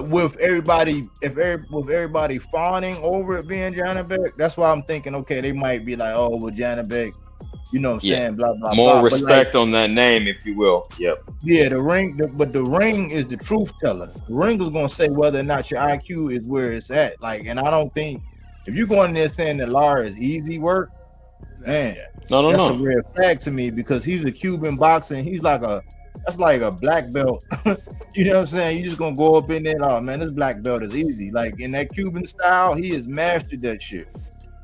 with everybody, with everybody fawning over it being Janabek, that's why I'm thinking, okay, they might be like, oh, well, Janabek. You know what I'm saying? Blah, blah, more blah. respect on that name, if you will. Yep. Yeah, the ring is the truth teller. The ring is going to say whether or not your IQ is where it's at. Like, and I don't think if you're going in there saying that Lara is easy work, man, that's a red flag to me, because he's a Cuban boxer. And he's like that's like a black belt. You know what I'm saying? You just going to go up in there, oh man, this black belt is easy. Like in that Cuban style, he has mastered that shit.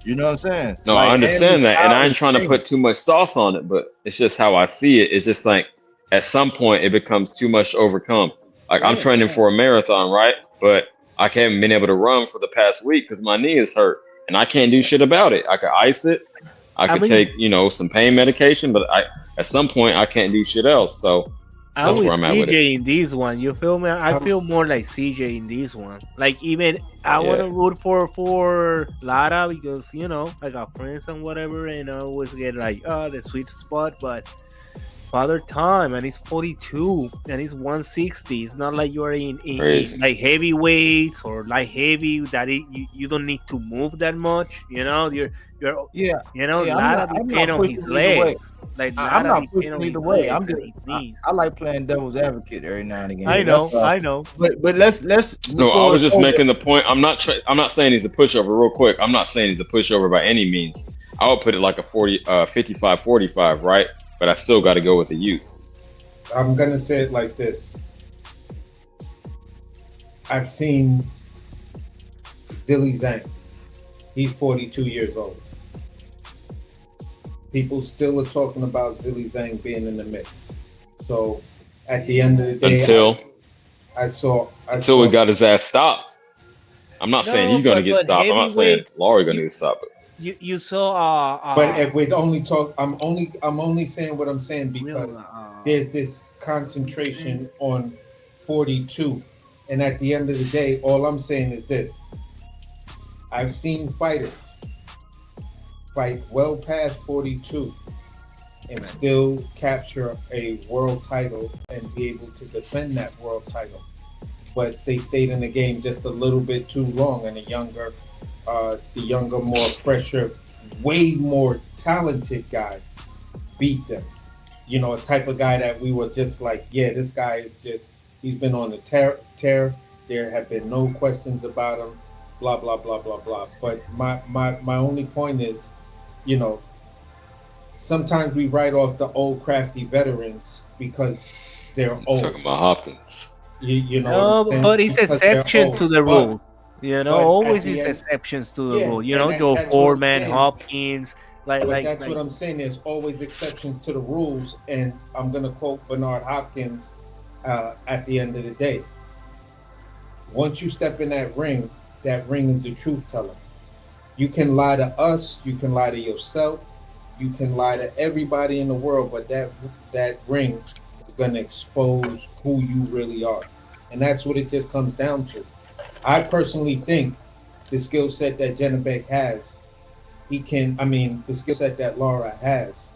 You know what I'm saying? No, like, I understand that, and I ain't trying to put too much sauce on it, but it's just how I see it. It's just like at some point it becomes too much to overcome. Like I'm training for a marathon, right? But I haven't been able to run for the past week because my knee is hurt, and I can't do shit about it. I could ice it, I could take some pain medication, but at some point I can't do shit else. So that's where I'm at with it. CJ in this one, you feel me? I feel more like CJ in this one. Like even I want to root for Lara because I got friends and whatever, and I always get like the sweet spot. But Father Time, and he's 42, and he's 160. It's not like you're in like heavyweights or light heavy that you don't need to move that much. You know, you're Yeah, you know, yeah. Lara depend on his legs. Like I'm Lara not depend pushing on either his way. legs I'm and just his knees. I like playing devil's advocate every now and again. I know. But let's. No, I was just making the point. I'm not saying he's a pushover. Real quick, I'm not saying he's a pushover by any means. I would put it like a 55-45, right? But I still got to go with the youth. I'm gonna say it like this. I've seen Zhilei Zhang. He's 42 years old. People still are talking about Zhilei Zhang being in the mix. So at the end of the day, until we got his ass stopped. I'm not saying he's gonna get stopped. I'm not saying Laurie gonna get stopped. You saw. But if we only talk, I'm only saying what I'm saying because there's this concentration on 42, and at the end of the day, all I'm saying is this: I've seen fighters fight well past 42 and still capture a world title and be able to defend that world title, but they stayed in the game just a little bit too long, and the younger, more fresher, way more talented guy beat them. You know, a type of guy that we were just like, yeah, this guy is just, he's been on the tear. There have been no questions about him, blah, blah, blah, blah, blah. But my only point is, you know, sometimes we write off the old crafty veterans because they're old. Talking about Hopkins. You know, no, but it's exception to the rule. You know, always is exceptions to the rule. You know, Joe Foreman, Hopkins. Like that's what I'm saying. There's always exceptions to the rules, and I'm gonna quote Bernard Hopkins at the end of the day. Once you step in that ring is the truth teller. You can lie to us, you can lie to yourself, you can lie to everybody in the world, but that ring is gonna expose who you really are, and that's what it just comes down to. I personally think the skill set that Janabek has, the skill set that Lara has.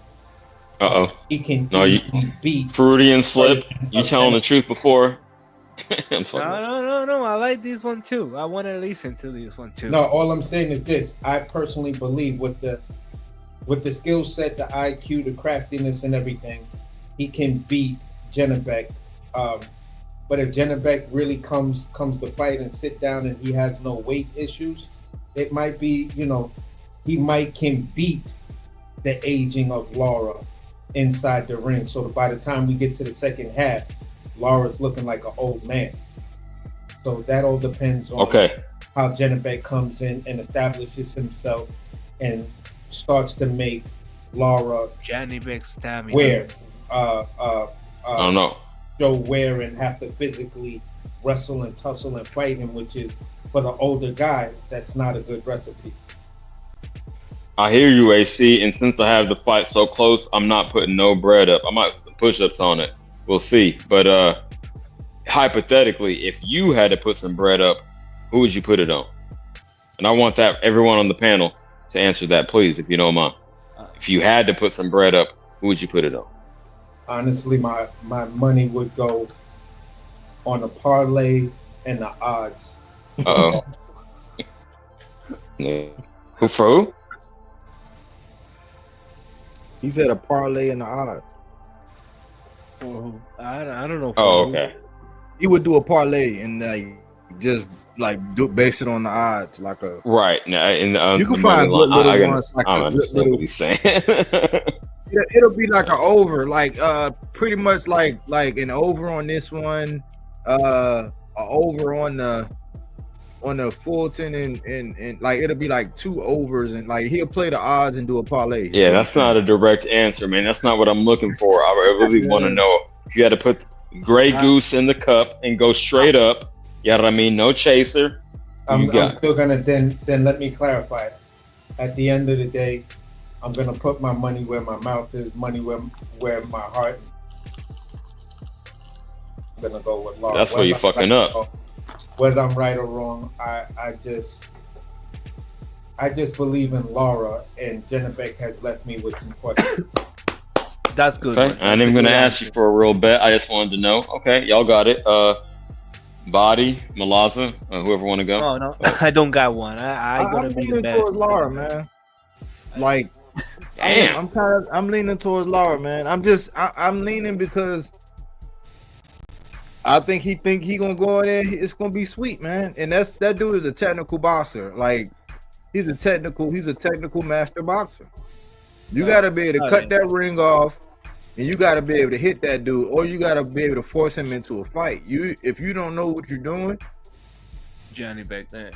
He can beat Freudian slip. You telling the truth before? No. I like this one too. I want to listen to this one too. No, all I'm saying is this. I personally believe with the skill set, the IQ, the craftiness, and everything, he can beat Janabek. But if Janabek really comes to fight and sit down and he has no weight issues, it might be, you know, he can beat the aging of Lara inside the ring. So by the time we get to the second half, Lara's looking like an old man. So that all depends on how Janabek comes in and establishes himself and starts to make Lara Janabek stamina. Where I don't know. Show wear and have to physically wrestle and tussle and fight him, which is for the older guy, that's not a good recipe. I hear you, AC, and since I have the fight so close, I'm not putting no bread up. I might put some push-ups on it. We'll see. But hypothetically, if you had to put some bread up, who would you put it on? And I want that everyone on the panel to answer that, please, if you don't mind. If you had to put some bread up, who would you put it on? Honestly, my money would go on a parlay and the odds. Yeah. Who for who? He said a parlay and the odds. I don't know. Oh, okay. He would do a parlay and base it on the odds, like a right. Now, you can find good little ones. I understand what he's saying. It'll be like an over, like pretty much like an over on this one, a over on the Fulton and like it'll be like two overs and like he'll play the odds and do a parlay. Yeah, that's not a direct answer, man. That's not what I'm looking for. I really want to know if you had to put Grey Goose in the cup and go straight up. You know what I mean? No chaser. I'm still gonna then let me clarify. At the end of the day, I'm gonna put my money where my mouth is, money where my heart. I'm gonna go with Laura. That's where you're fucking up. Whether I'm right or wrong, I just believe in Laura, and Janabek has left me with some questions. That's good. Okay, I ain't even gonna ask you for a real bet. I just wanted to know. Okay, y'all got it. Body, Malaza, whoever want to go. Oh no, I don't got one. I'm leaning towards Laura, man. Like, damn, I'm leaning towards Laura, man. I'm leaning because I think he gonna go in there. It's gonna be sweet, man. And that dude is a technical boxer. Like, he's a technical master boxer. You gotta be able to cut that ring off. And you gotta be able to hit that dude, or you gotta be able to force him into a fight. If you don't know what you're doing, Johnny back there.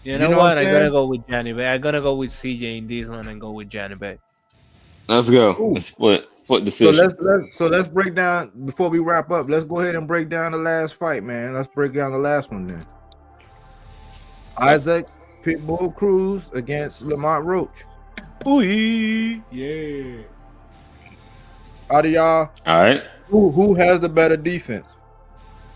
You know what? I gotta go with Johnny back. I gotta go with CJ in this one and go with Johnny back. Let's go. Let's split decision. So let's break down before we wrap up. Let's go ahead and break down the last fight, man. Let's break down the last one then. Isaac Pitbull Cruz against Lamont Roach. Ooh, yeah. Out of y'all, all right. Who has the better defense?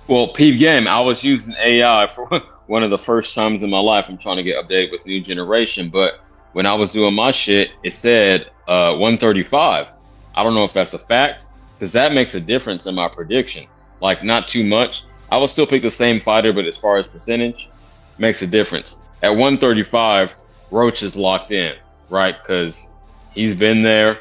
Well, Peep Game, I was using AI for one of the first times in my life. I'm trying to get updated with new generation, but when I was doing my shit, it said 135. I don't know if that's a fact, because that makes a difference in my prediction. Like, not too much. I would still pick the same fighter, but as far as percentage, makes a difference. At 135, Roach is locked in, right? Because he's been there.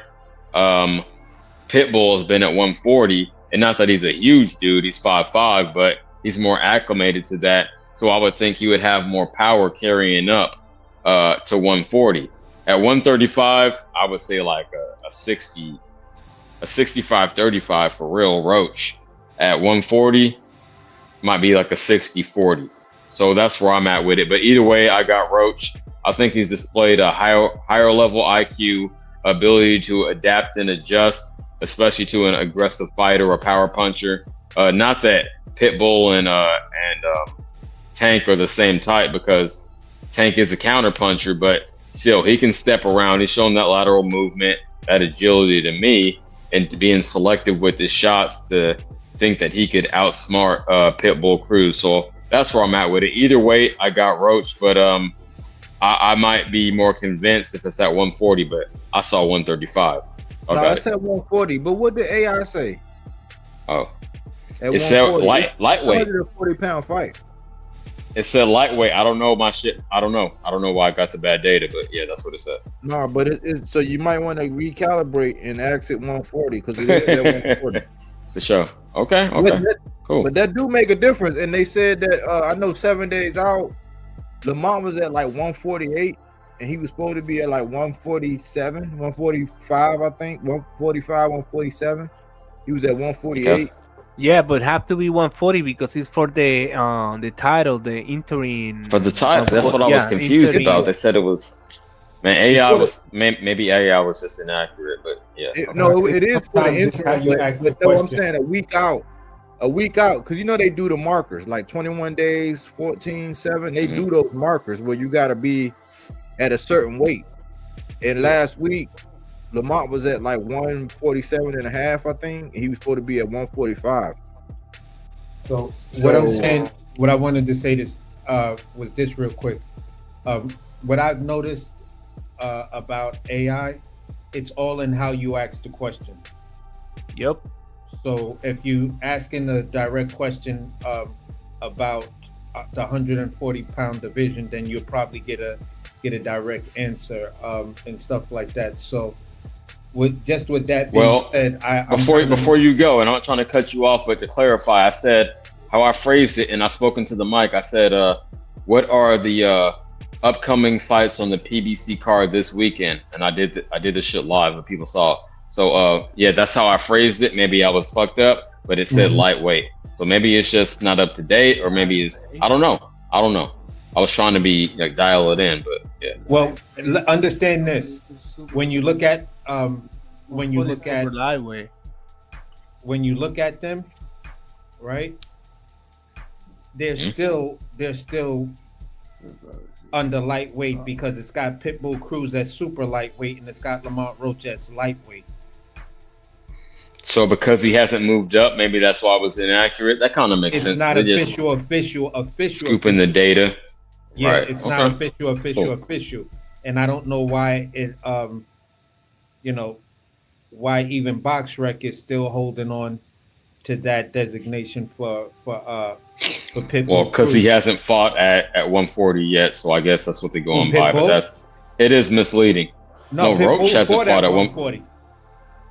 Pitbull has been at 140, and not that he's a huge dude, he's 5'5", but he's more acclimated to that. So I would think he would have more power carrying up to 140. At 135, I would say like a 65-35 for real Roach. At 140, might be like a 60-40. So that's where I'm at with it. But either way, I got Roach. I think he's displayed a higher level IQ, ability to adapt and adjust, especially to an aggressive fighter or power puncher. Not that Pitbull and Tank are the same type, because Tank is a counter puncher, but still he can step around. He's shown that lateral movement, that agility to me, and to being selective with his shots to think that he could outsmart Pitbull Cruz. So that's where I'm at with it. Either way, I got Roach, but I might be more convinced if it's at 140, but I saw 135. I said 140, but what did AI say? Oh, it said lightweight. 140-pound fight. It said lightweight. I don't know my shit. I don't know why I got the bad data, but yeah, that's what it said. No, but it's so you might want to recalibrate and ask it 140, because it is at 140. For sure. Okay. Cool. But that do make a difference. And they said that I know 7 days out, Lamont was at like 148. And he was supposed to be at like 147, 145, I think. 145, 147. He was at 148. Okay. Yeah, but have to be 140 because it's for the title, the interim. For the title, that's what I was confused about. They said it was, man, AI was maybe AI was just inaccurate, but yeah. It is for the interim. But what I'm saying, a week out, because you know they do the markers like 21 days, 14, 7. They do those markers where you got to be at a certain weight. And last week, Lamont was at like 147 and a half, I think. And he was supposed to be at 145. So what I'm saying, what I wanted to say this was this real quick. What I've noticed about AI, it's all in how you ask the question. Yep. So if you asking a direct question about the 140-pound division, then you'll probably get a direct answer and stuff like that. So with that being said, before you go, and I'm not trying to cut you off, but to clarify, I said how I phrased it, and I've spoken to the mic. I said, what are the upcoming fights on the PBC card this weekend? And I did the shit live and people saw it. So yeah, that's how I phrased it. Maybe I was fucked up, but it said lightweight. So maybe it's just not up to date, or maybe it's I don't know. I was trying to be like dial it in, but yeah. Well, understand this: when you look at lightweight, when you look at them, right? They're still under lightweight because it's got Pitbull Cruz that's super lightweight and it's got Lamont Roach that's lightweight. So because he hasn't moved up, maybe that's why it was inaccurate. That kind of makes sense. It's not official. Scooping the data. Yeah, right. It's not official. And I don't know why it why even BoxRec is still holding on to that designation for Pitbull. Well, because he Cruz. hasn't fought at 140 yet, so I guess that's what they're going by. Pitbull? But it is misleading. No, Pitbull Roach hasn't fought at 140.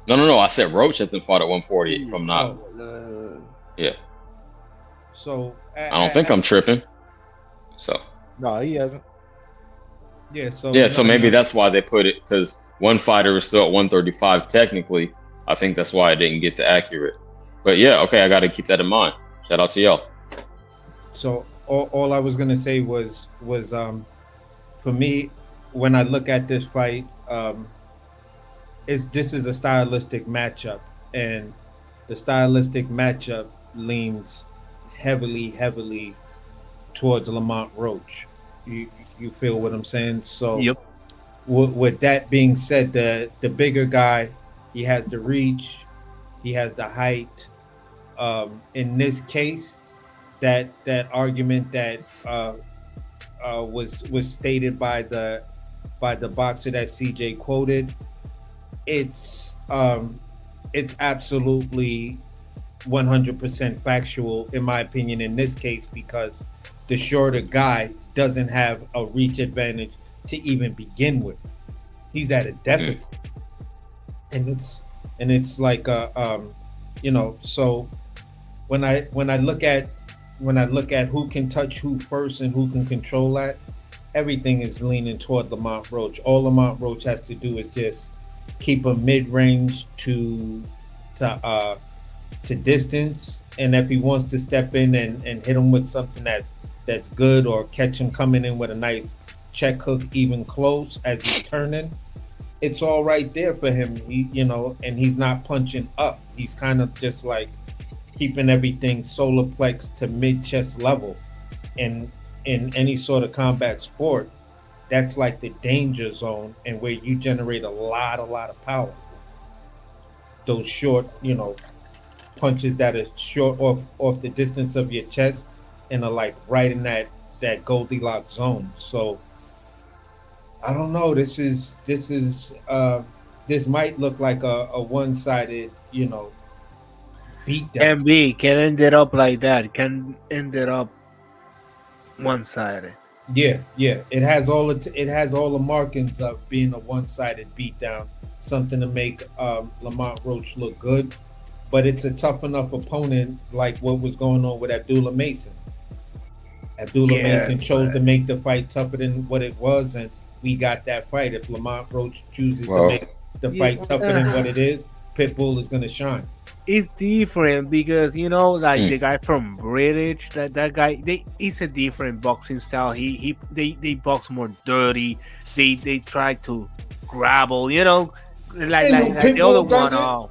No. I said Roach hasn't fought at 140. If I'm not, yeah. So I don't think I'm tripping. So No, he hasn't. yeah. So so maybe that's why they put it, because one fighter is still at 135 technically. I think that's why I didn't get the accurate. But yeah, okay, I got to keep that in mind. Shout out to y'all. So all I was gonna say was for me, when I look at this fight, this is a stylistic matchup, and the stylistic matchup leans heavily towards Lamont Roach. You feel what I'm saying? So Yep. With that being said, the bigger guy, he has the reach, he has the height. In this case, that argument that was stated by the boxer that CJ quoted, it's absolutely 100% factual in my opinion in this case, because the shorter guy doesn't have a reach advantage to even begin with. He's at a deficit, and it's like so when I look at who can touch who first and who can control that, everything is leaning toward Lamont Roach. All Lamont Roach has to do is just keep a mid-range to distance, and if he wants to step in and hit him with something that's good, or catch him coming in with a nice check hook even close as he's turning, it's all right there for him. And he's not punching up. He's kind of just like keeping everything solar plex to mid-chest level. And in any sort of combat sport, that's like the danger zone, and where you generate a lot of power. Those short, punches that are short off the distance of your chest and are like right in that Goldilocks zone. So I don't know. This might look like a one-sided, beatdown. Can end it up like that. Can end it up one-sided. Yeah. It has all the markings of being a one-sided beatdown. Something to make Lamont Roach look good, but it's a tough enough opponent, like what was going on with Abdullah Mason. Mason chose to make the fight tougher than what it was, and we got that fight. If Lamont Roach chooses to make the fight tougher than what it is, Pitbull is going to shine. It's different because the guy from British, that guy, it's a different boxing style. They box more dirty. They try to grapple, like the other one.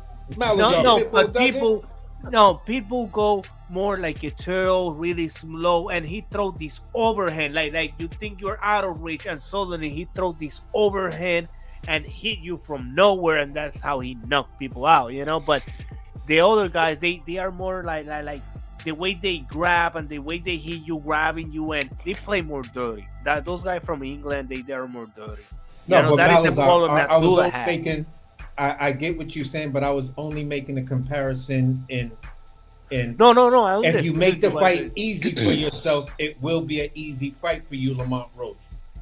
Pitbull go more like a turtle, really slow, and he throw this overhand, like you think you're out of reach, and suddenly he throw this overhand and hit you from nowhere, and that's how he knocked people out, But the other guys, they are more like the way they grab and the way they hit you, grabbing you, and they play more dirty. Those guys from England, they are more dirty. No, but that is the problem that I was Abdullah only had. making. I get what you're saying, but I was only making a comparison in. No. If you make the fight easy for yourself, it will be an easy fight for you, Lamont Roach.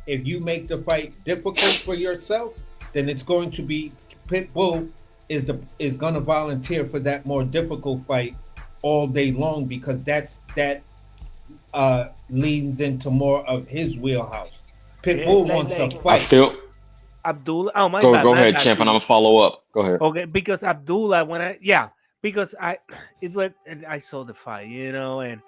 If you make the fight difficult for yourself, then it's going to be Pitbull is going to volunteer for that more difficult fight all day long, because that leans into more of his wheelhouse. Pitbull wants a fight. I feel Abdullah. Oh my Go bad. ahead, champ, and I'm gonna follow up. Go ahead. Okay, because Abdullah, I saw the fight, and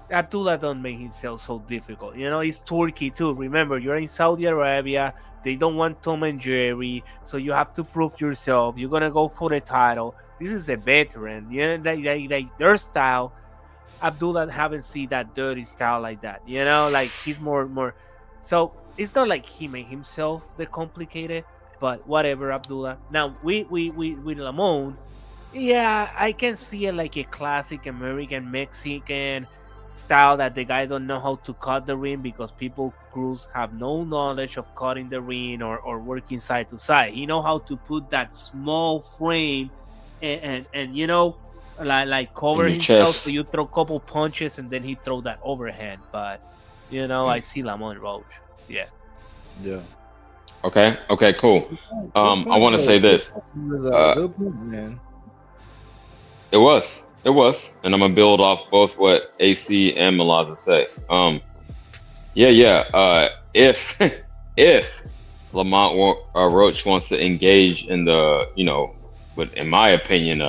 Abdullah don't make himself so difficult. He's Turkey too. Remember, you're in Saudi Arabia. They don't want Tom and Jerry, so you have to prove yourself. You're gonna go for the title. This is a veteran. Like their style. Abdullah haven't seen that dirty style like that. Like he's more. So it's not like he made himself the complicated, but whatever, Abdullah. Now with Lamont, yeah, I can see it like a classic American Mexican style that the guy don't know how to cut the ring because people Cruz have no knowledge of cutting the ring or working side to side. He know how to put that small frame and you know like cover In your himself chest. so you throw a couple punches and then he throw that overhand. But you know I see Lamont Roach. Yeah. Yeah. Okay. Okay. Cool. I want to say this. Good point, man. It was, and I'm gonna build off both what AC and Malaza say. If if Lamont Roach wants to engage in the, you know, but in my opinion,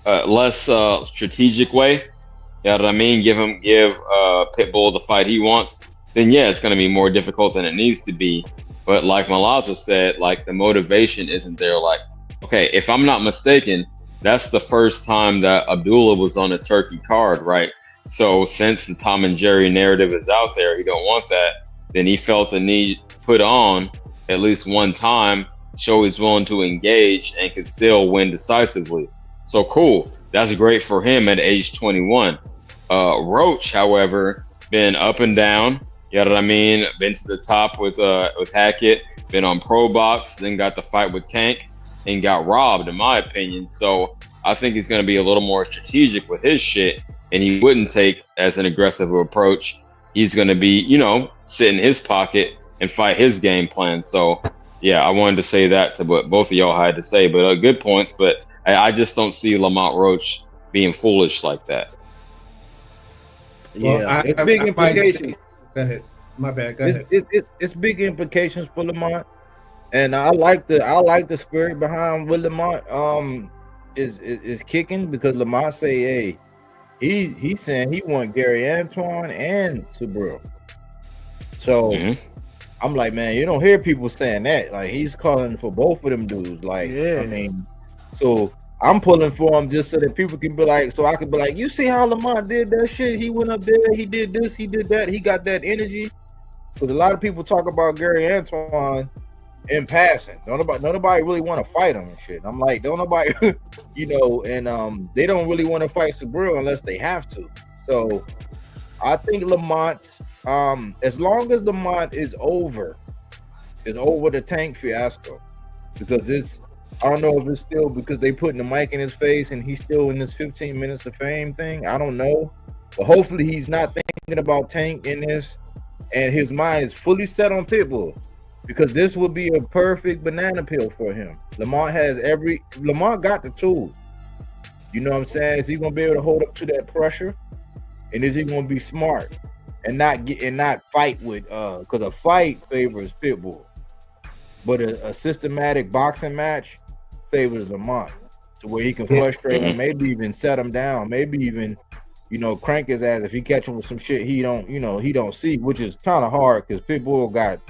less strategic way, you know what I mean? Give Pitbull the fight he wants. Then yeah, it's gonna be more difficult than it needs to be. But like Malaza said, like the motivation isn't there. Like, okay, if I'm not mistaken, that's the first time that Abdullah was on a turkey card, right? So since the Tom and Jerry narrative is out there, he don't want that. Then he felt the need to put on at least one time, show he's willing to engage and could still win decisively. So cool, that's great for him at age 21. Roach, however, been up and down. You know what I mean? Been to the top with Hackett, been on Pro Box, then got the fight with Tank and got robbed, in my opinion. So I think he's going to be a little more strategic with his shit, and he wouldn't take as an aggressive approach. He's going to be, you know, sit in his pocket and fight his game plan. So yeah, I wanted to say that to what both of y'all had to say, but good points. But I just don't see Lamont Roach being foolish like that. Yeah, it's big implications. Go ahead. My bad. Go ahead. It's big implications for Lamont, and I like the spirit behind what Lamont is kicking, because Lamont say, hey, he's saying he want Gary Antoine and Subaru. So I'm like, man, you don't hear people saying that. Like, he's calling for both of them dudes. Like, yeah. I mean, so I'm pulling for him just so that people can be like, so I could be like, you see how Lamont did that shit? He went up there, he did this, he did that, he got that energy. Because a lot of people talk about Gary Antoine in passing. Nobody really want to fight him and shit. I'm like, don't nobody, you know, and they don't really want to fight Subaru unless they have to. So I think Lamont, as long as Lamont is over the Tank fiasco, because I don't know if it's still because they putting the mic in his face and he's still in this 15 minutes of fame thing. I don't know, but hopefully he's not thinking about Tank in this, and his mind is fully set on Pitbull, because this would be a perfect banana peel for him. Lamont got the tools. You know what I'm saying? Is he gonna be able to hold up to that pressure? And is he gonna be smart and not fight with because a fight favors Pitbull, but a systematic boxing match favors Lamont, to where he can frustrate him, maybe even set him down, maybe even, you know, crank his ass if he catch him with some shit he don't see, which is kind of hard because Pitbull got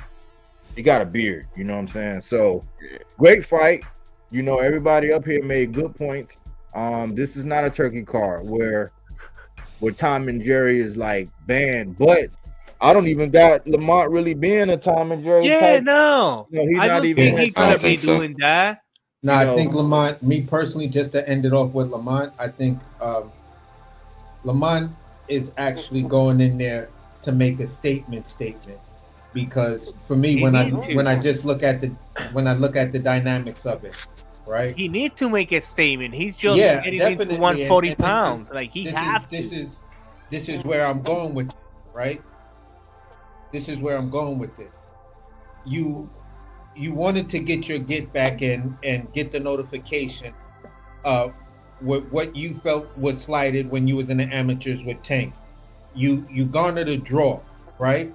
a beard, you know what I'm saying? So great fight. You know, everybody up here made good points. This is not a turkey card where Tom and Jerry is like banned, but I don't even got Lamont really being a Tom and Jerry type. No, he's I not don't even. think he's gonna be doing that. No, I think Lamont, me personally, just to end it off with Lamont, I think Lamont is actually going in there to make a statement. Because for me, when I just look at the dynamics of it, right? He needs to make a statement. He's just getting into 140 pounds. This is where I'm going with it, right? This is where I'm going with it. You wanted to get your get back in and get the notification of what you felt was slighted when you was in the amateurs with Tank. You garnered a draw, right?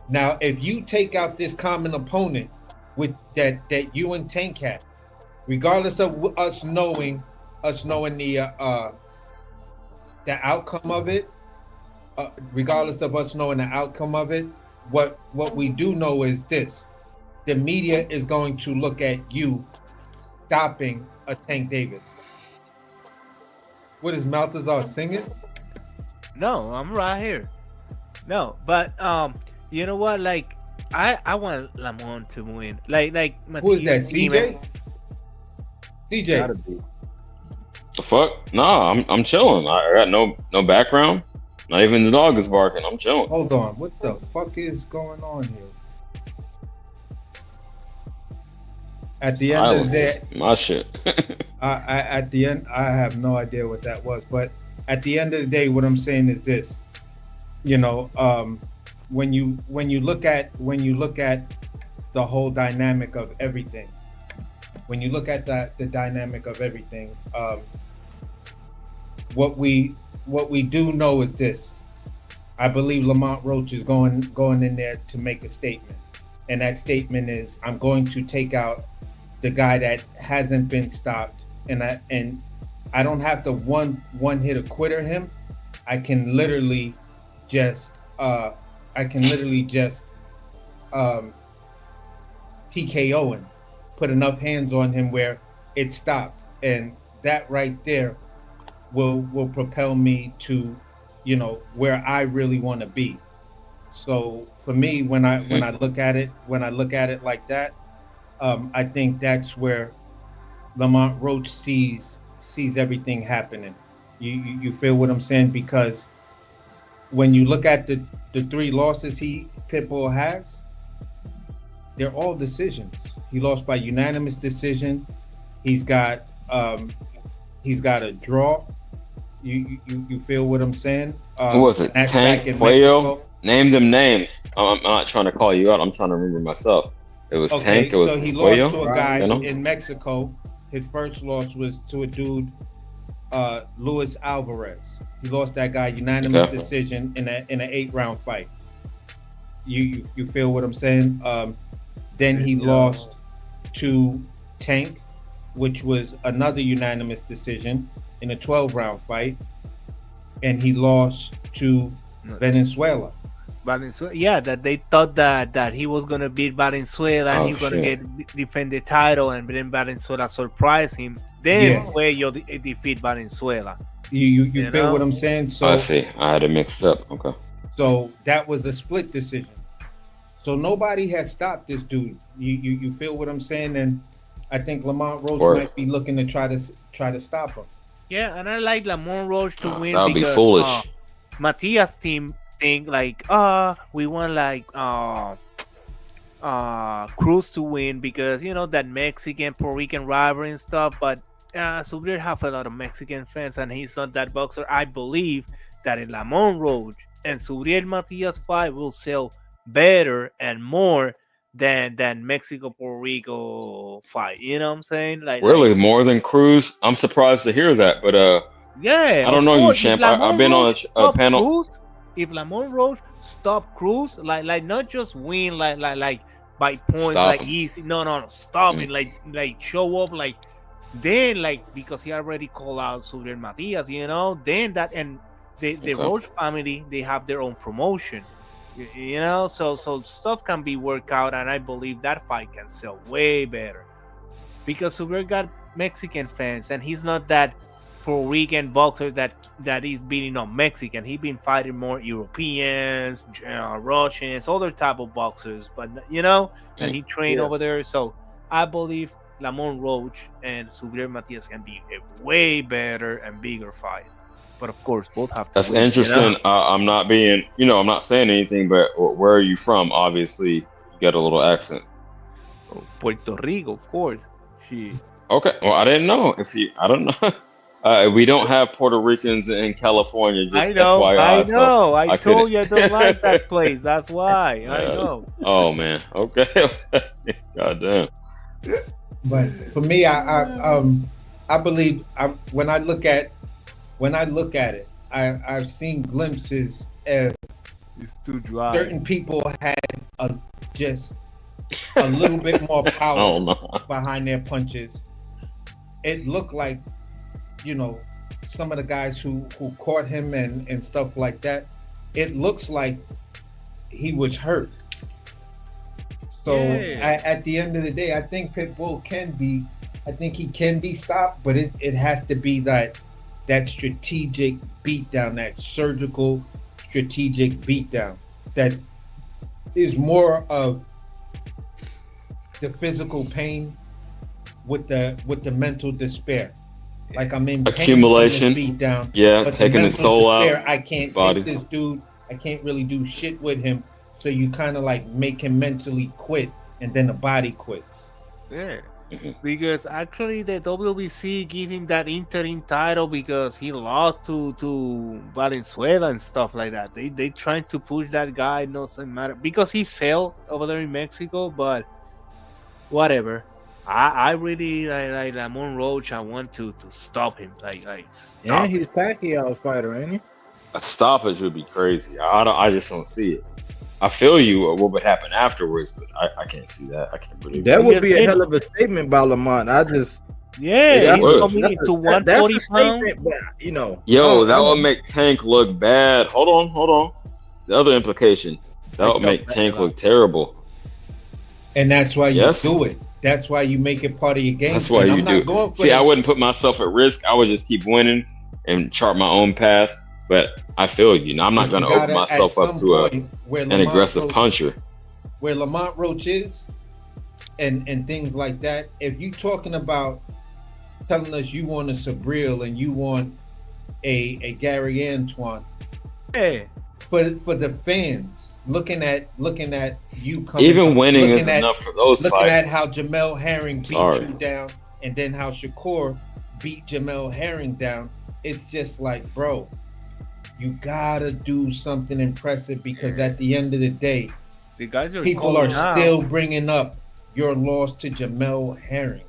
Now, if you take out this common opponent with that you and Tank had, regardless of us knowing the outcome of it, what we do know is this: the media is going to look at you stopping a Tank Davis. What is Malthazar singing? No, I'm right here. No, but you know what? Like, I want Lamont to win. Like who is that? CJ? CJ. fuck? Nah, I'm chilling. I got no background. Not even the dog is barking. I'm chilling. Hold on. What the fuck is going on here? At the end of the day, my shit. At the end, I have no idea what that was. But at the end of the day, what I'm saying is this: you know, when you look at the whole dynamic of everything, when you look at the dynamic of everything, what we do know is this: I believe Lamont Roach is going in there to make a statement, and that statement is, I'm going to take out the guy that hasn't been stopped, and I don't have to one hit a quitter him. I can literally just TKO him, put enough hands on him where it stopped, and that right there will propel me to, you know, where I really want to be. So for me, when I look at it like that, I think that's where Lamont Roach sees everything happening. You feel what I'm saying? Because when you look at the 3 losses Pitbull has, they're all decisions. He lost by unanimous decision. He's got a draw. You feel what I'm saying? Who was it? Tank, Cuello? Name them names. I'm not trying to call you out. I'm trying to remember myself. It was Tank. It was so he Cuello? lost to a guy in Mexico. His first loss was to a dude, Luis Alvarez. He lost that guy unanimous decision in an 8-round fight. You feel what I'm saying? Then he lost to Tank, which was another unanimous decision in a 12-round fight, and he lost to Venezuela. Yeah, that they thought that he was gonna beat Valenzuela and he was gonna defend the title, and then Valenzuela surprised him. Then Cuello defeat Valenzuela. You feel what I'm saying? So I see. I had it mixed up. Okay. So that was a split decision. So nobody has stopped this dude. You feel what I'm saying? And I think Lamont Roach might be looking to try to stop him. Yeah, and I like Lamont Roach to win. That would be foolish. Matias team think like, we want like Cruz to win because, you know, that Mexican Puerto Rican rivalry and stuff. But Subriel have a lot of Mexican fans, and he's not that boxer. I believe that a Lamont Roach and Subriel Matias fight will sell better and more than Mexico Puerto Rico fight. You know what I'm saying? Like really more than Cruz. I'm surprised to hear that, but yeah, I don't know you, champ. I've been on a panel. Cruz, if Lamont Roach stop Cruz, like not just win like by points, stop like him. Easy. No, stop it. Like show up like. Then, like, because he already called out Subriel Matias, you know, then that, and the Roach family, they have their own promotion, you know, so stuff can be worked out, and I believe that fight can sell way better because Subriel got Mexican fans, and he's not that Puerto Rican boxer that is beating on Mexican. He's been fighting more Europeans, Russians, other type of boxers, but you know, and he trained over there, so I believe Lamont Roach and Subriel Matias can be a way better and bigger fight. But of course, both have to That's win, interesting. You know? I'm not being, I'm not saying anything, but where are you from? Obviously, you got a little accent. Puerto Rico, of course. Okay. Well, I didn't know. I don't know. We don't have Puerto Ricans in California. Just I know. FYI, I know. So I told you I don't like that place. That's why. Yeah. I know. Oh man. Okay. God damn. But for me, I believe when I look at it, I've seen glimpses of it's too dry. Certain people had just a little bit more power behind their punches. It looked like, some of the guys who caught him and stuff like that, it looks like he was hurt. So at the end of the day, I think Pitbull can be stopped, but it has to be that strategic beatdown, that surgical strategic beatdown that is more of the physical pain with the mental despair. Like I'm in pain accumulation, from this beat down. yeah, but taking his soul out. I can't body. take this dude. I can't really do shit with him. So you kind of like make him mentally quit, and then the body quits. Yeah. Because actually the WBC give him that interim title because he lost to Valenzuela and stuff like that. They trying to push that guy, doesn't matter because he sell over there in Mexico, but whatever. I really like Lamont Roach. I want to stop him. Yeah, he's Pacquiao's fighter, ain't he? A stoppage would be crazy. I just don't see it. I feel you. What would happen afterwards, but I can't see that. I can't believe that would be a hell of a statement by Lamont. He's coming to 140 pounds. But, you know, that would make Tank look bad. Hold on. The other implication that would make Tank look terrible. And that's why you do it. That's why you make it part of your game. That's why you do. See, I wouldn't put myself at risk. I would just keep winning and chart my own path. But I feel you. Now, I'm not going to open myself up to an aggressive puncher. Where Lamont Roach is and things like that, if you're talking about telling us you want a Sabril and you want a Gary Antoine, for the fans looking at you coming even up, winning is enough for those looking fights. At how Jamel Herring beat you down and then how Shakur beat Jamel Herring down, it's just like, bro, you gotta do something impressive because at the end of the day, the guys people are still bringing up your loss to Jamel Herring.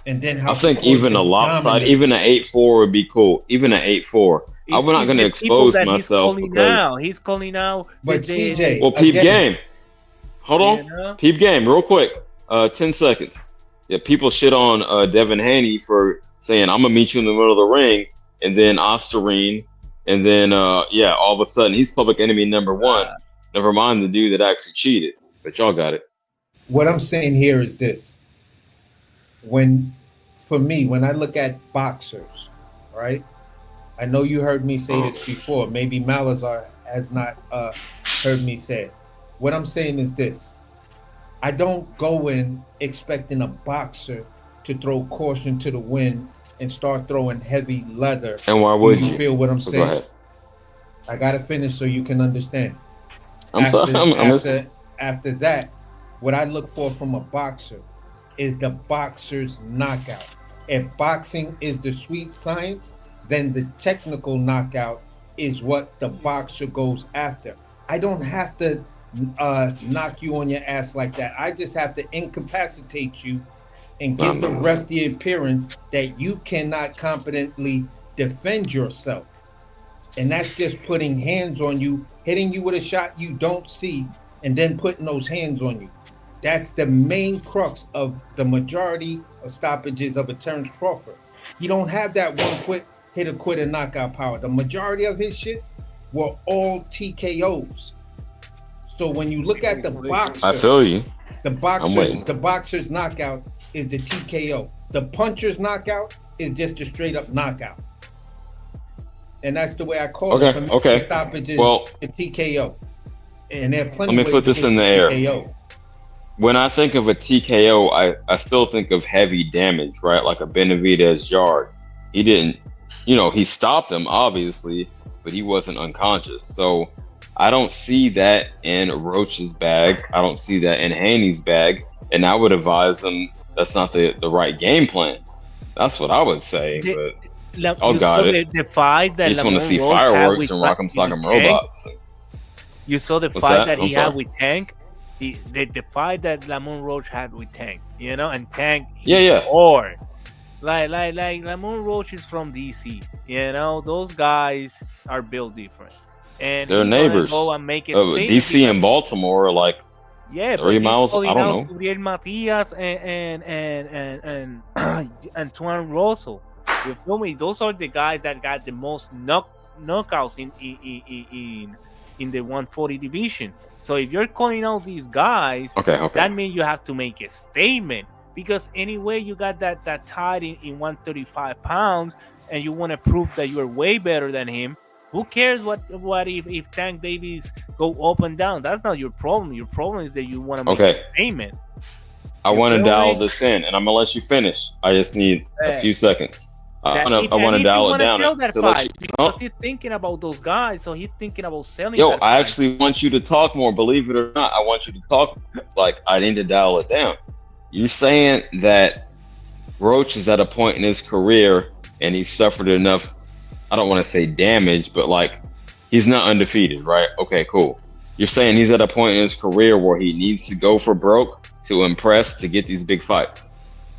And then how I think even a lopsided, even an 8-4 would be cool. Even an 8-4. I'm not going to expose myself because he's calling out. But CJ, well, peep game. Hold on, peep game, real quick. 10 seconds. Yeah, people shit on Devin Haney for saying I'm gonna meet you in the middle of the ring, and then off Serene, and then all of a sudden he's public enemy number one. Never mind the dude that actually cheated. But y'all got it. What I'm saying here is this. For me, when I look at boxers, right? I know you heard me say this before. Maybe Malazar has not heard me say it. What I'm saying is this. I don't go in expecting a boxer to throw caution to the wind and start throwing heavy leather. And why would you feel what I'm saying? Go ahead. I got to finish so you can understand. After that, what I look for from a boxer is the boxer's knockout. If boxing is the sweet science, then the technical knockout is what the boxer goes after. I don't have to knock you on your ass like that. I just have to incapacitate you and give the ref the appearance that you cannot competently defend yourself. And that's just putting hands on you, hitting you with a shot you don't see, and then putting those hands on you. That's the main crux of the majority of stoppages of a Terrence Crawford. He don't have that one hit a quitter knockout power. The majority of his shit were all TKOs. So when you look at the boxer, I feel you. The boxer's knockout is the TKO. The puncher's knockout is just a straight up knockout. And that's the way I call it. Okay. The stoppage is the TKO. And there are plenty Let me put this in the air. TKO. When I think of a TKO, I still think of heavy damage, right? Like a Benavidez yard. He didn't, he stopped him, obviously, but he wasn't unconscious. So I don't see that in Roach's bag. I don't see that in Haney's bag. And I would advise him that's not the right game plan. That's what I would say. Got it. The fight that I just want to see fireworks and Rock'em Sock'em Robots. You saw the fight that he had with Tank? The fight that Lamont Roach had with Tank, and Tank, or like Lamont Roach is from DC, those guys are built different, and they're neighbors. Go and make it DC and Baltimore are like 3 miles. I don't know. Gabriel Matias and Antoine Rosso. You feel me? Those are the guys that got the most knockouts in the 140 division. So if you're calling out these guys, that means you have to make a statement. Because anyway, you got that tied in 135 pounds, and you want to prove that you're way better than him. Who cares what if Tank Davis go up and down? That's not your problem. Your problem is that you want to make a statement. I want to dial this in, and I'm gonna let you finish. I just need a few seconds. That I want to dial it down sell that to let fight you. because he's thinking about those guys, so he's thinking about selling. Yo, that I fight. actually want you to talk more. Believe it or not, I want you to talk. Like, I need to dial it down. You're saying that Roach is at a point in his career and he's suffered enough, I don't want to say damage, but like he's not undefeated, right? Okay, cool. You're saying he's at a point in his career where he needs to go for broke to impress, to get these big fights.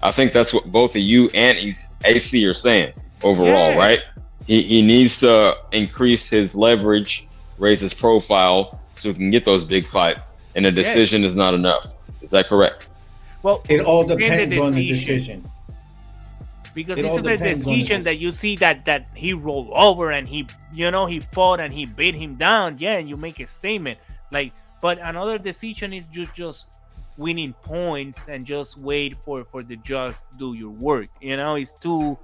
I think that's what both of you and AC are saying overall, right? He needs to increase his leverage, raise his profile so he can get those big fights, and a decision is not enough. Is that correct? Well, it all depends on the decision. Because it's the decision that you see that he rolled over and he fought and he beat him down. Yeah, and you make a statement. Like, but another decision is just winning points and just wait for the judge to do your work. It's too.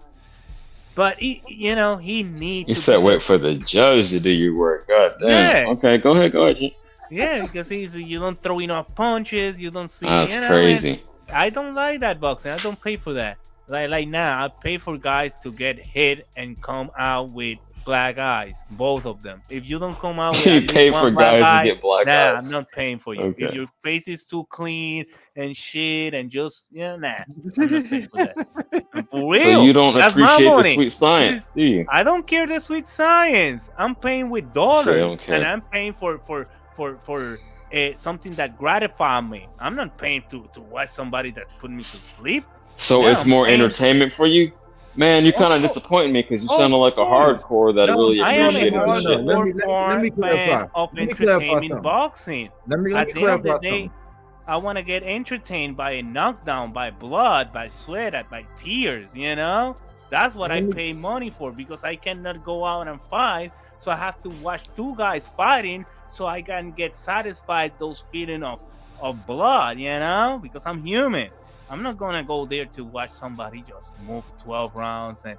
But he needs. You said wait for the judge to do your work. God damn. Yeah. Okay, go ahead, G. Yeah, because you don't throw enough punches. You don't see. That's crazy. I don't like that boxing. I don't pay for that. Like now, I pay for guys to get hit and come out with black eyes, both of them. If you don't come out with you pay for guys to get black eyes. I'm not paying for you. Okay. If your face is too clean and shit and just I'm not paying for that. For real. So you don't appreciate the sweet science, do you? I don't care the sweet science. I'm paying with dollars, and I'm paying for something that gratifies me. I'm not paying to watch somebody that put me to sleep. So it's more entertainment for you? Man, you kind of disappointing me because you sounded like a hardcore that really appreciated this shit. Let me clarify. Of entertaining boxing. Let me clarify. At the end of the day, I want to get entertained by a knockdown, by blood, by sweat, by tears. That's what I pay money for, because I cannot go out and fight. So I have to watch two guys fighting so I can get satisfied those feeling of blood, because I'm human. I'm not gonna go there to watch somebody just move 12 rounds and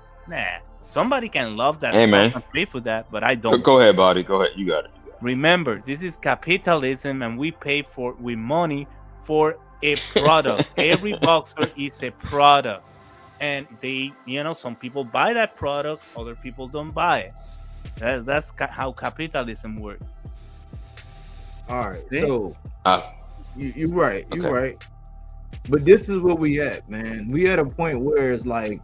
somebody can love that. Hey man, and pay for that, but I don't. Go ahead, buddy. Go ahead. You got it. Remember, this is capitalism, and we pay with money for a product. Every boxer is a product, and they, some people buy that product, other people don't buy it. That's how capitalism works. All right, so you're right. You're right. But this is where we at, man. We at a point where it's like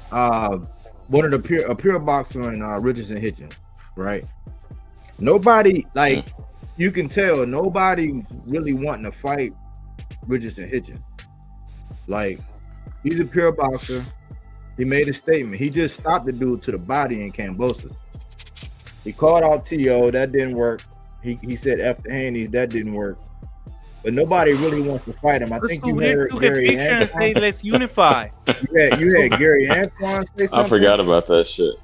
one of a pure boxer in Richardson Hitchens, right? Nobody, like, you can tell nobody's really wanting to fight Richardson Hitchens. Like, he's a pure boxer. He made a statement. He just stopped the dude to the body in Cambosa. He called out T.O. That didn't work. He said F the Handies. That didn't work. But nobody really wants to fight him. I think you heard Gary Antoine say, let's unify. You had Gary Antoine say something. I forgot about that shit.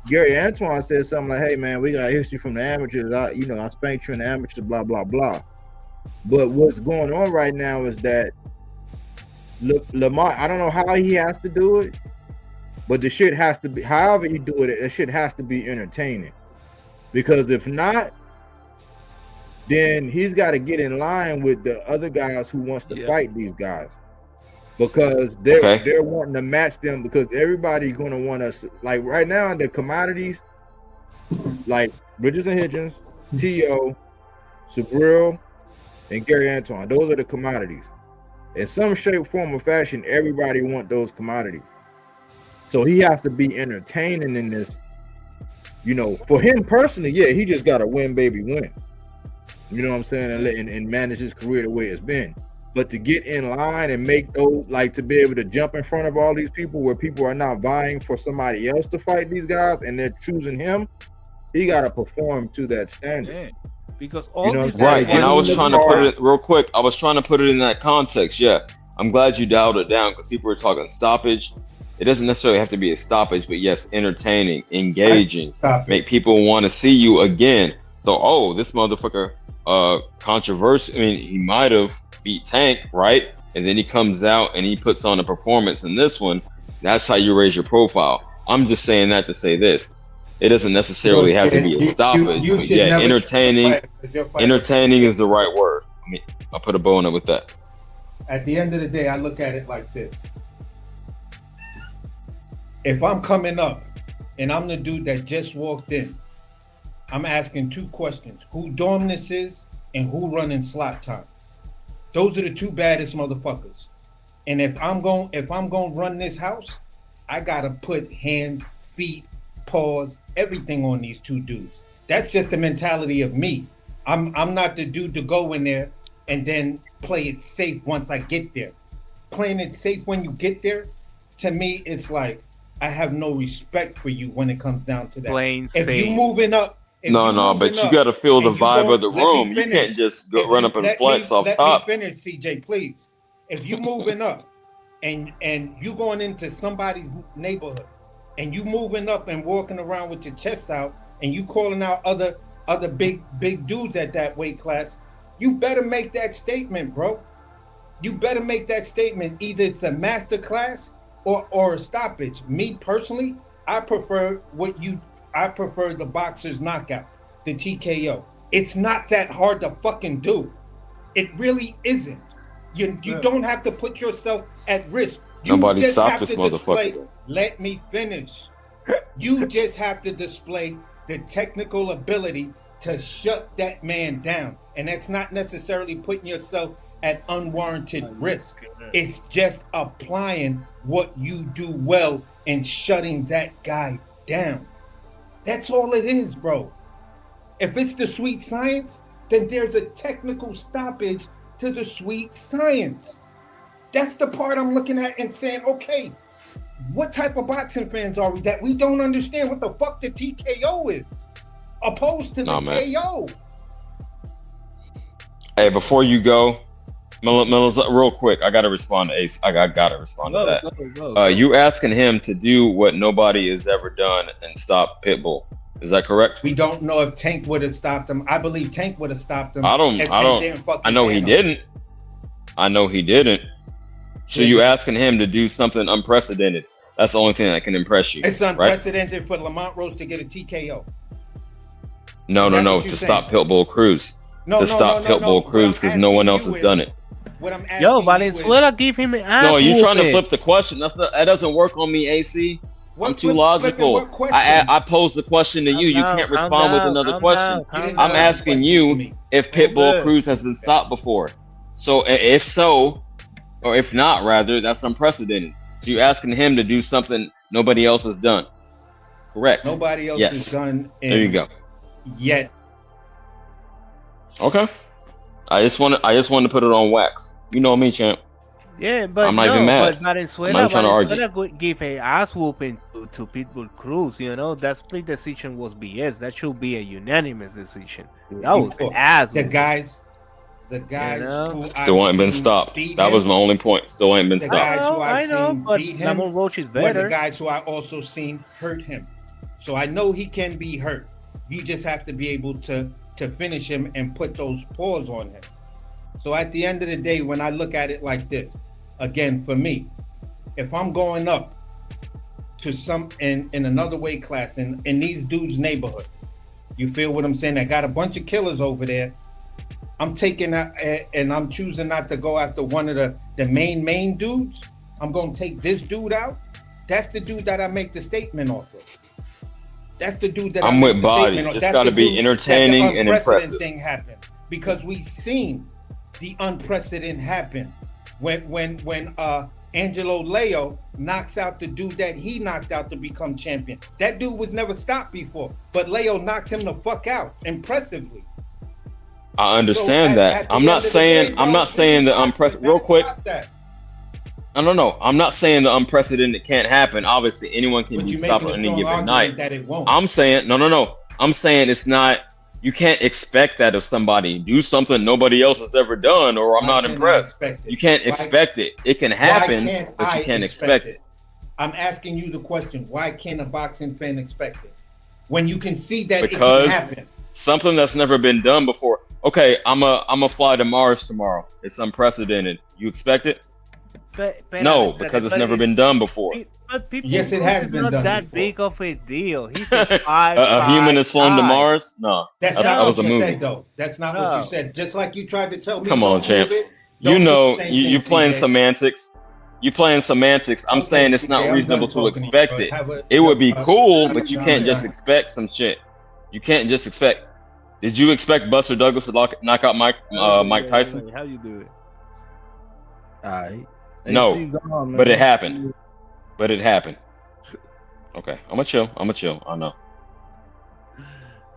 Gary Antoine said something like, "Hey man, we got history from the amateurs. I spanked you in the amateurs, blah blah blah." But what's going on right now is that Lamont, I don't know how he has to do it, but the shit has to be, however you do it, the shit has to be entertaining. Because if not, then he's got to get in line with the other guys who wants to fight these guys, because they're wanting to match them, because everybody's going to want us. Like right now, the commodities, like Richardson Hitchens, T.O., Subriel, and Gary Antoine, those are the commodities. In some shape, form, or fashion, everybody want those commodities. So he has to be entertaining in this. For him personally, he just got to win, baby, win. You know what I'm saying? And manage his career the way it's been. But to get in line and make those, like, to be able to jump in front of all these people where people are not vying for somebody else to fight these guys and they're choosing him, he got to perform to that standard. Yeah. Because all these right, and I was trying to put it real quick. I was trying to put it in that context. Yeah, I'm glad you dialed it down, because people were talking stoppage. It doesn't necessarily have to be a stoppage, but yes, entertaining, engaging, make people want to see you again. So, this motherfucker, controversial. I mean, he might have beat Tank, right? And then he comes out and he puts on a performance in this one. That's how you raise your profile. I'm just saying that to say this. It doesn't necessarily have to be a stoppage. But entertaining is the right word. I mean, I'll put a bow on it with that. At the end of the day, I look at it like this. if I'm coming up and I'm the dude that just walked in, I'm asking 2 questions: who dorm this is and who running slot time. Those are the 2 baddest motherfuckers. And if I'm going to run this house, I gotta put hands, feet, paws, everything on these 2 dudes. That's just the mentality of me. I'm not the dude to go in there and then play it safe once I get there. Playing it safe when you get there, to me, it's like I have no respect for you when it comes down to that. Playing if safe. You moving up. But you got to feel the vibe of the room. You can't just run up and flex off top. Let me finish, CJ, please. If you moving up and you going into somebody's neighborhood and you moving up and walking around with your chest out and you calling out other big dudes at that weight class, you better make that statement, bro. You better make that statement. Either it's a master class or a stoppage. Me personally, I prefer the boxer's knockout, the TKO. It's not that hard to fucking do. It really isn't. You don't have to put yourself at risk. Nobody stopped this motherfucker. Let me finish. You just have to display the technical ability to shut that man down. And that's not necessarily putting yourself at unwarranted risk. It's just applying what you do well and shutting that guy down. That's all it is, bro. If it's the sweet science, then there's a technical stoppage to the sweet science. That's the part I'm looking at and saying, okay, what type of boxing fans are we that we don't understand what the fuck the TKO is opposed to the KO? Hey, before you go, Melissa, real quick, I gotta respond to Ace. I gotta respond to that. Go. You asking him to do what nobody has ever done and stop Pitbull. Is that correct? We don't know if Tank would have stopped him. I believe Tank would have stopped him. I know he didn't. I know he didn't. So you asking him to do something unprecedented. That's the only thing that can impress you. It's unprecedented for Lamont Roach to get a TKO. No, to stop Pitbull Cruz. Stop Pitbull Cruz because no one else has done it. What I'm asking Valenzuela give him an ass. No, you're trying to flip the question. That doesn't work on me, AC. I'm too logical. I pose the question to you. You can't respond with another question. I'm asking you if Pitbull Cruz has been stopped before. So if so, or if not, rather, that's unprecedented. So you're asking him to do something nobody else has done. Correct. Nobody else has done. There you go. Yet. Okay. I just wanted to put it on wax. You know me, champ. Yeah, but I'm not even mad. But Valenzuela give a ass whooping to Pitbull Cruz. You know, that split decision was BS. That should be a unanimous decision. That was an ass. The guys who still ain't been stopped. That was my only point. Still ain't been stopped. The guys who I've seen but beat him Lamont Roach is better. were the guys who I also seen hurt him. So I know he can be hurt. You just have to be able to finish him and put those paws on him. So at the end of the day, when I look at it like this, again, for me, if I'm going up to some in another weight class in these dudes' neighborhood, you feel what I'm saying? I got a bunch of killers over there. I'm taking that and I'm choosing not to go after one of the main dudes. I'm going to take this dude out. That's the dude that I make the statement off of. That's the dude that I'm with Body. Just got to be entertaining and impressive. Thing happened because we seen the unprecedented happen when Angelo Leo knocks out the dude that he knocked out to become champion. That dude was never stopped before, but Leo knocked him the fuck out impressively. I understand that. I'm not saying the unprecedented. Real quick. No. I'm not saying the unprecedented can't happen. Obviously, anyone can be stopped on any given night. That it won't. I'm saying no. I'm saying it's not. You can't expect that of somebody. Do something nobody else has ever done, or I'm not impressed. You can't expect it. It can happen, but you can't expect it. I'm asking you the question: why can't a boxing fan expect it when you can see that because it can happen? Something that's never been done before. Okay, I'm a fly to Mars tomorrow. It's unprecedented. You expect it? No, because it's never been done before. But people, yes, it has been not done that before. Big of a deal. He's a human has flown to Mars. No, that's not that was what a you movie. said, though. That's not what you said. Just like you tried to tell me. Come on, champ. You know, you're playing semantics. You playing semantics. I'm Okay, saying it's not CJ, I'm reasonable done to talking to you, expect bro. it. Have a It would be cool, but you I'm can't just done. expect some shit. You can't just expect. Did you expect Buster Douglas to knock out Mike Tyson? How you do it? All right. No, Gone, but it man. happened. But it happened. Okay, I'm gonna chill. I know.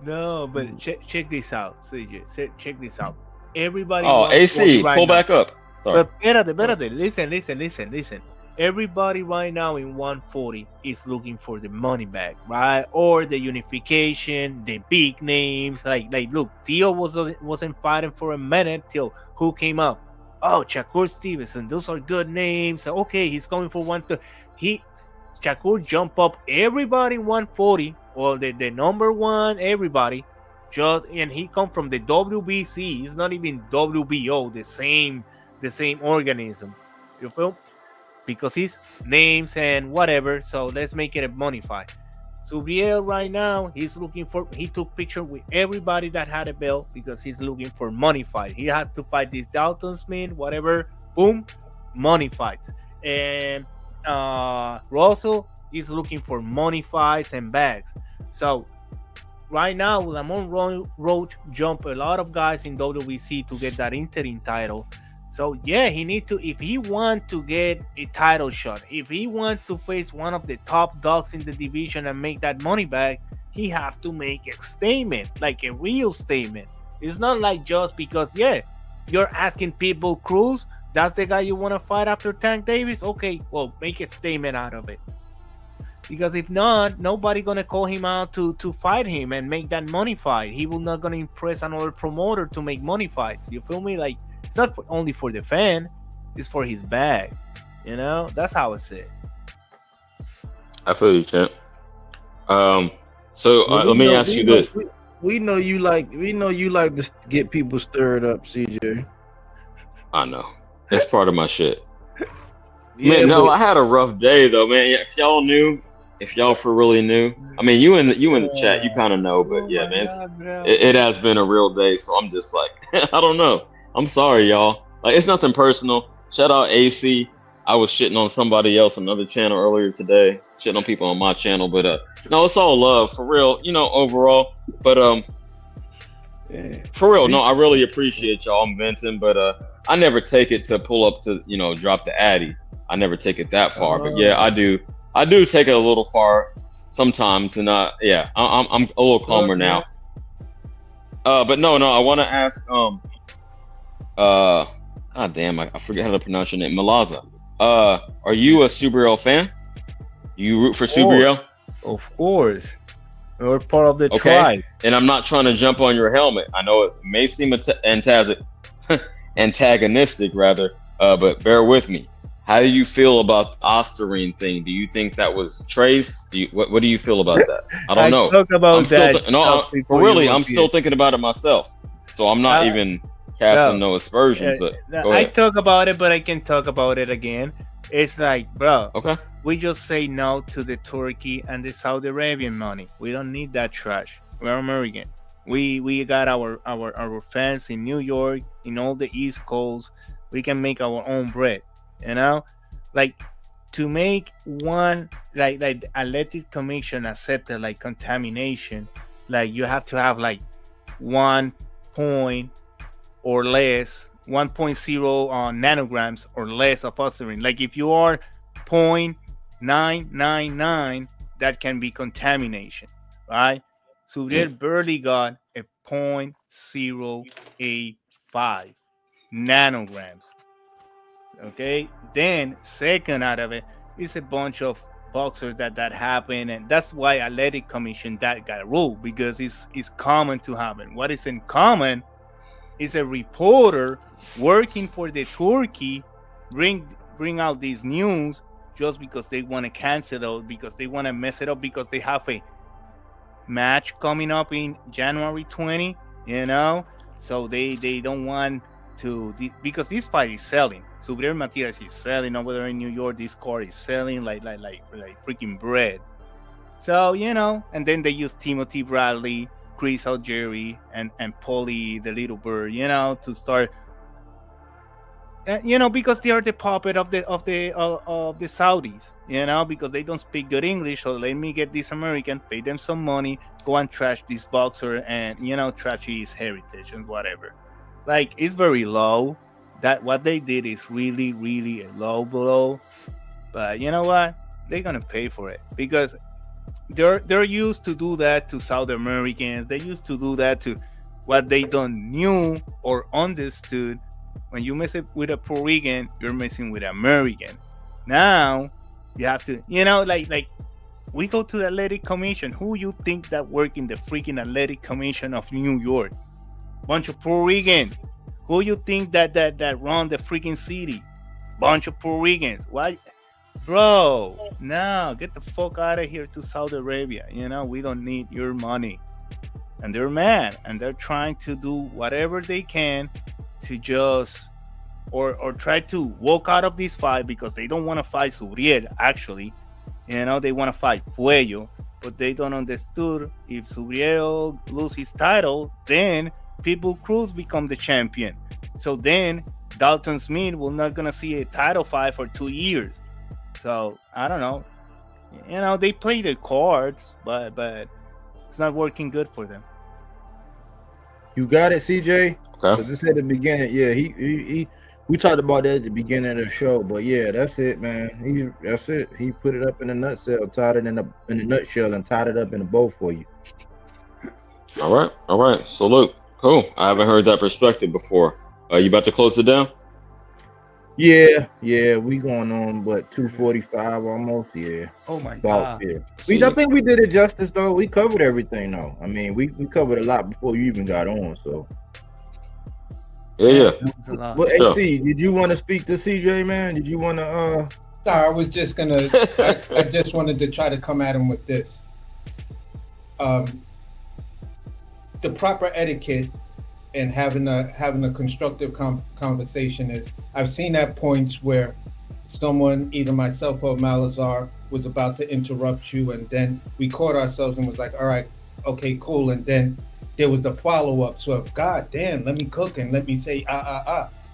No, but check this out, CJ. Check this out. Everybody. Oh, AC, right pull now. back up. Sorry. But espérate. Listen. Everybody right now in 140 is looking for the money back, right? Or the unification, the big names. Like look, Theo wasn't fighting for a minute till who came up? Oh, Shakur Stevenson. Those are good names. Okay, he's going for 130. Shakur jump up everybody 140 or the number one, everybody. And he come from the WBC. It's not even WBO, the same organism. You feel? Because he's names and whatever. So let's make it a money fight. Subriel right now, he took picture with everybody that had a belt because he's looking for money fight. He had to fight this Dalton Smith, whatever, boom, money fight. And Russell is looking for money fights and bags. So right now, Lamont Roach jumped a lot of guys in WBC to get that interim title. So yeah, he need to, if he want to get a title shot, if he wants to face one of the top dogs in the division and make that money back, he have to make a statement, like a real statement. It's not like just because, yeah, you're asking Pitbull Cruz, that's the guy you want to fight after Tank Davis? Okay, well, make a statement out of it. Because if not, nobody gonna call him out to fight him and make that money fight. He will not gonna impress another promoter to make money fights. You feel me? Like, it's not only for the fan, it's for his bag. You know, that's how it's said. I feel you, champ. So let me ask you this. We know you like to get people stirred up, CJ. I know. That's part of my shit. Yeah, man, no, I had a rough day though, man. If y'all for really knew, I mean, you in the chat, you kind of know, but yeah, man, it has been a real day. So I'm just like, I don't know. I'm sorry, y'all. Like, it's nothing personal. Shout out AC. I was shitting on somebody else on another channel earlier today, shitting on people on my channel, but no, it's all love for real, overall. But for real, no, I really appreciate y'all. I'm venting, but I never take it to pull up to drop the addy. I never take it that far, but yeah, I do take it a little far sometimes, and yeah, I'm a little calmer now. But no, I want to ask God damn, I forget how to pronounce your name. Malaza. Are you a Subriel fan? You root for Subriel? Of course. We're part of the tribe. And I'm not trying to jump on your helmet. I know it may seem antagonistic, rather, but bear with me. How do you feel about the Osterine thing? Do you think that was trace? What do you feel about that? I don't know. Talk about I'm still thinking about it myself. So I'm not even casting no aspersions. I talk about it, but I can talk about it again. It's like, bro, okay, we just say no to the Turkey and the Saudi Arabian money. We don't need that trash. We're American. We got our fans in New York, in all the East Coast. We can make our own bread. Like to make one like the athletic commission accepted like contamination, like you have to have like 1 point or less, 1.0 nanograms or less of Osterine. Like if you are 0.999, that can be contamination, right? So they barely got a 0.085 nanograms. Okay, then second out of it is a bunch of boxers that happened, and that's why athletic commission that got ruled, because it's common to happen. What is in common is a reporter working for the Turkey bring out these news just because they want to cancel it, because they want to mess it up, because they have a match coming up in January 20, so they don't want to, because this fight is selling. Subriel Matias is selling over there in New York. This card is selling like freaking bread. So, and then they use Timothy Bradley, Chris Algieri, and Paulie the Little Bird, to start because they are the puppet of the Saudis, because they don't speak good English. So let me get this American, pay them some money, go and trash this boxer, and trash his heritage and whatever. Like, it's very low. That what they did is really, really a low blow. But you know what? They're gonna pay for it because they're used to do that to South Americans. They used to do that to what they don't knew or understood. When you mess it with a Puerto Rican, you're messing with American. Now you have to, like we go to the Athletic Commission. Who you think that work in the freaking Athletic Commission of New York? Bunch of Puerto Rican. Who you think that run the freaking city? Bunch of Puerto Ricans. Why? Bro, no, get the fuck out of here to Saudi Arabia. We don't need your money. And they're mad, and they're trying to do whatever they can to just or try to walk out of this fight because they don't want to fight Subriel. Actually, they want to fight Puello, but they don't understood if Subriel lose his title, then Pitbull Cruz become the champion. So then Dalton Smith will not gonna see a title fight for 2 years. So I don't know. They play their cards, but it's not working good for them. You got it, CJ. Okay. This at the beginning. Yeah, he we talked about that at the beginning of the show, but yeah, that's it, man. That's it. He put it up in a nutshell, tied it in the nutshell, and tied it up in a bow for you. All right. Salute. Cool. I haven't heard that perspective before. Are you about to close it down? Yeah, we going on, but 2:45 almost. Yeah. Oh my God. Yeah. I think we did it justice though. We covered everything though. I mean, we covered a lot before you even got on. So. Yeah. Well, AC, did you want to speak to CJ, man? Did you want to? No, I was just gonna. I just wanted to try to come at him with this. The proper etiquette and having a constructive conversation is. I've seen at points where someone, either myself or Malazar, was about to interrupt you, and then we caught ourselves and was like, "All right, okay, cool," and then there was the follow-up to of God damn, let me cook and let me say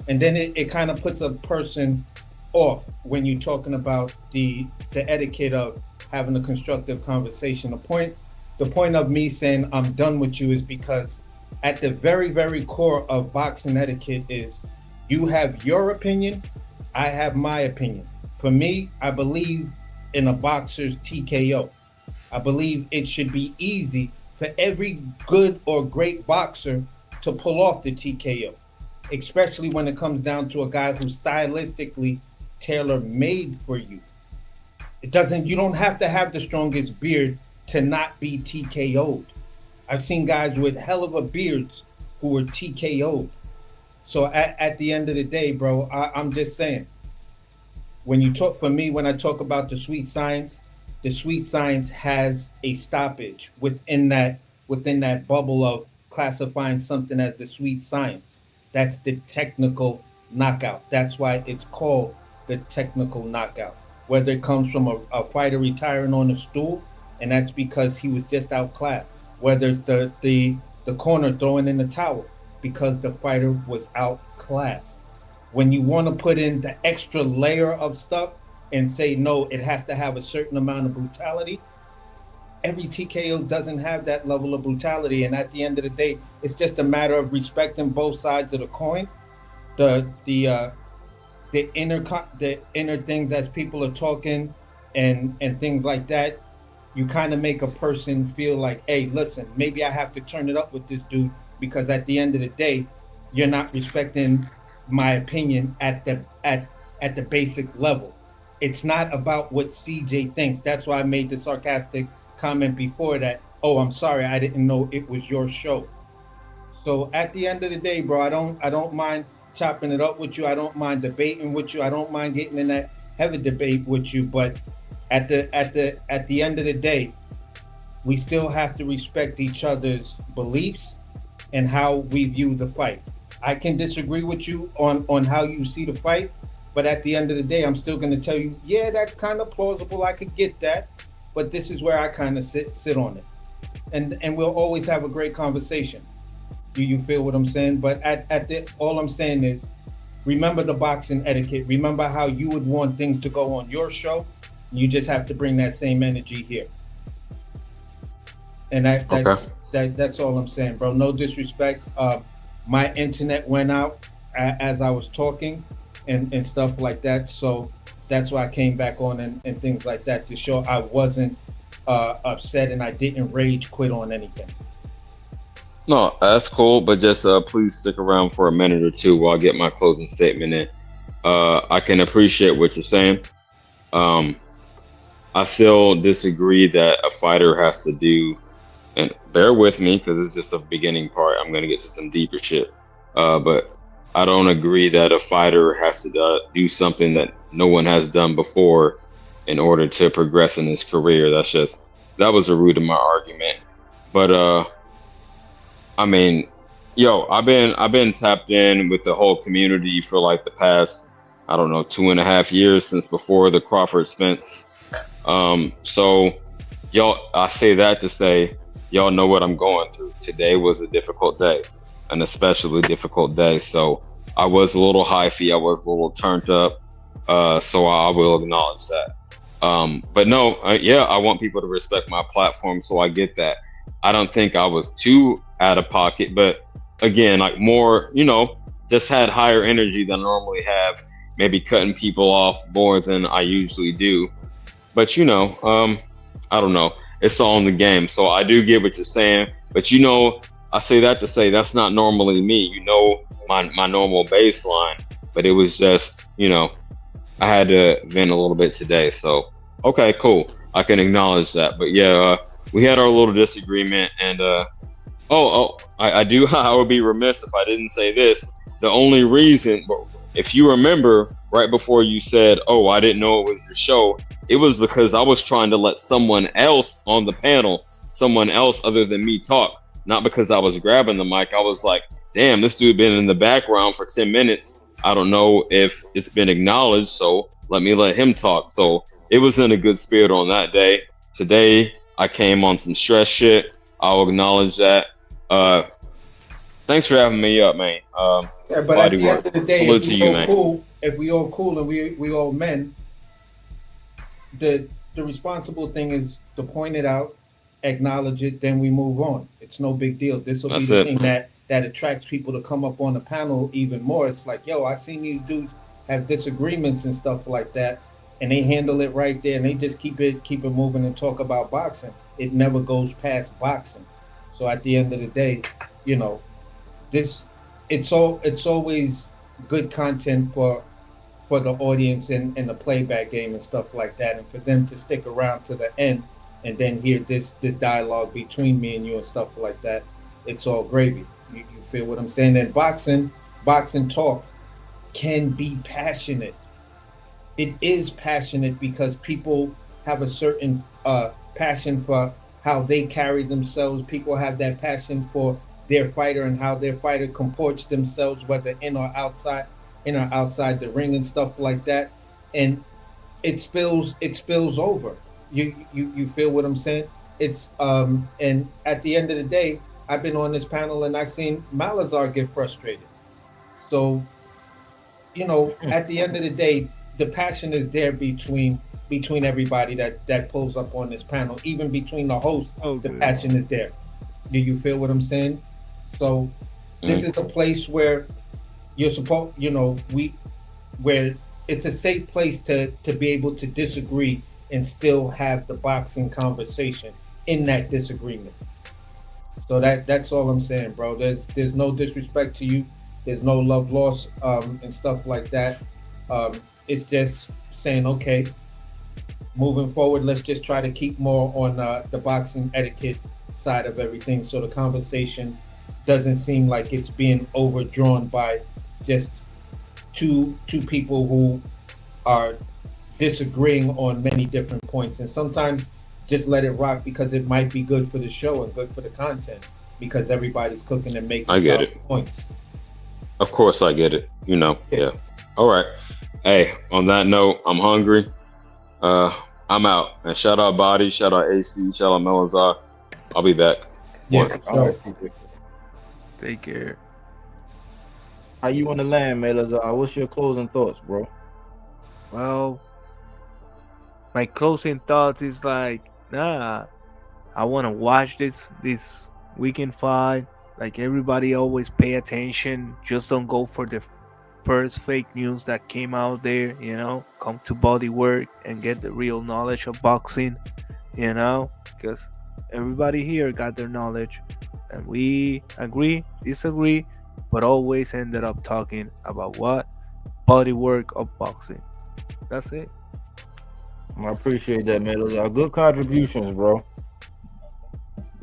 and then it kind of puts a person off when you're talking about the etiquette of having a constructive conversation. The point of me saying I'm done with you is because at the very, very core of boxing etiquette is you have your opinion, I have my opinion. For me, I believe in a boxer's TKO. I believe it should be easy for every good or great boxer to pull off the TKO, especially when it comes down to a guy who's stylistically tailor-made for you. You don't have to have the strongest beard to not be TKO'd. I've seen guys with hell of a beards who were TKO'd. So at the end of the day, bro, I'm just saying, when I talk about the sweet science has a stoppage within that bubble of classifying something as the sweet science. That's the technical knockout. That's why it's called the technical knockout. Whether it comes from a fighter retiring on a stool, and that's because he was just outclassed. Whether it's the corner throwing in the towel because the fighter was outclassed. When you want to put in the extra layer of stuff and say, no, it has to have a certain amount of brutality, every TKO doesn't have that level of brutality. And at the end of the day, it's just a matter of respecting both sides of the coin. The inner things as people are talking and things like that, you kind of make a person feel like, hey, listen, maybe I have to turn it up with this dude because at the end of the day, you're not respecting my opinion at the basic level. It's not about what CJ thinks. That's why I made the sarcastic comment before that. Oh, I'm sorry, I didn't know it was your show. So at the end of the day, bro, I don't mind chopping it up with you. I don't mind debating with you. I don't mind getting in that heavy debate with you. But at the end of the day, we still have to respect each other's beliefs and how we view the fight. I can disagree with you on how you see the fight, but at the end of the day, I'm still going to tell you, yeah, that's kind of plausible. I could get that, but this is where I kind of sit on it, and we'll always have a great conversation. Do you feel what I'm saying? But all I'm saying is, remember the boxing etiquette. Remember how you would want things to go on your show. You just have to bring that same energy here. And that's all I'm saying, bro. No disrespect. My internet went out as I was talking and stuff like that. So that's why I came back on and things like that to show I wasn't upset and I didn't rage quit on anything. No, that's cool, but just please stick around for a minute or two while I get my closing statement in. I can appreciate what you're saying. I still disagree that a fighter has to do, and bear with me because it's just a beginning part. I'm going to get to some deeper shit. But I don't agree that a fighter has to do something that no one has done before in order to progress in his career. That was the root of my argument. But I mean, I've been tapped in with the whole community for like the past, I don't know, 2.5 years since before the Crawford Spence. So y'all, I say that to say, y'all know what I'm going through. Today was a difficult day, an especially difficult day. So I was a little hyphy. I was a little turned up. So I will acknowledge that. But no, I want people to respect my platform. So I get that. I don't think I was too out of pocket, but again, like more, just had higher energy than I normally have, maybe cutting people off more than I usually do. But I don't know. It's all in the game. So I do get what you're saying, but I say that to say that's not normally me, my normal baseline, but it was just, I had to vent a little bit today. So, okay, cool. I can acknowledge that. But we had our little disagreement and, I would be remiss if I didn't say this. The only reason, if you remember right before you said, oh, I didn't know it was your show, it was because I was trying to let someone else on the panel, someone else other than me talk, not because I was grabbing the mic. I was like, damn, this dude been in the background for 10 minutes. I don't know if it's been acknowledged, so let him talk. So it was in a good spirit on that day. Today, I came on some stress shit. I'll acknowledge that. Thanks for having me up, man. But at the end of the day, salute to you, man. If we all cool and we all men, the responsible thing is to point it out, acknowledge it, then we move on. It's no big deal. This will be the thing that attracts people to come up on the panel even more. It's like, I seen you dudes have disagreements and stuff like that, and they handle it right there, and they just keep it moving and talk about boxing. It never goes past boxing. So at the end of the day, it's always good content for the audience and the playback game and stuff like that, and for them to stick around to the end and then hear this dialogue between me and you and stuff like that. It's all gravy. You feel what I'm saying? And boxing talk can be passionate. It is passionate because people have a certain passion for how they carry themselves. People have that passion for their fighter and how their fighter comports themselves, whether in or outside the ring and stuff like that. And it spills over. You feel what I'm saying? It's and at the end of the day, I've been on this panel and I've seen Malazar get frustrated. So, at the end of the day, the passion is there between everybody that pulls up on this panel, even between the hosts. The passion is there. Do you feel what I'm saying? So this is a place where you're supposed, where it's a safe place to be able to disagree and still have the boxing conversation in that disagreement. So that's all I'm saying, bro. There's no disrespect to you. There's no love lost and stuff like that. It's just saying, okay, moving forward, let's just try to keep more on the boxing etiquette side of everything, so the conversation doesn't seem like it's being overdrawn by just two people who are disagreeing on many different points. And sometimes just let it rock, because it might be good for the show and good for the content, because everybody's cooking and making points. Of course I get it. Yeah. All right. Hey, on that note, I'm hungry. I'm out. And shout out Body, shout out AC, shout out Melanzar. I'll be back. Yeah. All right. Take care. How you on the land, Melazar? What's your closing thoughts, bro? Well, my closing thoughts is like, nah, I want to watch this weekend fight. Like everybody, always pay attention. Just don't go for the first fake news that came out there. Come to Bodywork and get the real knowledge of boxing. Because everybody here got their knowledge, and we agree, disagree, but always ended up talking about what Bodywork of boxing. That's it. I appreciate that, Melazar. Good contributions, bro.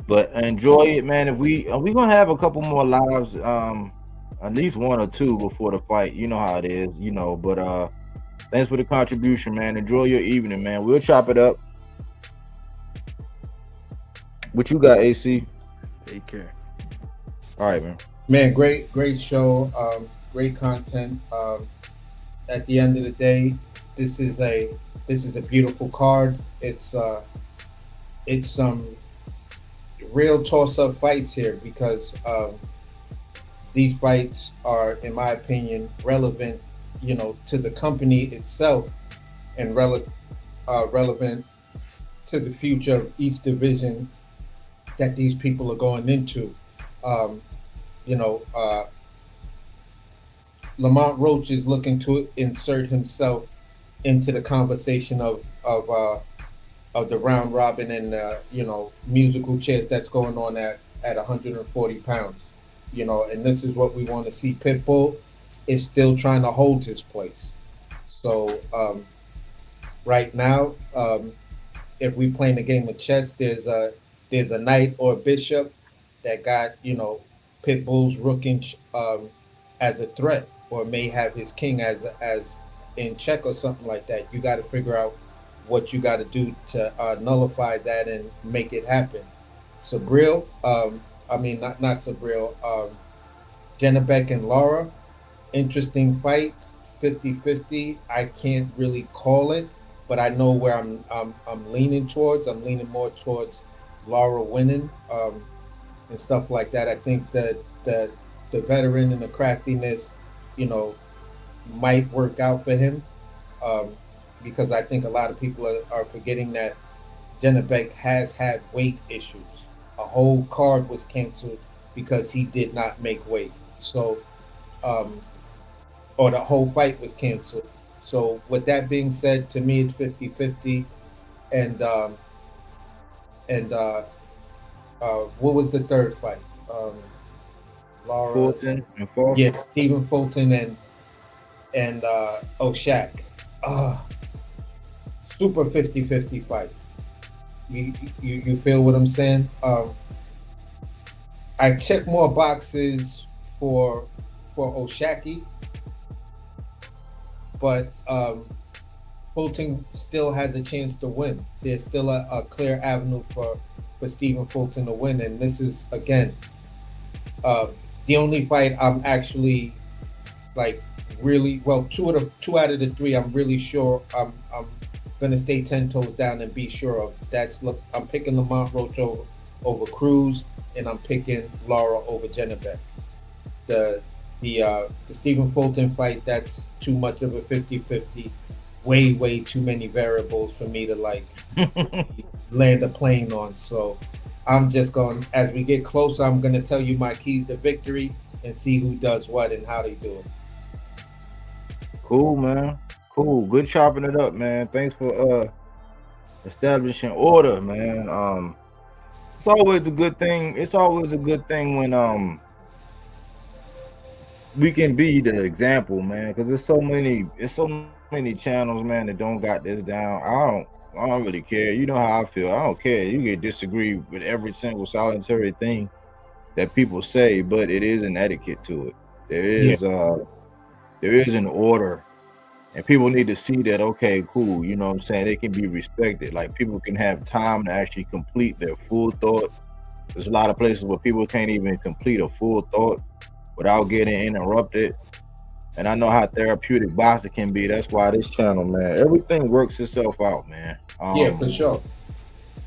But enjoy it, man. If we gonna have a couple more lives, at least one or two before the fight. You know how it is, But thanks for the contribution, man. Enjoy your evening, man. We'll chop it up. What you got, AC? Take care. All right, man. Man, great show. Great content. At the end of the day, this is a beautiful card. It's some real toss-up fights here because these fights are, in my opinion, relevant, to the company itself and relevant to the future of each division that these people are going into. Lamont Roach is looking to insert himself into the conversation of the round robin and musical chairs that's going on at 140 pounds. And this is what we want to see. Pitbull is still trying to hold his place. So right now, if we playing a game of chess, there's a knight or a bishop that got Pitbull's rook as a threat, or may have his king as in check or something like that. You got to figure out what you got to do to nullify that and make it happen. Sabril, not Sabril, Jennebeck and Laura, interesting fight, 50-50. I can't really call it, but I know where I'm leaning towards. I'm leaning more towards Laura winning and stuff like that. I think that the veteran and the craftiness, might work out for him, because I think a lot of people are forgetting that Jennebeck has had weight issues. A whole card was canceled because he did not make weight. So, or the whole fight was canceled. So with that being said, to me it's 50-50. And what was the third fight? Laura Fulton and Fulton. Yeah, Stephen Fulton and Shaq. Super 50-50 fight. You feel what I'm saying? I check more boxes for O'Shaki, but Fulton still has a chance to win. There's still a clear avenue for Stephen Fulton to win, and this is again the only fight I'm actually really two out of the three I'm really sure I'm gonna stay 10 toes down and be sure of. I'm picking Lamont Roach over Cruz, and I'm picking Laura over Jennebeck. The Stephen Fulton fight, that's too much of a 50-50. Way too many variables for me to land a plane on. So I'm just going, as we get closer, I'm going to tell you my keys to victory and see who does what and how they do it. Cool, man. Cool. Good chopping it up, man. Thanks for establishing order, man. It's always a good thing. It's always a good thing when we can be the example, man, because there's so many channels, man, that don't got this down. I don't really care. You know how I feel. I don't care. You can disagree with every single solitary thing that people say, but it is an etiquette to it. There is an order, and people need to see that. Okay, cool. You know what I'm saying? They can be respected. Like, people can have time to actually complete their full thought. There's a lot of places where people can't even complete a full thought without getting interrupted. And I know how therapeutic boxing can be. That's why this channel, man, everything works itself out, man. Yeah, for sure.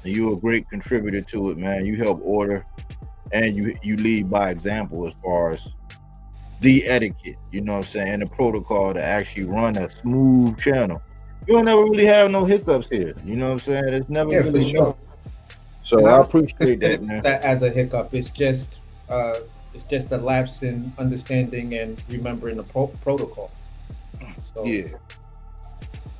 You're a great contributor to it, man. You help order, and you lead by example as far as the etiquette, you know what I'm saying, and the protocol to actually run a smooth channel. You don't never really have no hiccups here. You know what I'm saying? It's never Yeah, for really sure. So And I don't appreciate that, consider man. that as a hiccup. It's just a lapse in understanding and remembering the protocol. So, Yeah.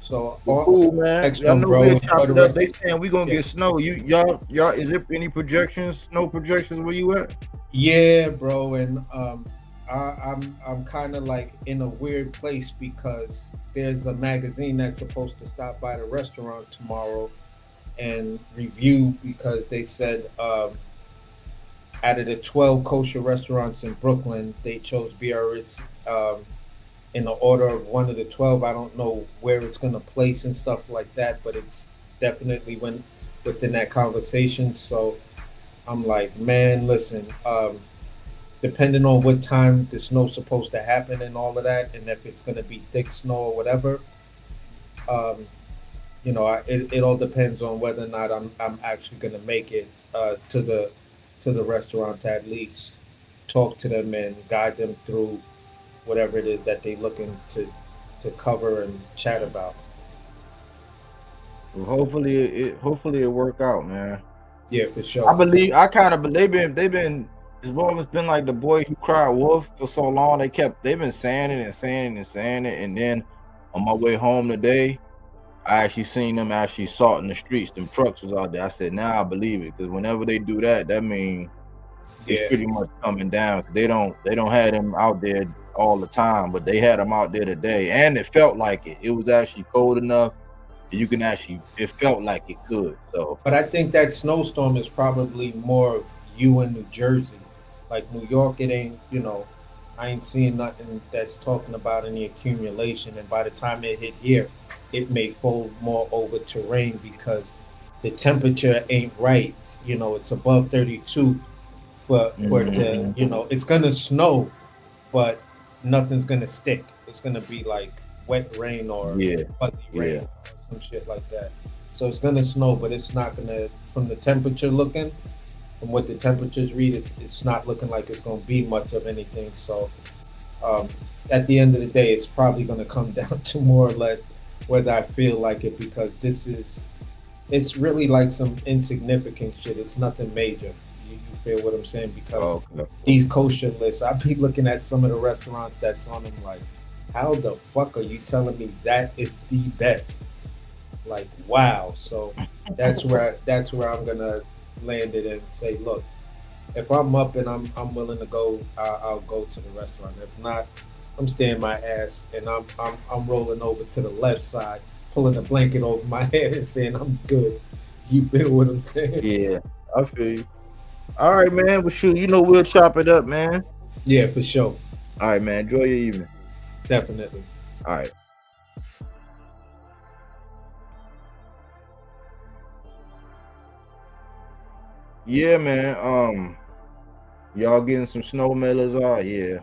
So cool, man. next Y'all one, know bro. we'll Enjoy chop the it up. rest. They saying we gonna get snow. Y'all, is there any projections, snow projections where you at? Yeah, bro, and I'm kind of like in a weird place because there's a magazine that's supposed to stop by the restaurant tomorrow and review, because they said out of the 12 kosher restaurants in Brooklyn, they chose Biarritz in the order of one of the 12. I don't know where it's gonna place and stuff like that, but it's definitely within that conversation. So I'm like, man, listen, depending on what time the snow's supposed to happen and all of that, and if it's gonna be thick snow or whatever, it all depends on whether or not I'm actually gonna make it to the restaurant to at least talk to them and guide them through whatever it is that they're looking to cover and chat about. Well, hopefully it work out, man. Yeah, for sure. I kind of believe they've been as well. It's been like the boy who cried wolf for so long. They've been saying it and saying it and saying it, and then on my way home today, I actually seen them actually salting the streets. Them trucks was out there. I said, now I believe it, because whenever they do that, that means it's pretty much coming down. They don't have them out there all the time, but they had them out there today, and it felt like it. It was actually cold enough that you can actually. It felt like it could. So, but I think that snowstorm is probably more of you in New Jersey. Like New York, it ain't. I ain't seeing nothing that's talking about any accumulation. And by the time it hit here, it may fold more over to rain because the temperature ain't right. It's above 32 for the. It's gonna snow, but nothing's gonna stick. It's gonna be like wet rain or fuzzy rain or some shit like that. So it's gonna snow, but it's not gonna. From the temperature looking, from what the temperatures read, it's not looking like it's gonna be much of anything. So at the end of the day, it's probably gonna come down to more or less whether I feel like it, because it's really like some insignificant shit. It's nothing major. You feel what I'm saying? Because these kosher lists, I be looking at some of the restaurants that's on them like, how the fuck are you telling me that is the best? Like, wow. So that's where I'm gonna land it and say, look, if I'm up and I'm willing to go, I'll go to the restaurant. If not, I'm staying my ass and I'm rolling over to the left side, pulling the blanket over my head and saying I'm good. You feel what I'm saying? Yeah, I feel you. All right, man. Well, shoot, we'll chop it up, man. Yeah, for sure. All right, man. Enjoy your evening. Definitely. All right. Yeah, man. Y'all getting some snow mellows out? Yeah.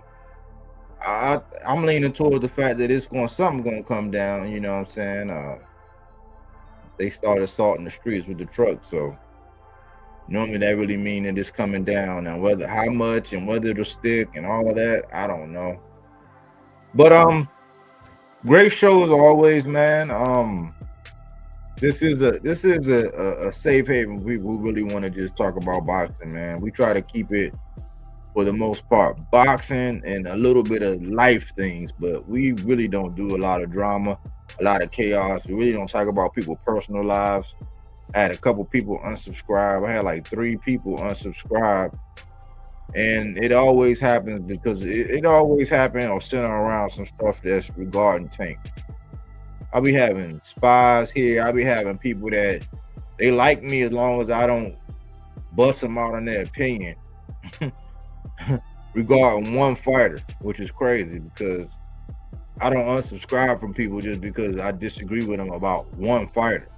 I'm leaning towards the fact that something gonna come down. You know what I'm saying? They started salting the streets with the truck, so normally that really mean that it's coming down. And how much and whether it'll stick and all of that, I don't know. But great show as always, man. This is a safe haven. We really want to just talk about boxing, man. We try to keep it, for the most part, boxing and a little bit of life things, but we really don't do a lot of drama, a lot of chaos. We really don't talk about people's personal lives. I had a couple people unsubscribe. I had like 3 people unsubscribe, and it always happens because it always happens or centering around some stuff that's regarding Tank. I'll be having spies here. I'll be having people that they like me as long as I don't bust them out on their opinion regarding one fighter, which is crazy because I don't unsubscribe from people just because I disagree with them about one fighter.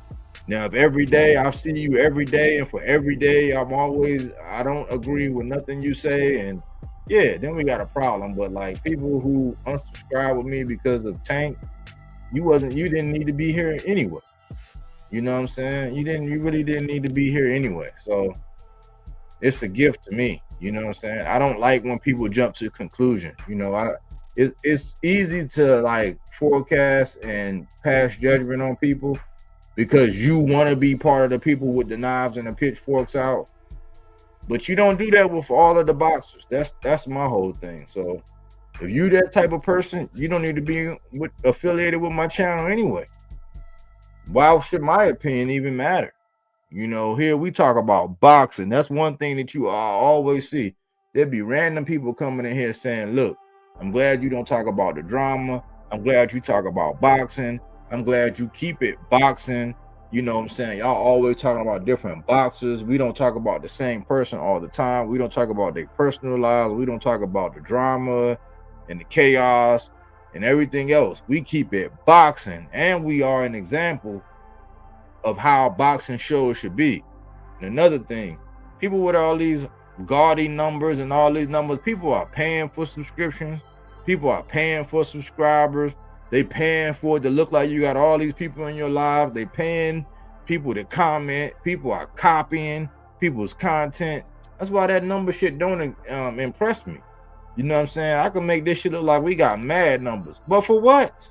Now, if every day I see you every day, and for every day I don't agree with nothing you say, and yeah, then we got a problem. But like people who unsubscribe with me because of Tank, you didn't need to be here anyway. You know what I'm saying? You really didn't need to be here anyway. So it's a gift to me. You know what I'm saying? I don't like when people jump to conclusions. You know, it's easy to like forecast and pass judgment on people because you want to be part of the people with the knives and the pitchforks out. But you don't do that with all of the boxers. That's my whole thing. So if you that type of person, you don't need to be affiliated with my channel anyway. Why should my opinion even matter? You know, here we talk about boxing. That's one thing that you always see. There'd be random people coming in here saying, look, I'm glad you don't talk about the drama. I'm glad you talk about boxing. I'm glad you keep it boxing. You know what I'm saying? Y'all always talking about different boxers. We don't talk about the same person all the time. We don't talk about their personal lives. We don't talk about the drama and the chaos and everything else. We keep it boxing, and we are an example of how boxing shows should be. And another thing, people with all these gaudy numbers and all these numbers, people are paying for subscriptions. People are paying for subscribers. They paying for it to look like you got all these people in your life. They paying people to comment. People are copying people's content. That's why that number shit don't impress me. You know what I'm saying? I can make this shit look like we got mad numbers, but for what?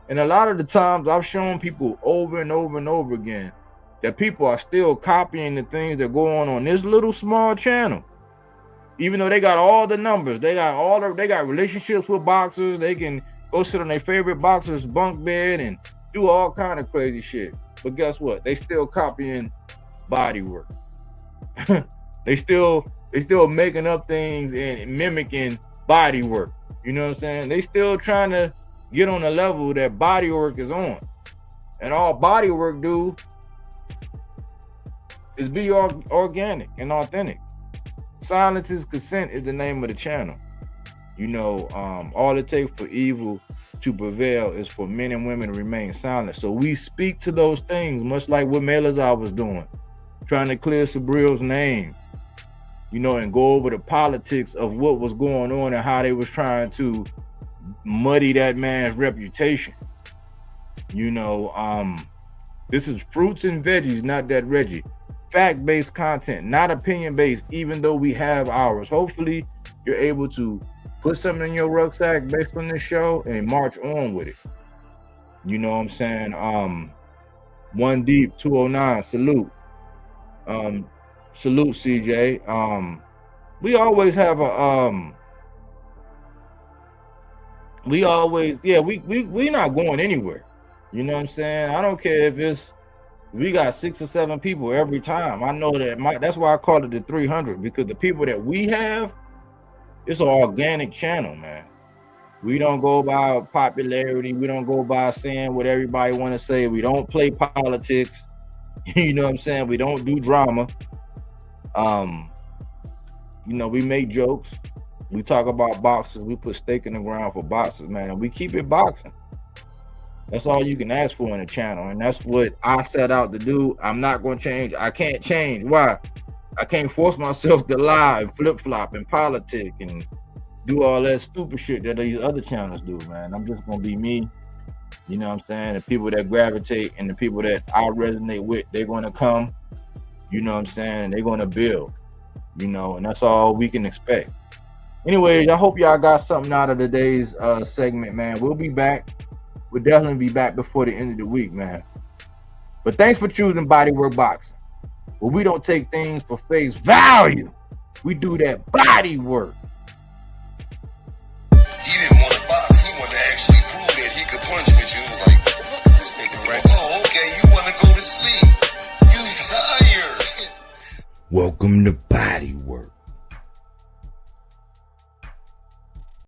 And a lot of the times I've shown people over and over and over again that people are still copying the things that go on this little small channel. Even though they got all the numbers, they got relationships with boxers, they can go sit on their favorite boxer's bunk bed and do all kind of crazy shit. But guess what? They still copying Bodywork. they still making up things and mimicking Bodywork. You know what I'm saying? They still trying to get on the level that Bodywork is on. And all Bodywork do is be organic and authentic. Silence is consent is the name of the channel. You know, all it takes for evil to prevail is for men and women to remain silent. So we speak to those things, much like what Melazar was doing, trying to clear Sabril's name, you know, and go over the politics of what was going on and how they was trying to muddy that man's reputation. You know, this is fruits and veggies, not that Reggie. Fact-based content, not opinion-based, even though we have ours. Hopefully you're able to put something in your rucksack based on this show and march on with it. You know what I'm saying? One Deep 209, salute. Salute, CJ. We always have a we not going anywhere. You know what I'm saying? I don't care if we got 6 or 7 people every time. I know that that's why I call it the 300, because the people that we have, it's an organic channel, man. We don't go by popularity. We don't go by saying what everybody want to say. We don't play politics. You know what I'm saying? We don't do drama. You know, we make jokes. We talk about boxers. We put stake in the ground for boxers, man. And we keep it boxing. That's all you can ask for in a channel. And that's what I set out to do. I'm not going to change. I can't change. Why? I can't force myself to lie and flip-flop and politic and do all that stupid shit that these other channels do, man. I'm just going to be me. You know what I'm saying? The people that gravitate and the people that I resonate with, they're going to come. You know what I'm saying? They're going to build. You know, and that's all we can expect. Anyways, I hope y'all got something out of today's segment, man. We'll be back. We'll definitely be back before the end of the week, man. But thanks for choosing Bodywork Boxing. Well, we don't take things for face value. We do that body work. He didn't want to box. He wanted to actually prove that he could punch with you. He was like, what the fuck is this nigga, right? Oh, okay, you want to go to sleep. You tired. Welcome to Bodywork.